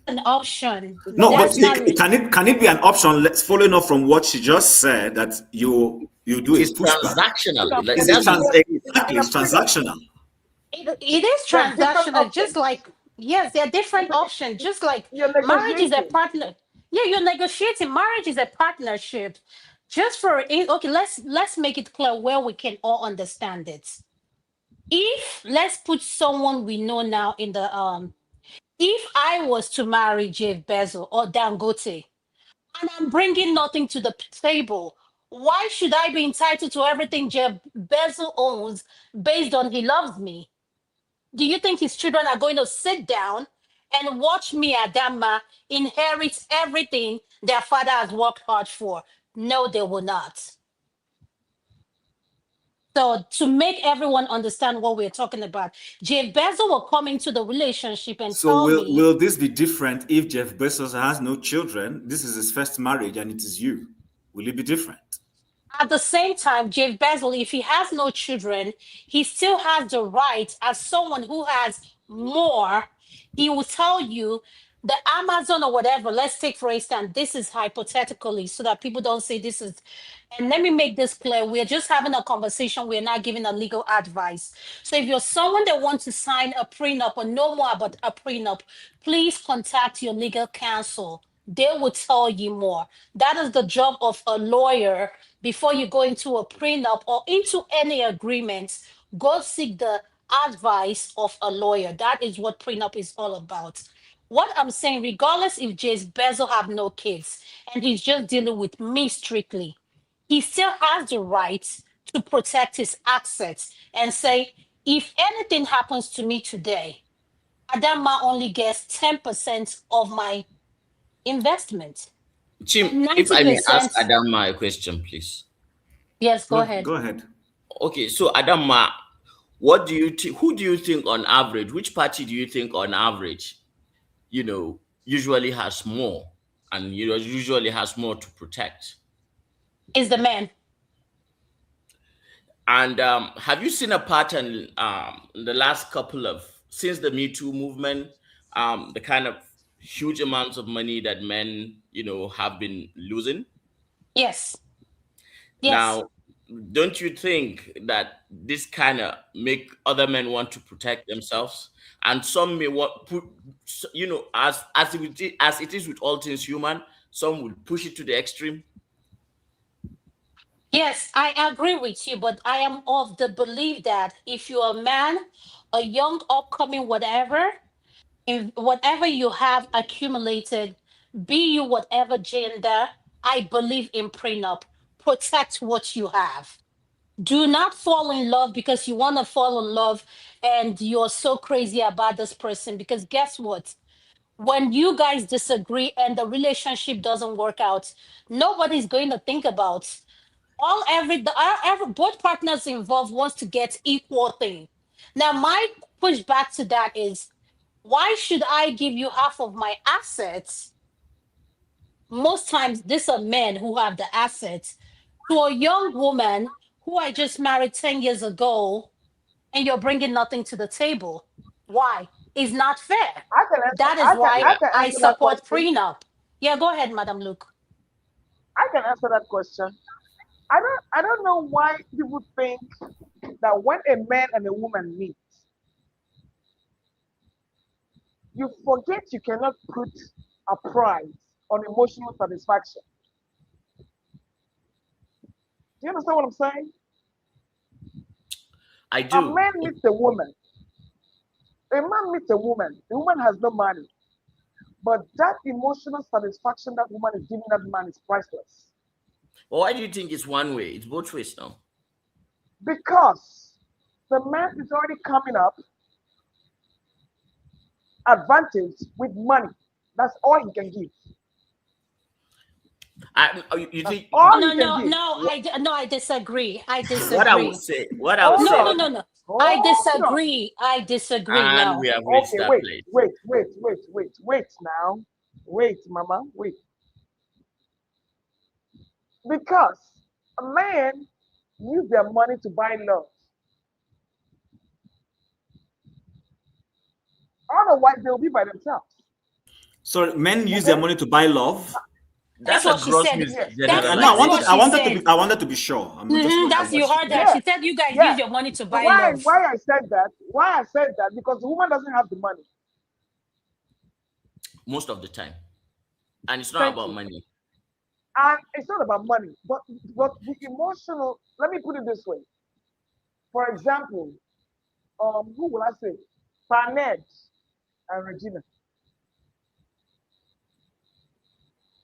An option. No, but can it be an option? Let's following up from what she just said, that you do it's a pushback. transactional. It's transactional. It is transactional, just like, yes, there are different options, just like marriage is a partner. Yeah, you're negotiating. Marriage is a partnership. Just for it, okay, let's make it clear where we can all understand it. If let's put someone we know now in the if I was to marry Jeff Bezos or Dangote, and I'm bringing nothing to the table, why should I be entitled to everything Jeff Bezos owns based on he loves me? Do you think his children are going to sit down and watch me, Adama, inherit everything their father has worked hard for? No, they will not. So to make everyone understand what we're talking about, Jeff Bezos will come into the relationship and tell me. Will this be different if Jeff Bezos has no children? This is his first marriage and it is you. Will it be different? At the same time, Jeff Bezos, if he has no children, he still has the right, as someone who has more, he will tell you the Amazon or whatever, let's take for instance, this is hypothetically so that people don't say this is, and let me make this clear, we're just having a conversation, we're not giving a legal advice. So if you're someone that wants to sign a prenup or know more about a prenup, please contact your legal counsel. They will tell you more. That is the job of a lawyer. Before you go into a prenup or into any agreements, go seek the advice of a lawyer. That is what prenup is all about. What I'm saying, regardless if Jeff Bezos have no kids and he's just dealing with me strictly, he still has the right to protect his assets and say, if anything happens to me today, Adama only gets 10% of my investment. Chim, if I may ask Adama a question, please. Yes, go ahead. Go ahead. Okay, so Adama, what do you who do you think on average, which party do you think on average, usually has more, and usually has more to protect. Is the man. And have you seen a pattern in the last couple of, since the Me Too movement, the kind of huge amounts of money that men, have been losing? Yes. Yes. Now, don't you think that this kind of make other men want to protect themselves? And some may want put, as it is with all things human, some will push it to the extreme. Yes, I agree with you, but I am of the belief that if you're a man, a young, upcoming, whatever, in whatever you have accumulated, be you whatever gender, I believe in prenup. Protect what you have. Do not fall in love because you want to fall in love and you're so crazy about this person. Because guess what? When you guys disagree and the relationship doesn't work out, nobody's going to think about both partners involved wants to get equal thing. Now, my pushback to that is, why should I give you half of my assets? Most times, these are men who have the assets to a young woman who I just married 10 years ago, and you're bringing nothing to the table. Why? It's not fair. That is why I can I answer that support question. prenup. Yeah, go ahead, Madam Luke. I can answer that question. I don't know why people think that when a man and a woman meet, you forget you cannot put a price on emotional satisfaction. Do you understand what I'm saying? I do. A man meets a woman. A man meets a woman. The woman has no money. But that emotional satisfaction that woman is giving that man is priceless. Well, why do you think it's one way? It's both ways now. Because the man is already coming up advantage with money. That's all he can give. You think? I disagree. I disagree. What I would say. No. I disagree. I disagree. And No. we have reached that place. Wait now. Wait, mama, wait. Because a man use their money to buy love. Otherwise, they'll be by themselves. So men use their money to buy love. That's what she said. I wanted to be sure. That's you heard that. She said you guys use your money to buy love. Why I said that? Because the woman doesn't have the money. Most of the time. And it's not about money. And it's not about money, but the emotional. Let me put it this way. For example, who will I say? Paned and Regina.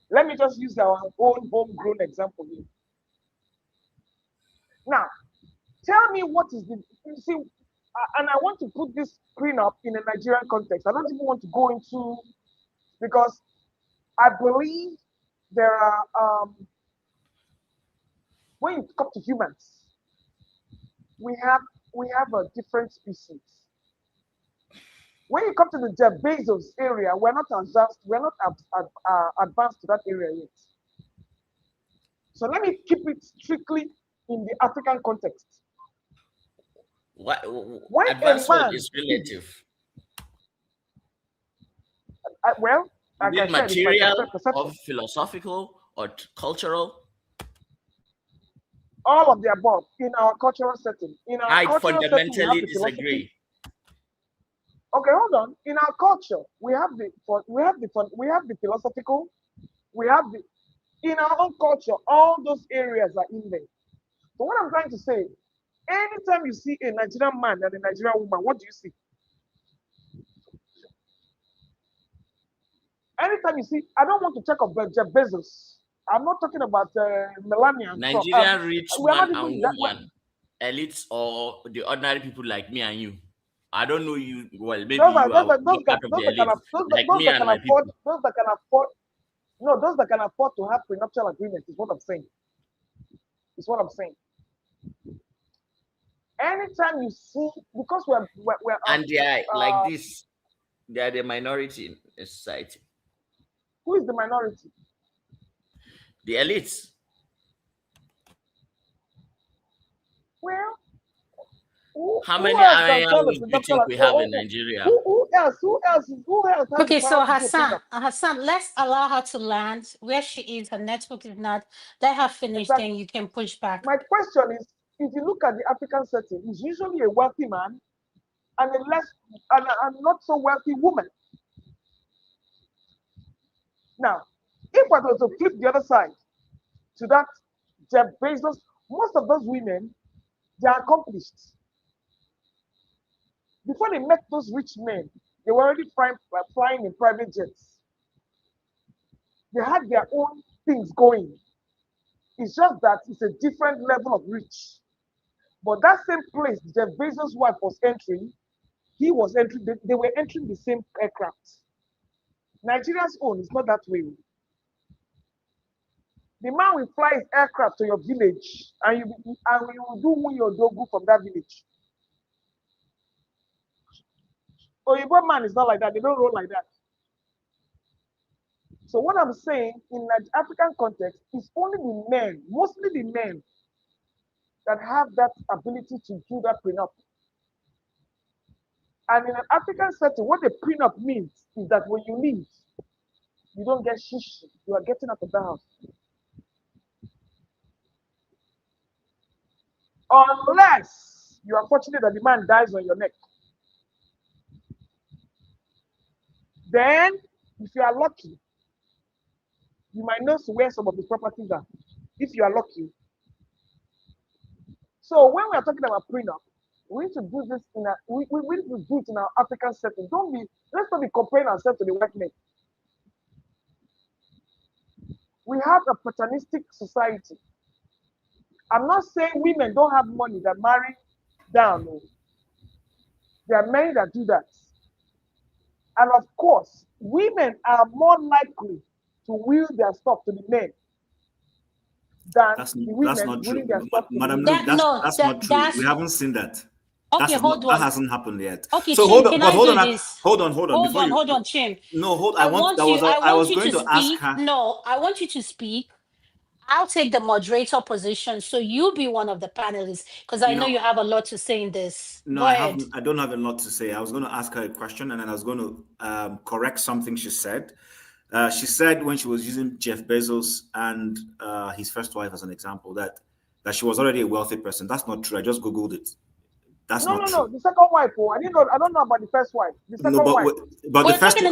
Let me just use our own homegrown example here. Now, tell me what is the, you see, and I want to put this prenup in a Nigerian context. I don't even want to go into, because I believe there are, when you come to humans, we have a different species. When you come to the Jeff Bezos area, we're not advanced to that area yet. So let me keep it strictly in the African context. Advancement is relative. Well, is it material, or philosophical, or cultural? All of the above in our cultural setting. I fundamentally disagree. Okay, hold on. In our culture, we have the philosophical, in our own culture, all those areas are in there. But what I'm trying to say, anytime you see a Nigerian man and a Nigerian woman, what do you see? Anytime you see, I don't want to check up Jeff Bezos. I'm not talking about Melania. Nigerian rich man and woman, elites or the ordinary people like me and you. I don't know you well. Maybe those that can afford to have prenuptial agreements is what I'm saying. Anytime you see, because we're and they are like this, they are the minority in society. Who is the minority? The elites. Well, How who many else can tell Iranians the do you doctor? think we have in Nigeria? Who else? Who else has Okay, the so power to do a Hassan, prenup? let's allow her to land where she is. Her network is not. Let her finish, Exactly. then you can push back. My question is, if you look at the African setting, it's usually a wealthy man and a less and not so wealthy woman. Now, if I were to flip the other side to that Jeff Bezos, most of those women, they are accomplished. Before they met those rich men, they were already flying in private jets. They had their own things going. It's just that it's a different level of rich. But that same place Jeff Bezos' wife was entering, he was entering, they were entering the same aircraft. Nigeria's own is not that way. The man will fly his aircraft to your village and you will do your dogu from that village. Oyibo man is not like that. They don't roll like that. So what I'm saying in the African context is only the men, mostly the men, that have that ability to do that prenup. And in an African setting, what the prenup means is that when you leave, you don't get shish. You are getting out of the house. Unless you are fortunate that the man dies on your neck. Then, if you are lucky, you might know where some of the properties are. If you are lucky. So when we are talking about prenup, we need to do this in a we need to do it in our African setting. Let's not be comparing ourselves to the white men. We have a paternalistic society. I'm not saying women don't have money that marry down. No. There are many that do that. And of course, women are more likely to will their stuff to the men than the women willing their stuff to Madam, the men. that's not true. We haven't seen that. Okay, hold on. That hasn't happened yet. Okay, so Chim, hold on, can but I hold do on, this? hold on. Hold on, Chim. No, hold. I want you going to to ask speak. her. No, I want you to speak. I'll take the moderator position, so you be one of the panelists, because I know you have a lot to say in this. No, Go ahead. I don't have a lot to say. I was going to ask her a question, and then I was going to correct something she said. She said when she was using Jeff Bezos and his first wife as an example that she was already a wealthy person. That's not true. I just Googled it. That's not true. No. The second wife. I don't know about the first wife. The second wife. But she's talking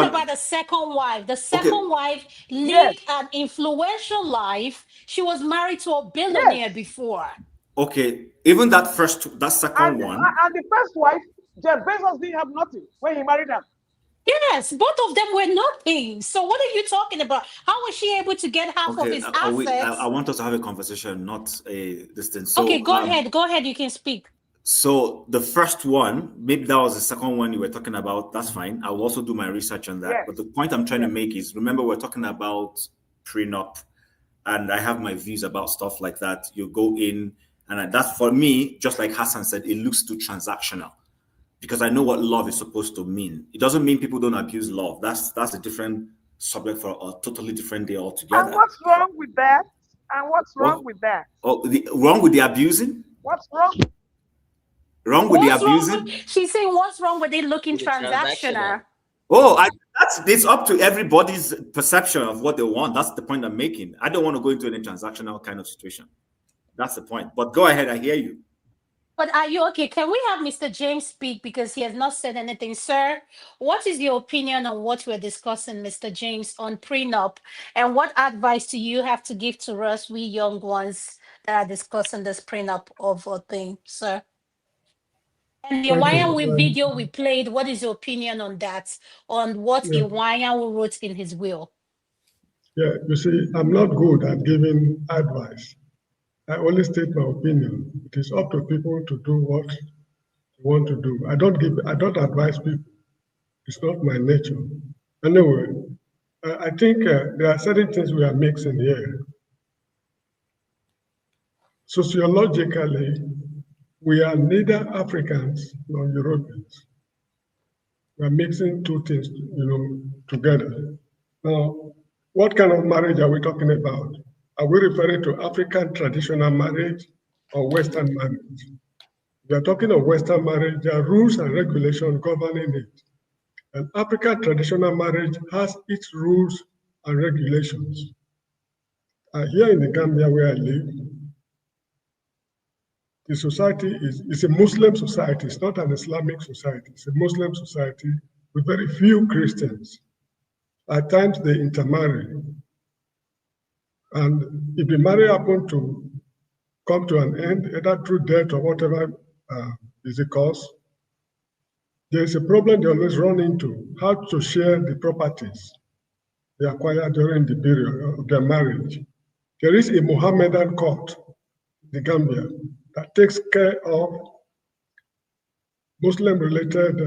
about the second wife. The second wife lived an influential life. She was married to a billionaire before. Okay, even that second one. And the first wife, Jeff Bezos didn't have nothing when he married her. Yes, both of them were nothing. So what are you talking about? How was she able to get half of his assets? I want us to have a conversation, not a distance. So, okay, go ahead. You can speak. So the first one, maybe that was the second one you were talking about. That's fine. I will also do my research on that. Yes. But the point I'm trying to make is, remember, we're talking about prenup, and I have my views about stuff like that. You go in, and that's for me, just like Hassan said, it looks too transactional. Because I know what love is supposed to mean. It doesn't mean people don't abuse love. That's a different subject for a totally different day altogether. And what's wrong with that? Wrong with the abusing? What's wrong? Wrong with the abusing? She's saying what's wrong with it looking transactional? Oh, it's up to everybody's perception of what they want. That's the point I'm making. I don't want to go into any transactional kind of situation. That's the point. But go ahead, I hear you. But are you okay? Can we have Mr. James speak, because he has not said anything? Sir, what is your opinion on what we're discussing, Mr. James, on prenup? And what advice do you have to give to us, we young ones that are discussing this prenup of a thing, sir? And the Iwayan video we played, what is your opinion on that? On what Iwayan wrote in his will? Yeah, you see, I'm not good at giving advice. I only state my opinion. It is up to people to do what they want to do. I don't advise people. It's not my nature. Anyway, I think there are certain things we are mixing here. Sociologically, we are neither Africans nor Europeans. We are mixing two things, together. Now, what kind of marriage are we talking about? Are we referring to African traditional marriage or Western marriage? We are talking of Western marriage, there are rules and regulations governing it. And African traditional marriage has its rules and regulations. Here in the Gambia where I live, the society is a Muslim society. It's not an Islamic society. It's a Muslim society with very few Christians. At times they intermarry. And if the marriage happens to come to an end, either through death or whatever is the cause, there is a problem they always run into, how to share the properties they acquire during the period of their marriage. There is a Mohammedan court, the Gambia, that takes care of Muslim-related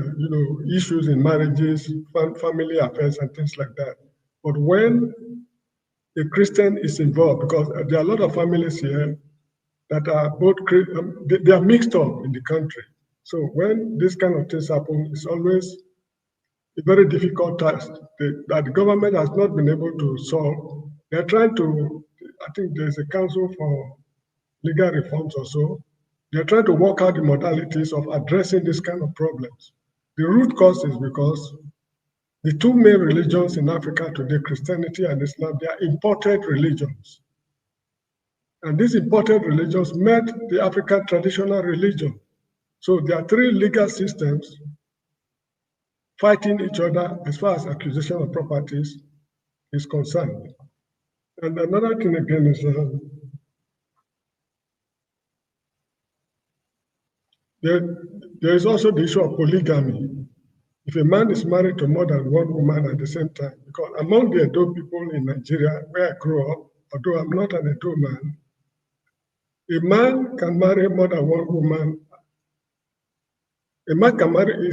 issues in marriages, family affairs, and things like that. But when a Christian is involved, because there are a lot of families here that are both, they are mixed up in the country. So when this kind of things happen, it's always a very difficult task that the government has not been able to solve. They're trying to, I think there's a council for legal reforms or so. They're trying to work out the modalities of addressing this kind of problems. The root cause is because the two main religions in Africa today, Christianity and Islam, they are imported religions. And these imported religions met the African traditional religion. So there are three legal systems fighting each other as far as acquisition of properties is concerned. And another thing again is there is also the issue of polygamy. If a man is married to more than one woman at the same time, because among the Edo people in Nigeria, where I grew up, although I'm not an Edo man, a man can marry more than one woman. A man can marry,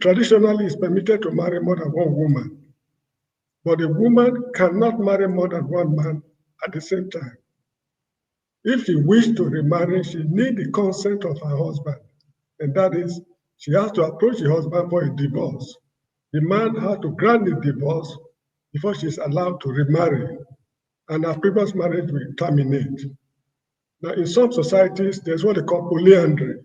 traditionally is permitted to marry more than one woman. But a woman cannot marry more than one man at the same time. If she wishes to remarry, she needs the consent of her husband. And that is, she has to approach the husband for a divorce. The man has to grant the divorce before she is allowed to remarry. And her previous marriage will terminate. Now, in some societies, there's what they call polyandry.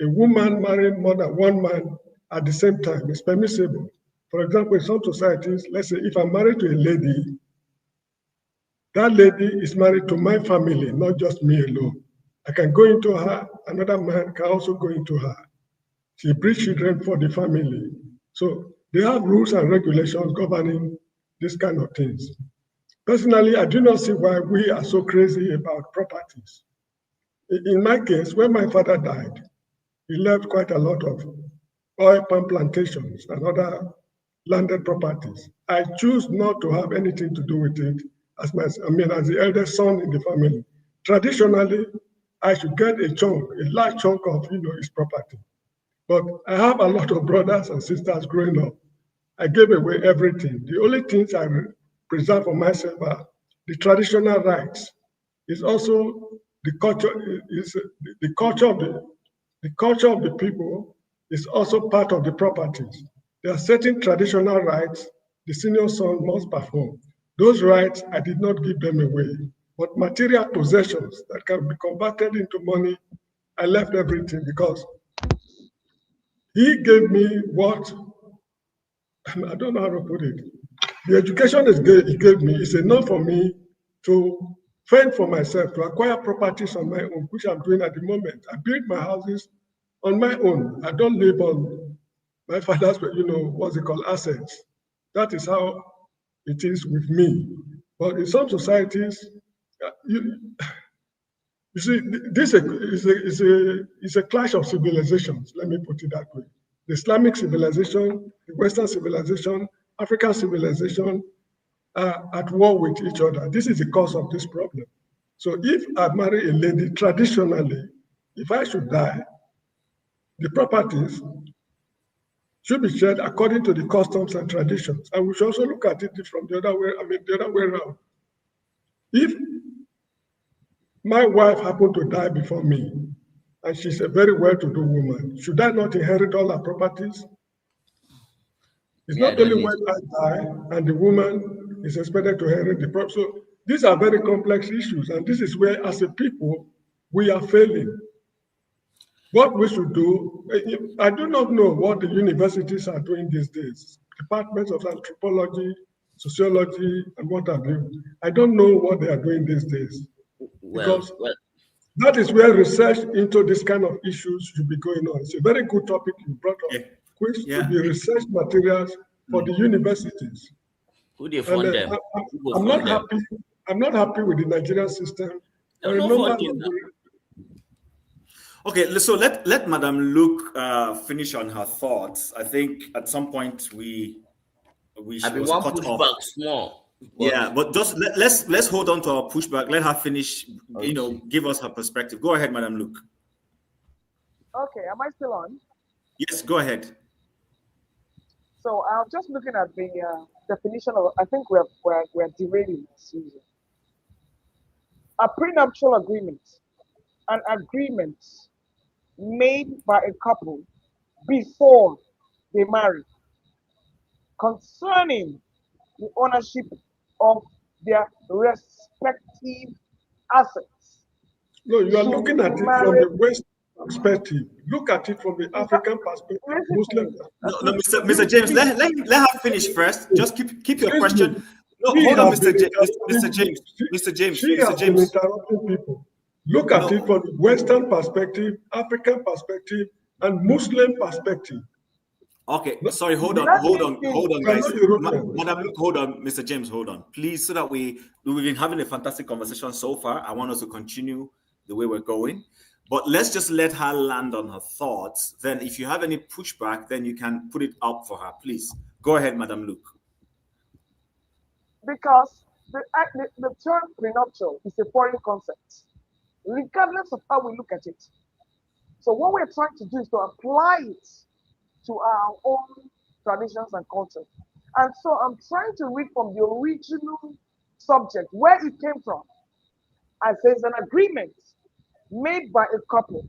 A woman marrying more than one man at the same time is permissible. For example, in some societies, let's say if I'm married to a lady, that lady is married to my family, not just me alone. I can go into her, another man can also go into her. She breeds children for the family. So they have rules and regulations governing these kind of things. Personally, I do not see why we are so crazy about properties. In my case, when my father died, he left quite a lot of oil palm plantations and other landed properties. I choose not to have anything to do with it as the eldest son in the family. Traditionally, I should get a large chunk of his property. But I have a lot of brothers and sisters growing up. I gave away everything. The only things I preserve for myself are the traditional rights. It's also the culture. The culture of the people is also part of the properties. There are certain traditional rights the senior son must perform. Those rights, I did not give them away. But material possessions that can be converted into money, I left everything because he gave me what, I don't know how to put it. The education he gave me is enough for me to fend for myself, to acquire properties on my own, which I'm doing at the moment. I built my houses on my own. I don't live on my father's, what's it called, assets. That is how it is with me. But in some societies, you see, this is a clash of civilizations, let me put it that way. The Islamic civilization, the Western civilization, African civilization are at war with each other. This is the cause of this problem. So if I marry a lady, traditionally, if I should die, the properties should be shared according to the customs and traditions. And we should also look at it from the other way around. If my wife happened to die before me, and she's a very well-to-do woman, should I not inherit all her properties? It's not only when I die and the woman is expected to inherit the property. So these are very complex issues, and this is where, as a people, we are failing. What we should do, I do not know what the universities are doing these days. Departments of anthropology, sociology, and what have you. I don't know what they are doing these days. Because that is where research into this kind of issues should be going on. It's a very good topic you brought up. Which should be research materials for the universities. Who they fund them? I'm not happy. I'm not happy with the Nigerian system. Okay, so let Madam Luke finish on her thoughts. I think at some point we I've been one pushback small. Yeah, but just let's hold on to our pushback. Let her finish. Okay. Give us her perspective. Go ahead, Madam Luke. Okay, am I still on? Yes, go ahead. So I was just looking at the definition of. I think we're derailing Susan. A prenuptial agreement, an agreement made by a couple before they marry concerning the ownership of their respective assets. No, you are looking at it from the West perspective. Look at it from the African perspective. Muslim. No, Mr. James, let her finish first. Just keep your question. No, hold on, Mr. James. She has been interrupting people. Look at it from the Western perspective, African perspective, and Muslim perspective. Okay, sorry, hold on, guys. Madam Luke, hold on, Mr. James, hold on, please, so that we've been having a fantastic conversation so far. I want us to continue the way we're going, but let's just let her land on her thoughts. Then, if you have any pushback, then you can put it up for her, please. Go ahead, Madam Luke. Because the term prenuptial is a foreign concept, regardless of how we look at it. So what we're trying to do is to apply it to our own traditions and culture. And so I'm trying to read from the original subject, where it came from. I say it's an agreement made by a couple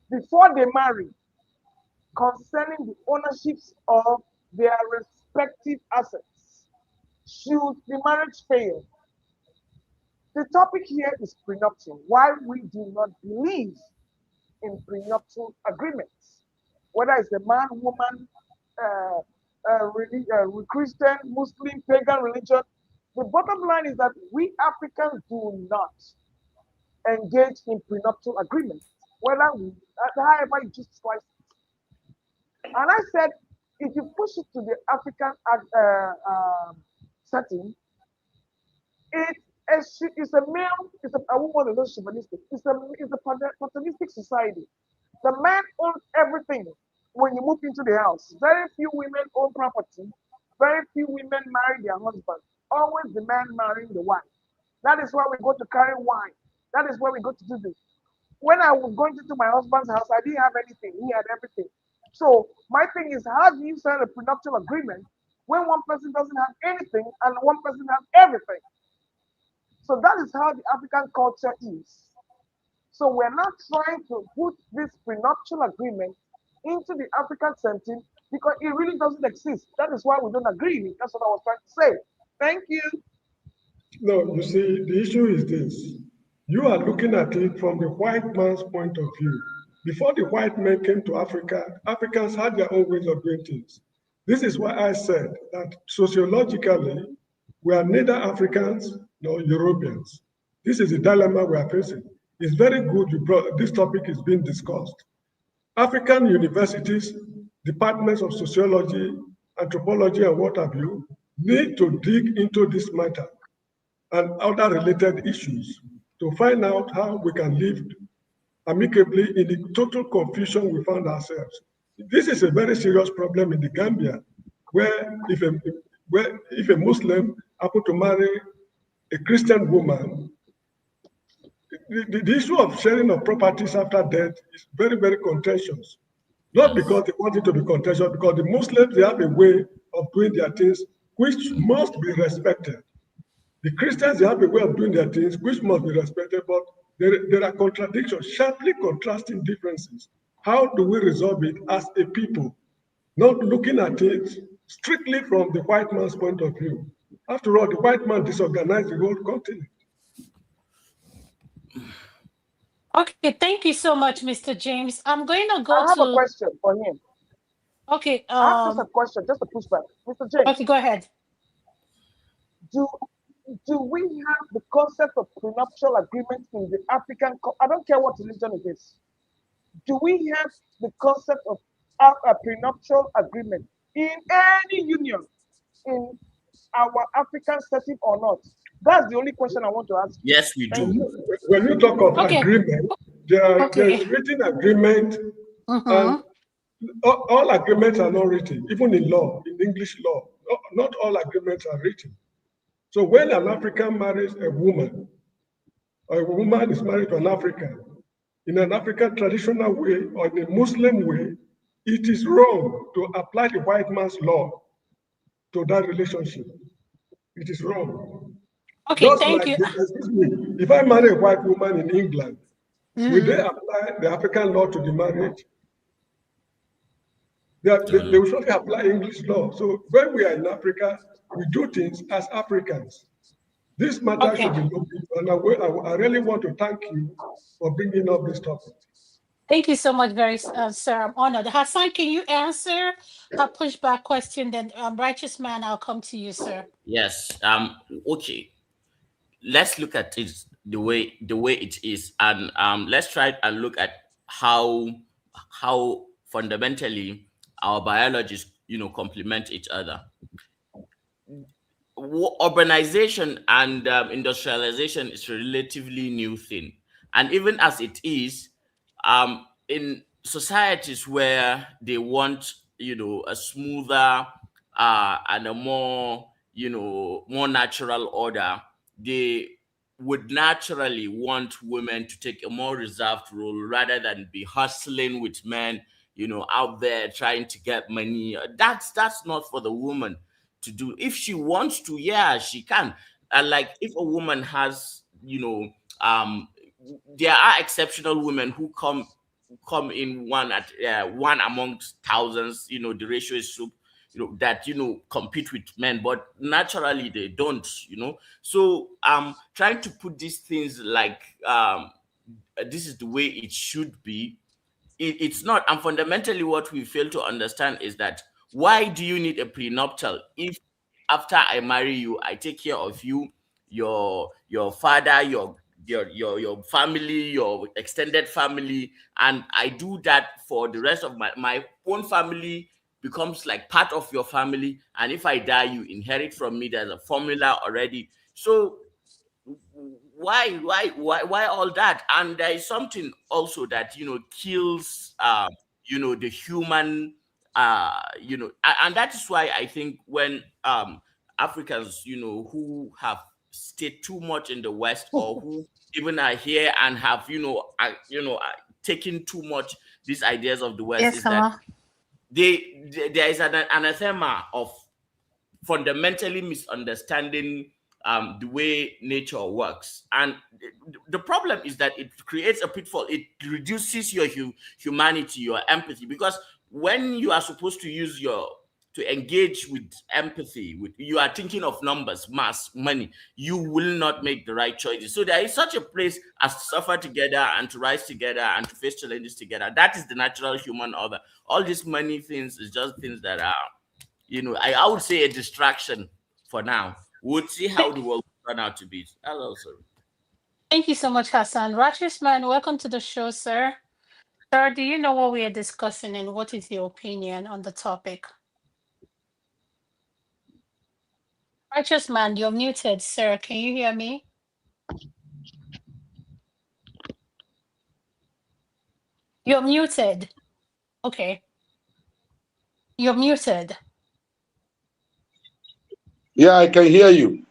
before they marry concerning the ownerships of their respective assets. Should the marriage fail? The topic here is prenuptial. Why we do not believe in prenuptial agreements, whether it's the man, woman, Christian, Muslim, pagan religion. The bottom line is that we Africans do not engage in prenuptial agreements, however you just slice it. And I said, if you push it to the African setting, it's a male, I won't want to know chauvinistic. It's a paternalistic society. The man owns everything when you move into the house. Very few women own property. Very few women marry their husband. Always the man marrying the wife. That is why we go to carry wine. That is where we go to do this. When I was going into my husband's house, I didn't have anything. He had everything. So my thing is, how do you sign a prenuptial agreement when one person doesn't have anything and one person has everything? So that is how the African culture is. So we're not trying to put this prenuptial agreement into the African setting because it really doesn't exist. That is why we don't agree with it. That's what I was trying to say. Thank you. No, you see, the issue is this. You are looking at it from the white man's point of view. Before the white men came to Africa, Africans had their own ways of doing things. This is why I said that sociologically, we are neither Africans nor Europeans. This is the dilemma we are facing. It's very good this topic is being discussed. African universities, departments of sociology, anthropology, and what have you, need to dig into this matter and other related issues to find out how we can live amicably in the total confusion we found ourselves. This is a very serious problem in the Gambia, where if a Muslim happen to marry a Christian woman, the issue of sharing of properties after death is very, very contentious. Not because they want it to be contentious, because the Muslims, they have a way of doing their things which must be respected. The Christians, they have a way of doing their things which must be respected, but there are contradictions, sharply contrasting differences. How do we resolve it as a people? Not looking at it strictly from the white man's point of view. After all, the white man disorganized the whole continent. Okay, thank you so much, Mr. James. I'm going to go I have to. a question for him. Okay. I have just a question, just a pushback. Mr. James. Okay, go ahead. Do we have the concept of prenuptial agreement in the African? I don't care what religion it is. Do we have the concept of a prenuptial agreement in any union in our African setting or not? That's the only question I want to ask. Yes, we do. When you talk of agreement, there's written agreement, and all agreements are not written, even in law, in English law. Not all agreements are written. So when an African marries a woman, or a woman is married to an African, in an African traditional way or in a Muslim way, it is wrong to apply the white man's law to that relationship. It is wrong. Okay, Just thank like you. Excuse me, if I marry a white woman in England, will they apply the African law to the marriage? They will surely apply English law. So when we are in Africa, we do things as Africans. This matter should be looked into, and I really want to thank you for bringing up this topic. Thank you so much, sir. I'm honored. Hassan, can you answer a pushback question? Then, righteous man, I'll come to you, sir. Yes. Okay. Let's look at it the way it is, and let's try and look at how fundamentally our biologies, complement each other. Urbanization and industrialization is a relatively new thing, and even as it is, in societies where they want a smoother and a more more natural order, they would naturally want women to take a more reserved role rather than be hustling with men out there trying to get money. That's not for the woman to do. If she wants to, yeah, she can. And like, if a woman has there are exceptional women who come in one amongst thousands. The ratio is so that compete with men, but naturally they don't. So trying to put these things like this is the way it should be. It's not. And fundamentally, what we fail to understand is that, why do you need a prenuptial if after I marry you, I take care of you, your father, your family, your extended family, and I do that for the rest of my own family becomes like part of your family, and if I die, you inherit from me. There's a formula already. So why all that? And there is something also that kills the human and that is why I think when Africans who have stayed too much in the West, or who even are here and have taken too much these ideas of the West, yes, is that there is an anathema of fundamentally misunderstanding the way nature works. And the problem is that it creates a pitfall. It reduces your humanity, your empathy, because when you are supposed to engage with empathy, you are thinking of numbers, mass, money, you will not make the right choices. So there is such a place as to suffer together and to rise together and to face challenges together. That is the natural human order. All these money things is just things that are, I would say, a distraction for now. We'll see how the world will turn out to be. Hello, sir. Thank you so much, Hassan. Righteous man, welcome to the show, sir. Sir, do you know what we are discussing, and what is your opinion on the topic? Righteous man, you're muted, sir. Can you hear me? You're muted. Okay. You're muted. Yeah, I can hear you.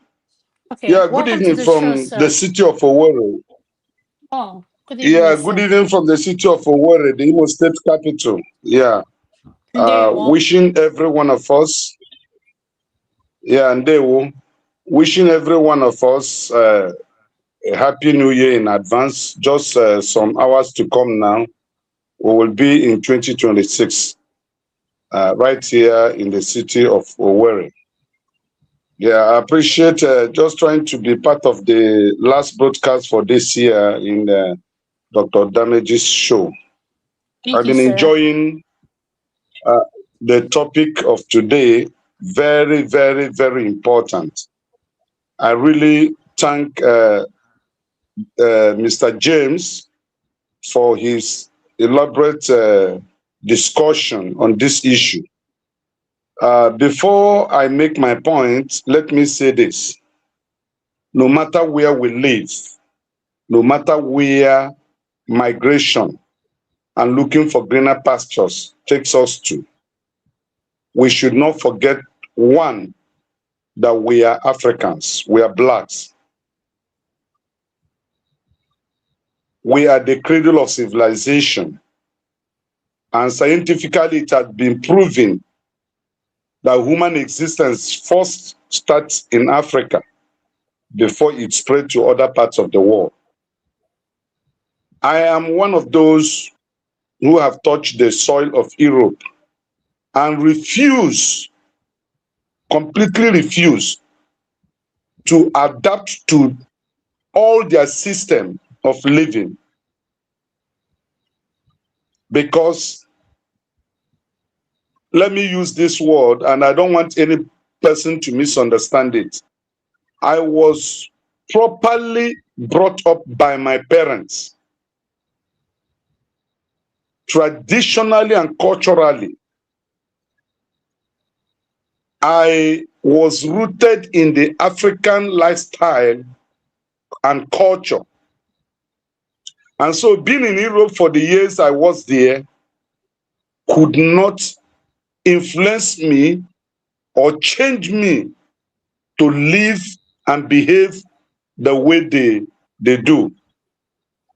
Okay. Yeah, good evening from the city of Owerri. Oh, good evening. Yeah, good evening from the city of Owerri, the Imo State capital. Yeah. Wishing every one of us, and they will, wishing every one of us a happy new year in advance. Just some hours to come now, we will be in 2026. right here in the city of Owerri. Yeah, I appreciate just trying to be part of the last broadcast for this year in Dr. Damage's show. I've been enjoying the topic of today. Very, very, very important. I really thank Mr. James for his elaborate discussion on this issue. Before I make my point, let me say this. No matter where we live, no matter where migration and looking for greener pastures takes us to, we should not forget, one, that we are Africans, we are blacks. We are the cradle of civilization. And scientifically, it has been proven that human existence first starts in Africa before it spread to other parts of the world. I am one of those who have touched the soil of Europe and completely refuse to adapt to all their system of living. Because, let me use this word, and I don't want any person to misunderstand it. I was properly brought up by my parents, traditionally and culturally. I was rooted in the African lifestyle and culture. And so being in Europe for the years I was there could not influence me or change me to live and behave the way they do.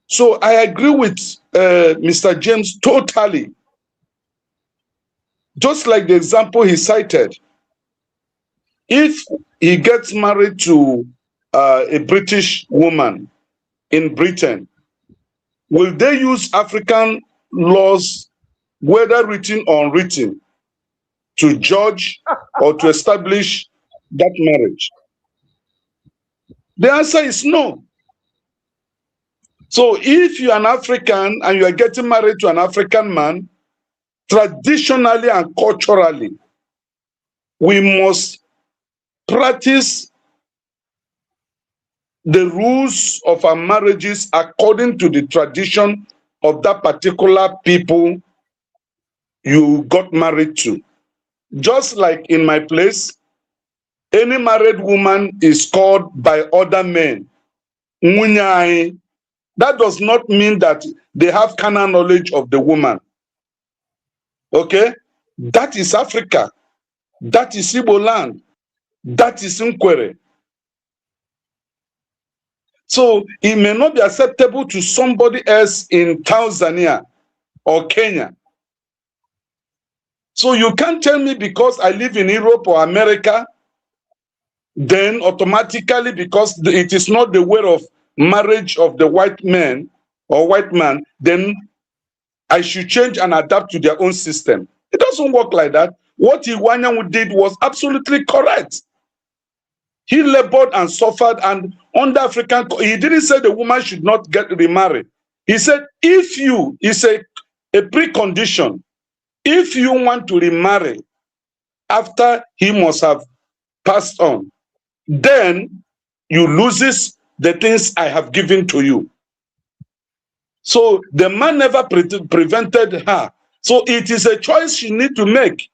So I agree with Mr. James totally. Just like the example he cited, if he gets married to a British woman in Britain, will they use African laws, whether written or unwritten, to judge or to establish that marriage? The answer is no. So if you're an African and you are getting married to an African man, traditionally and culturally, we must practice the rules of our marriages according to the tradition of that particular people you got married to. Just like in my place, any married woman is called by other men Munyai. That does not mean that they have carnal knowledge of the woman. Okay? That is Africa. That is Igbo land. That is Nkwere. So it may not be acceptable to somebody else in Tanzania or Kenya. So you can't tell me because I live in Europe or America, then automatically, because it is not the way of marriage of the white man or white man, then I should change and adapt to their own system. It doesn't work like that. What Iwanyanwu did was absolutely correct. He labored and suffered, and under African, he didn't say the woman should not get remarried. He said, if you, it's a precondition, if you want to remarry after he must have passed on, then you loses the things I have given to you. So the man never prevented her. So it is a choice she needs to make.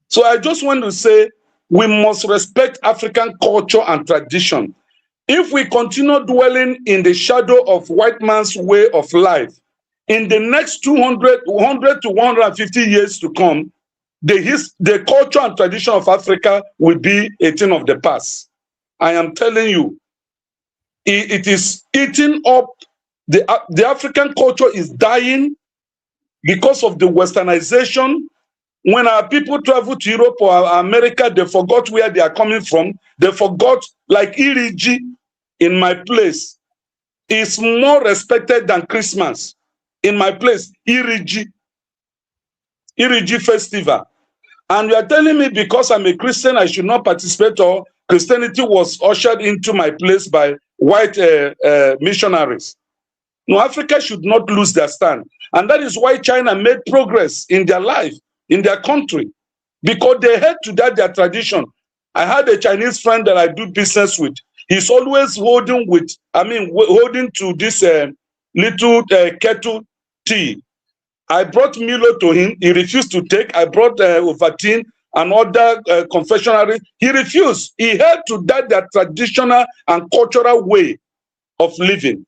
So I just want to say, we must respect African culture and tradition. If we continue dwelling in the shadow of white man's way of life, in the next 100 to 150 years to come, the culture and tradition of Africa will be a thing of the past. I am telling you, it is eating up. The African culture is dying because of the westernization. When our people travel to Europe or America, they forgot where they are coming from. They forgot, like Iriji in my place is more respected than Christmas. In my place, Iriji. Iriji festival. And you are telling me because I'm a Christian, I should not participate, or Christianity was ushered into my place by white missionaries. No, Africa should not lose their stand. And that is why China made progress in their life, in their country, because they had to that their tradition. I had a Chinese friend that I do business with. He's always holding to this little kettle tea. I brought Milo to him. He refused to take. I brought Ovaltine and other confectionery. He refused. He held to that their traditional and cultural way of living.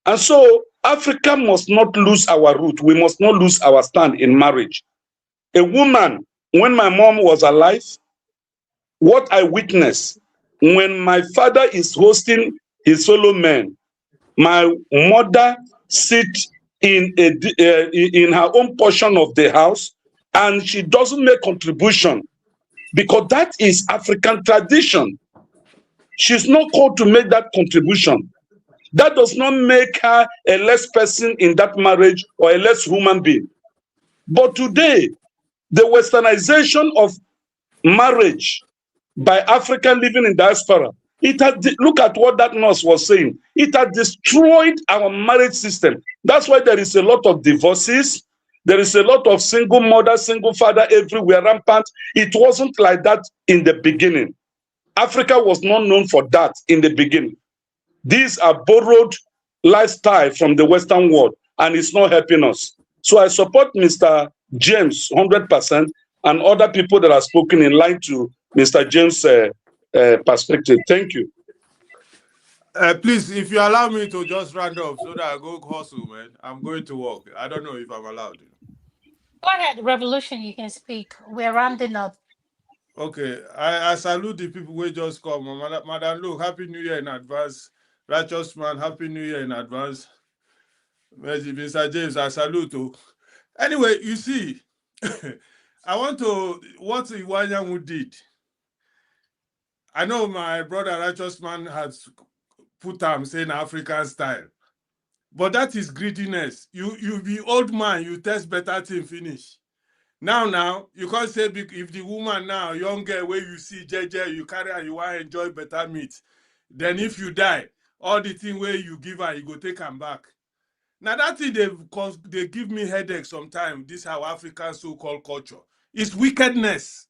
And so Africa must not lose our root. We must not lose our stand in marriage. A woman, when my mom was alive, what I witnessed, when my father is hosting his fellow men, my mother sits in her own portion of the house, and she doesn't make contribution, because that is African tradition. She's not called to make that contribution. That does not make her a less person in that marriage or a less human being. But today, the westernization of marriage by African living in diaspora, look at what that nurse was saying. It has destroyed our marriage system. That's why there is a lot of divorces. There is a lot of single mother, single father everywhere rampant. It wasn't like that in the beginning. Africa was not known for that in the beginning. These are borrowed lifestyle from the Western world, and it's not helping us. So I support Mr. James 100% and other people that are spoken in line to Mr. James' perspective. Thank you. Please, if you allow me to just round up so that I go hustle, man. I'm going to work. I don't know if I'm allowed. Go ahead, Revolution, you can speak. We're rounding up. Okay, I salute the people who just come. Madam Luke, Happy New Year in advance. Righteous Man, Happy New Year in advance. Mr. James, I salute you. Anyway, you see, I want to, what Iwanyanwu did. I know my brother Righteous Man has put saying African style, but that is greediness. You be old man, you test better thing finish. Now, you can't say if the woman now, young girl, where you see JJ, you carry and you want to enjoy better meat. Then if you die, all the thing where you give her, you go take them back. Now that thing they give me headache sometimes. This is how African so-called culture. It's wickedness.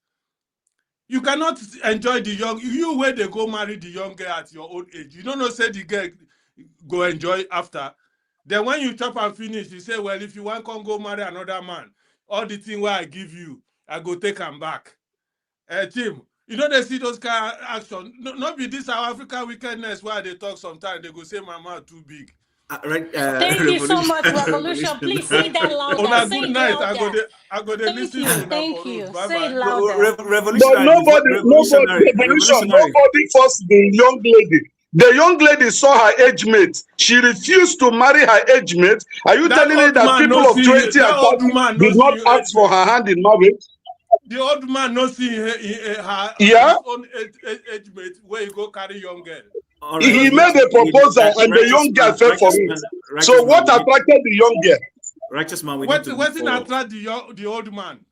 You cannot enjoy the young, you where they go marry the young girl at your old age. You don't know, say the girl go enjoy after. Then when you chop and finish, you say, well, if you want to go marry another man, all the thing where I give you, I go take them back. Tim, you know they see those kind of action. Not be this our African wickedness where they talk sometimes, they go say my mouth too big. Thank you so much, Revolution. Please say that louder. On a say good it night, louder. I go to listen to you. Thank you. Bye Say it bye. louder. But nobody forced the young lady. The young lady saw her age mate. She refused to marry her age mate. Are you telling me that people of 20 and 30 did not ask for her hand in marriage? The old man not seeing her his own age mate where you go carry young girl. Right, he made a proposal and the young girl fell for it. So what attracted the young girl? Righteous Man, what attract the old man?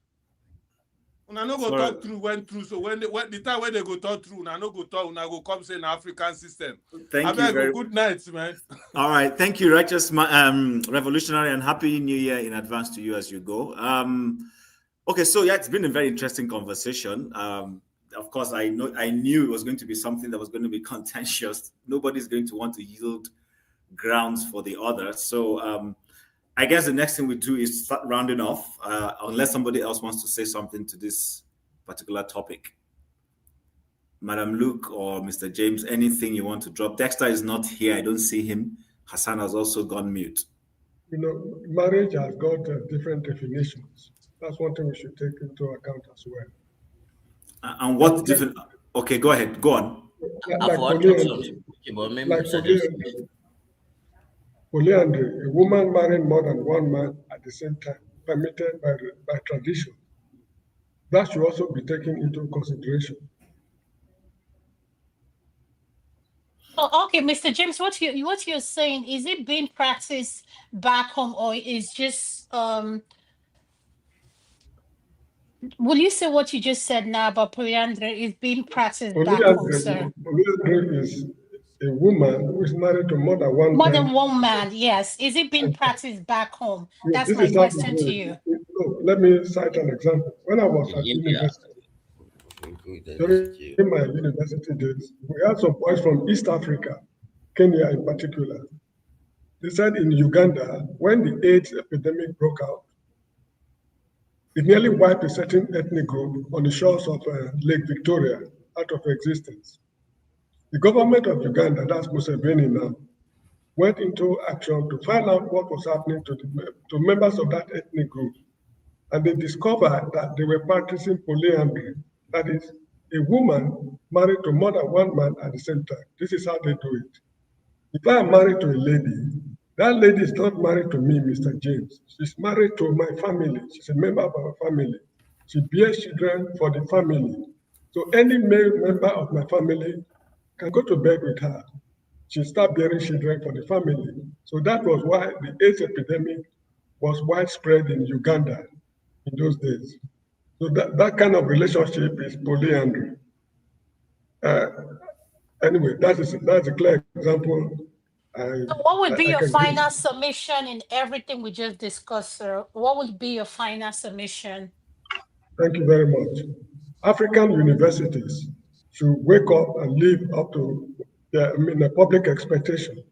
Una no go talk through went through. So when the time when they go talk through, una no go talk, una go come say an African system. Thank you very good night, man. All right, thank you, Righteous Man, Revolutionary, and Happy New Year in advance to you as you go. Okay, so yeah, it's been a very interesting conversation. Of course, I knew it was going to be something that was going to be contentious. Nobody's going to want to yield grounds for the other. So I guess the next thing we do is start rounding off, unless somebody else wants to say something to this particular topic. Madam Luke or Mr. James, anything you want to drop? Dexter is not here. I don't see him. Hassan has also gone mute. You know, marriage has got different definitions. That's one thing we should take into account as well. And what different? Okay, go ahead. Go on. Polyandry, a woman marrying more than one man at the same time, permitted by tradition. That should also be taken into consideration. Oh, okay, Mr. James, what you're saying, is it being practiced back home, or is just Will you say what you just said now about polyandry is being practiced back home, sir? Polyandry is a woman who is married to more than one More man. than one man, yes. Is it being practiced back home? Yes, That's this my is how to question do to it. you. Let me cite an example. When I was at India. university, during my university days, we had some boys from East Africa, Kenya in particular. They said in Uganda, when the AIDS epidemic broke out, it nearly wiped a certain ethnic group on the shores of Lake Victoria out of existence. The government of Uganda, that's Museveni now, went into action to find out what was happening to members of that ethnic group. And they discovered that they were practicing polyandry. That is, a woman married to more than one man at the same time. This is how they do it. If I am married to a lady, that lady is not married to me, Mr. James. She's married to my family. She's a member of our family. She bears children for the family. So any male member of my family can go to bed with her. She start bearing children for the family. So that was why the AIDS epidemic was widespread in Uganda in those days. So that kind of relationship is polyandry. Anyway, that's a clear example. So what would be I your can give. final submission in everything we just discussed, sir? What would be your final submission? Thank you very much. African universities should wake up and live up to the public expectation.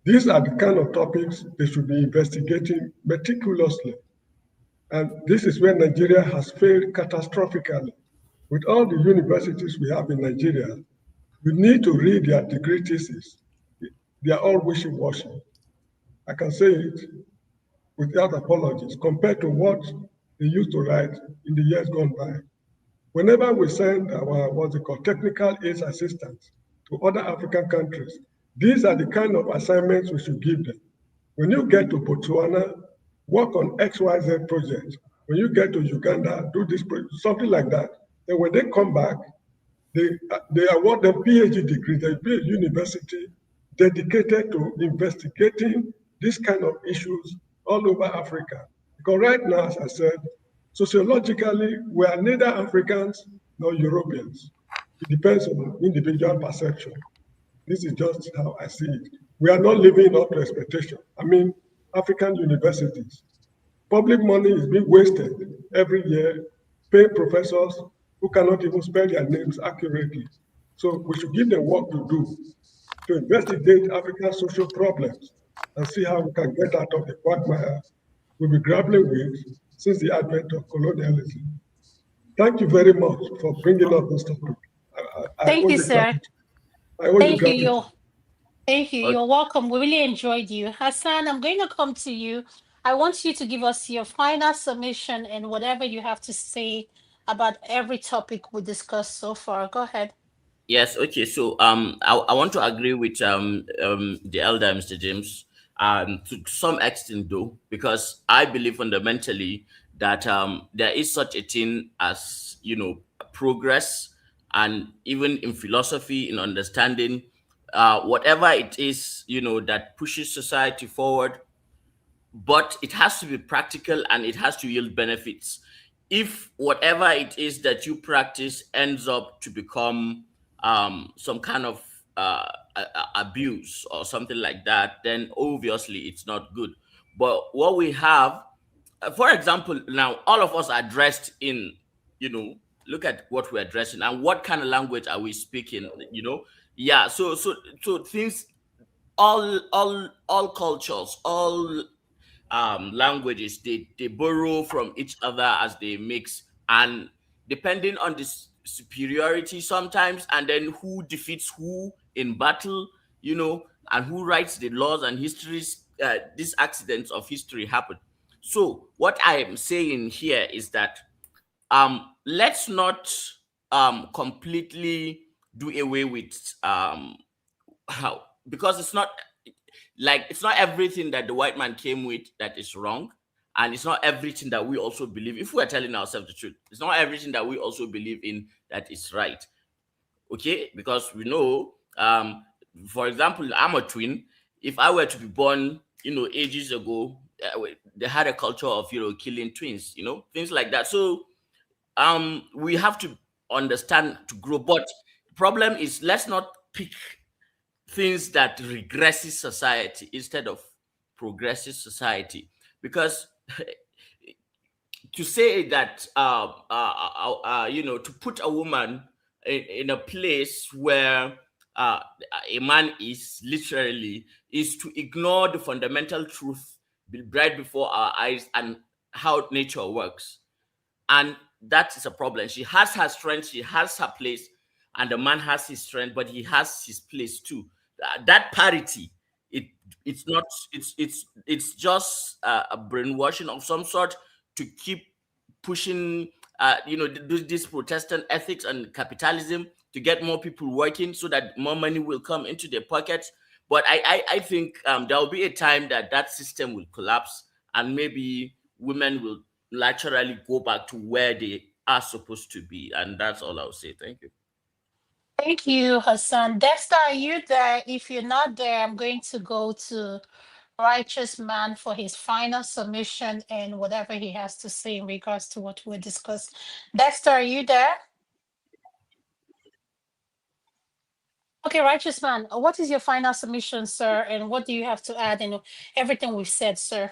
These are the kind of topics they should be investigating meticulously. And this is where Nigeria has failed catastrophically. With all the universities we have in Nigeria, you need to read their degree thesis. They are all wishy-washy. I can say it without apologies, compared to what they used to write in the years gone by. Whenever we send our, what's it called, technical aid assistance to other African countries, these are the kind of assignments we should give them. When you get to Botswana, work on XYZ project. When you get to Uganda, do this project, something like that. Then when they come back, they award them PhD degrees. There be a university dedicated to investigating this kind of issues all over Africa. Because right now, as I said, sociologically, we are neither Africans nor Europeans. It depends on individual perception. This is just how I see it. We are not living up to expectation. I mean, African universities, public money is being wasted every year, paying professors who cannot even spell their names accurately. So we should give them work to do, to investigate African social problems and see how we can get out of the quagmire we'll be grappling with since the advent of colonialism. Thank you very much for bringing up this topic. Thank you, sir. Thank you. Thank you. You're welcome. We really enjoyed you. Hassan, I'm going to come to you. I want you to give us your final submission and whatever you have to say about every topic we discussed so far. Go ahead. Yes, okay. So I want to agree with the elder Mr. James to some extent though, because I believe fundamentally that there is such a thing as, you know, progress, and even in philosophy, in understanding whatever it is, you know, that pushes society forward, but it has to be practical and it has to yield benefits. If whatever it is that you practice ends up to become some kind of abuse or something like that, then obviously it's not good. But what we have, for example, now all of us are dressed in, you know, look at what we're dressing and what kind of language are we speaking, you know? Yeah, so things, all cultures, all languages, they borrow from each other as they mix, and depending on this superiority sometimes, and then who defeats who in battle, you know, and who writes the laws and histories, these accidents of history happen. So what I am saying here is that let's not completely do away with how, because it's not like, it's not everything that the white man came with that is wrong, and it's not everything that we also believe, if we're telling ourselves the truth, it's not everything that we also believe in that is right. Okay, because we know, for example, I'm a twin. If I were to be born, you know, ages ago, they had a culture of, you know, killing twins, you know, things like that. So we have to understand to grow. But the problem is, let's not pick things that regresses society instead of progresses society, because to say that to put a woman in a place where a man is literally is to ignore the fundamental truth right before our eyes and how nature works. And that is a problem. She has her strength, she has her place, and the man has his strength, but he has his place too. That parity, it's not, it's just a brainwashing of some sort to keep pushing this Protestant ethics and capitalism to get more people working so that more money will come into their pockets. But I think there will be a time that system will collapse, and maybe women will naturally go back to where they are supposed to be. And that's all I'll say. Thank you. Thank you, Hassan. Dexter, are you there? If you're not there, I'm going to go to Righteous Man for his final submission and whatever he has to say in regards to what we discussed. Dexter, are you there? Okay, Righteous Man, what is your final submission, sir? And what do you have to add in everything we've said, sir?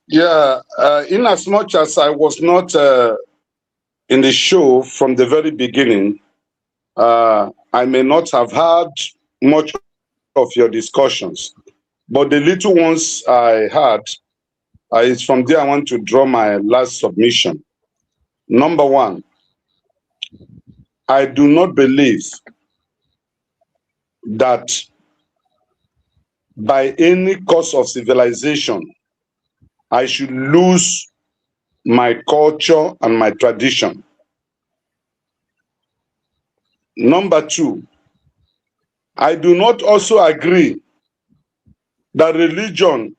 Yeah, in as much as I was not in the show from the very beginning, I may not have had much of your discussions, but the little ones I had, it's from there I want to draw my last submission. Number one, I do not believe that by any course of civilization, I should lose my culture and my tradition. Number two, I do not also agree that religion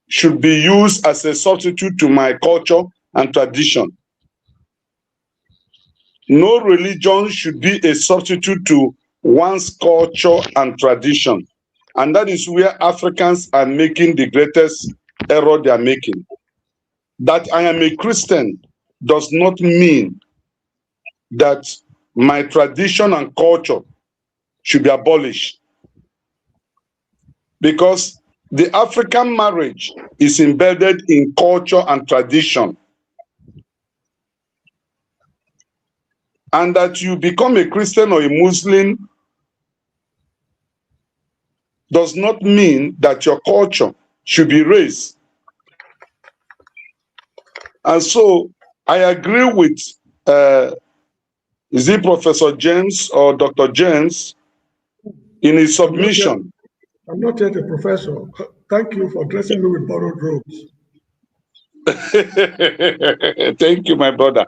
should be used as a substitute to my culture and tradition. No religion should be a substitute to one's culture and tradition. And that is where Africans are making the greatest error they are making. That I am a Christian does not mean that my tradition and culture should be abolished. Because the African marriage is embedded in culture and tradition. And that you become a Christian or a Muslim does not mean that your culture should be raised. And so I agree with, is it Professor James or Dr. James in his submission? I'm not yet a professor. Thank you for dressing me with borrowed robes. Thank you, my brother.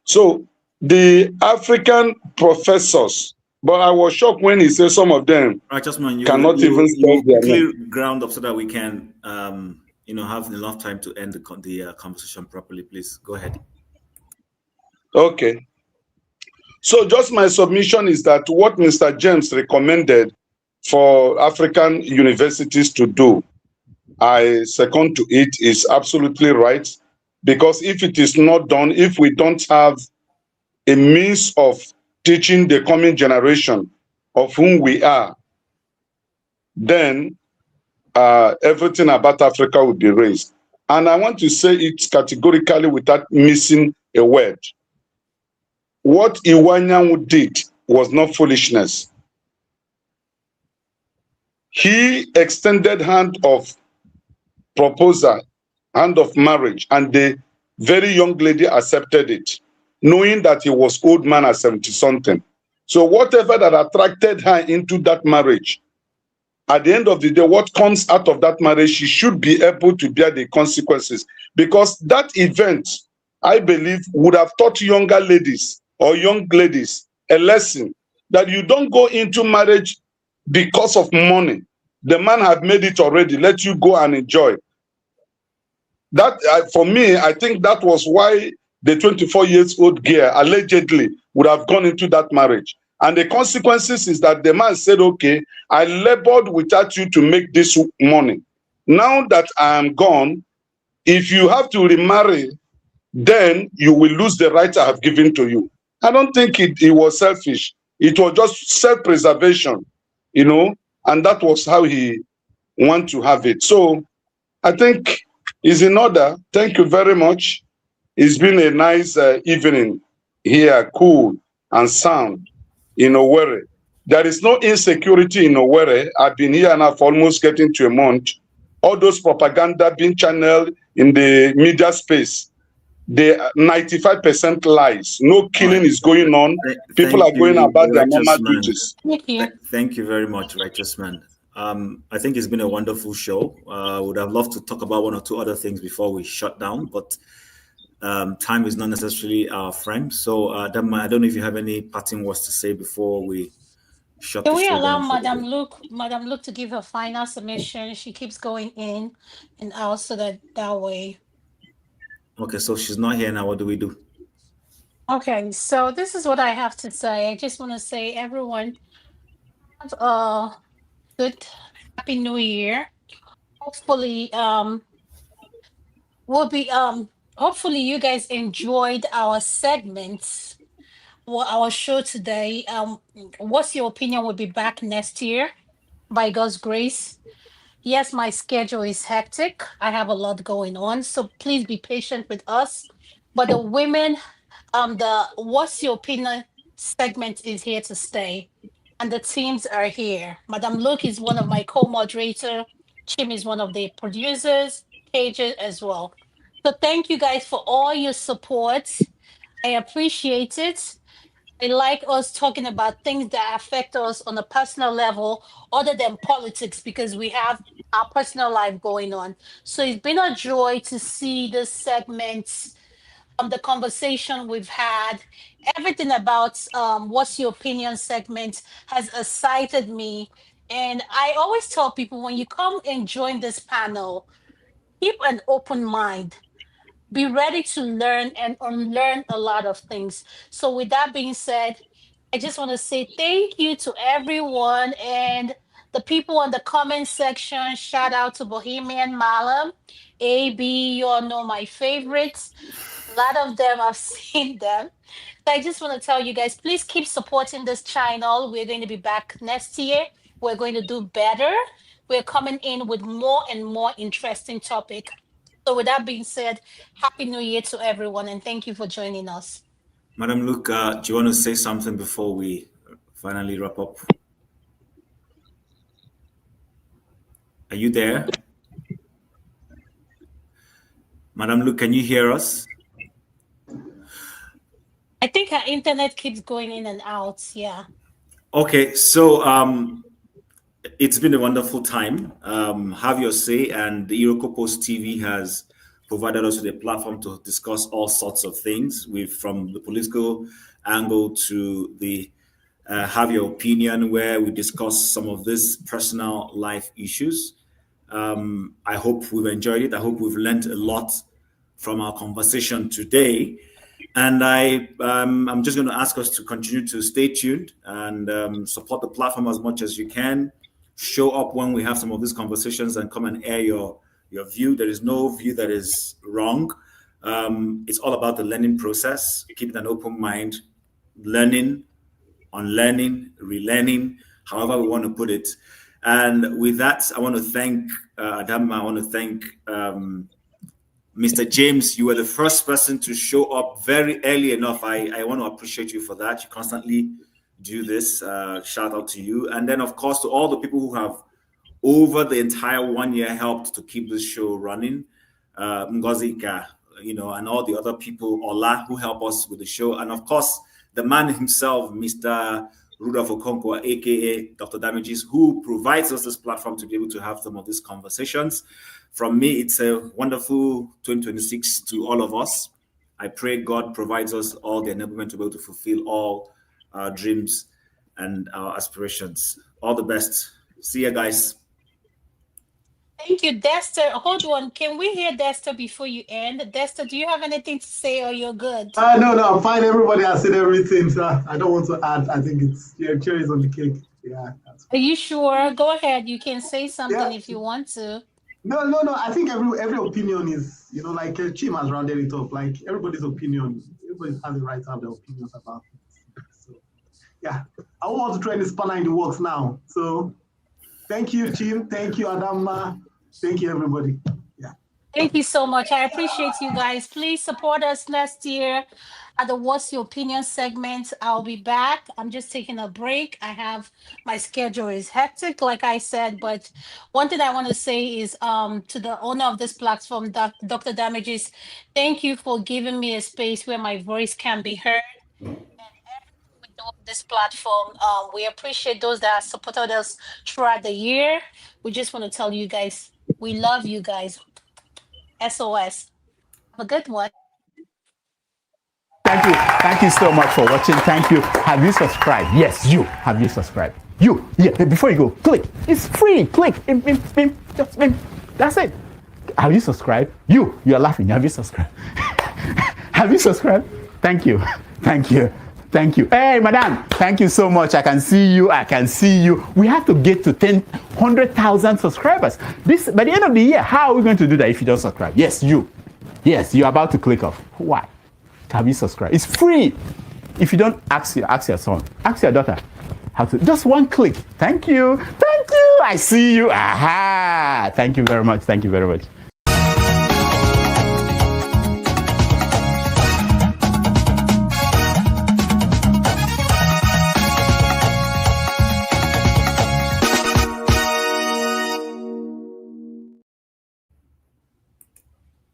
So the African professors, but I was shocked when he said some of them cannot even spell their name. Clear ground up so that we can, have enough time to end the conversation properly. Please go ahead. Okay. So just my submission is that what Mr. James recommended for African universities to do, I second to it, is absolutely right. Because if it is not done, if we don't have a means of teaching the coming generation of whom we are, then everything about Africa will be raised. And I want to say it categorically without missing a word. What Iwanyanwu did was not foolishness. He extended hand of proposal, hand of marriage, and the very young lady accepted it, knowing that he was old man at 70-something. So whatever that attracted her into that marriage, at the end of the day, what comes out of that marriage, she should be able to bear the consequences. Because that event, I believe, would have taught younger ladies or young ladies a lesson that you don't go into marriage because of money. The man have made it already. Let you go and enjoy. That, for me, I think that was why the 24-year-old girl allegedly would have gone into that marriage. And the consequences is that the man said, okay, I labored without you to make this money. Now that I am gone, if you have to remarry, then you will lose the rights I have given to you. I don't think it was selfish. It was just self-preservation, you know, and that was how he wanted to have it. So I think it's in order. Thank you very much. It's been a nice evening here, cool and sound in Owerri. There is no insecurity in Owerri. I've been here now for almost getting to a month. All those propaganda being channeled in the media space, they 95% lies. No killing is going on. People are going about their normal duties. Thank you very much, Righteous Man. I think it's been a wonderful show. Would have loved to talk about one or two other things before we shut down, but time is not necessarily our friend. So, Damma, I don't know if you have any parting words to say before we shut the show down. Can we allow Madam Luke to give her final submission? She keeps going in and out, so that way. Okay, so she's not here now. What do we do? Okay, so this is what I have to say. I just want to say, everyone, have a good, happy New Year. Hopefully, hopefully you guys enjoyed our segments. Our show today. What's your opinion? Will be back next year, by God's grace. Yes, my schedule is hectic. I have a lot going on, so please be patient with us. But the women, the What's Your Opinion segment is here to stay, and the teams are here. Madam Luke is one of my co-moderator. Chim is one of the producers. Paige as well. So thank you guys for all your support. I appreciate it. I like us talking about things that affect us on a personal level other than politics, because we have our personal life going on. So it's been a joy to see this segment, the conversation we've had, everything about What's Your Opinion segment has excited me. And I always tell people, when you come and join this panel, keep an open mind. Be ready to learn and unlearn a lot of things. So with that being said, I just want to say thank you to everyone, and the people in the comment section. Shout out to Bohemian Malam, AB, you all know my favorites. A lot of them, I've seen them. So I just want to tell you guys, please keep supporting this channel. We're going to be back next year. We're going to do better. We're coming in with more and more interesting topic. So with that being said, Happy New Year to everyone, and thank you for joining us. Madam Luke, do you want to say something before we finally wrap up? Are you there? Madam Luke, can you hear us? I think our internet keeps going in and out, yeah. Okay, so it's been a wonderful time. Have your say, and the Irokopost TV has provided us with a platform to discuss all sorts of things, from the political angle to the have your opinion, where we discuss some of these personal life issues. I hope we've enjoyed it. I hope we've learned a lot from our conversation today. And I'm just going to ask us to continue to stay tuned and support the platform as much as you can. Show up when we have some of these conversations and come and air your view. There is no view that is wrong. It's all about the learning process, keeping an open mind, learning, unlearning, relearning, however we want to put it. And with that, I want to thank Adama. I want to thank Mr. James. You were the first person to show up very early enough. I want to appreciate you for that. You constantly do this. Shout out to you. And then, of course, to all the people who have over the entire 1 year helped to keep this show running. Ngozika, and all the other people, Ola, who help us with the show. And of course, the man himself, Mr. Rudolph Okonkwo, aka Dr. Damages, who provides us this platform to be able to have some of these conversations. From me, it's a wonderful 2026 to all of us. I pray God provides us all the enablement to be able to fulfill all our dreams and our aspirations. All the best. See you guys. Thank you, Dexter. Hold on. Can we hear Dexter before you end? Dexter, do you have anything to say, or you're good? No, I'm fine. Everybody has said everything, so I don't want to add. I think it's cherries on the cake. Yeah. Are you sure? Go ahead. You can say something if you want to. No. I think every opinion is, like Chim has rounded it up. Like everybody's opinion, everybody has the right to have their opinions about it. So, yeah, I don't want to try any spanner in the works now. So, thank you, Chim. Thank you, Adama. Thank you, everybody. Yeah. Thank you so much. I appreciate you guys. Please support us next year at the What's Your Opinion segment. I'll be back. I'm just taking a break. My schedule is hectic, like I said. But one thing I want to say is to the owner of this platform, Dr. Damages, thank you for giving me a space where my voice can be heard. This platform. We appreciate those that supported us throughout the year. We just want to tell you guys, we love you guys. SOS. Have a good one. Thank you so much for watching. Thank you. Have you subscribed? Yes, you. Have you subscribed? You. Yeah, before you go, click. It's free. Click. Just that's it. Have you subscribed? You are laughing. Have you subscribed? Have you subscribed? Thank you. Hey, madam, thank you so much. I can see you. We have to get to 100,000 subscribers. By the end of the year, how are we going to do that if you don't subscribe? Yes, you. Yes, you're about to click off. Why? Have you subscribed? It's free. If you don't, ask your son, ask your daughter how to. Just one click. Thank you. I see you. Aha. Thank you very much.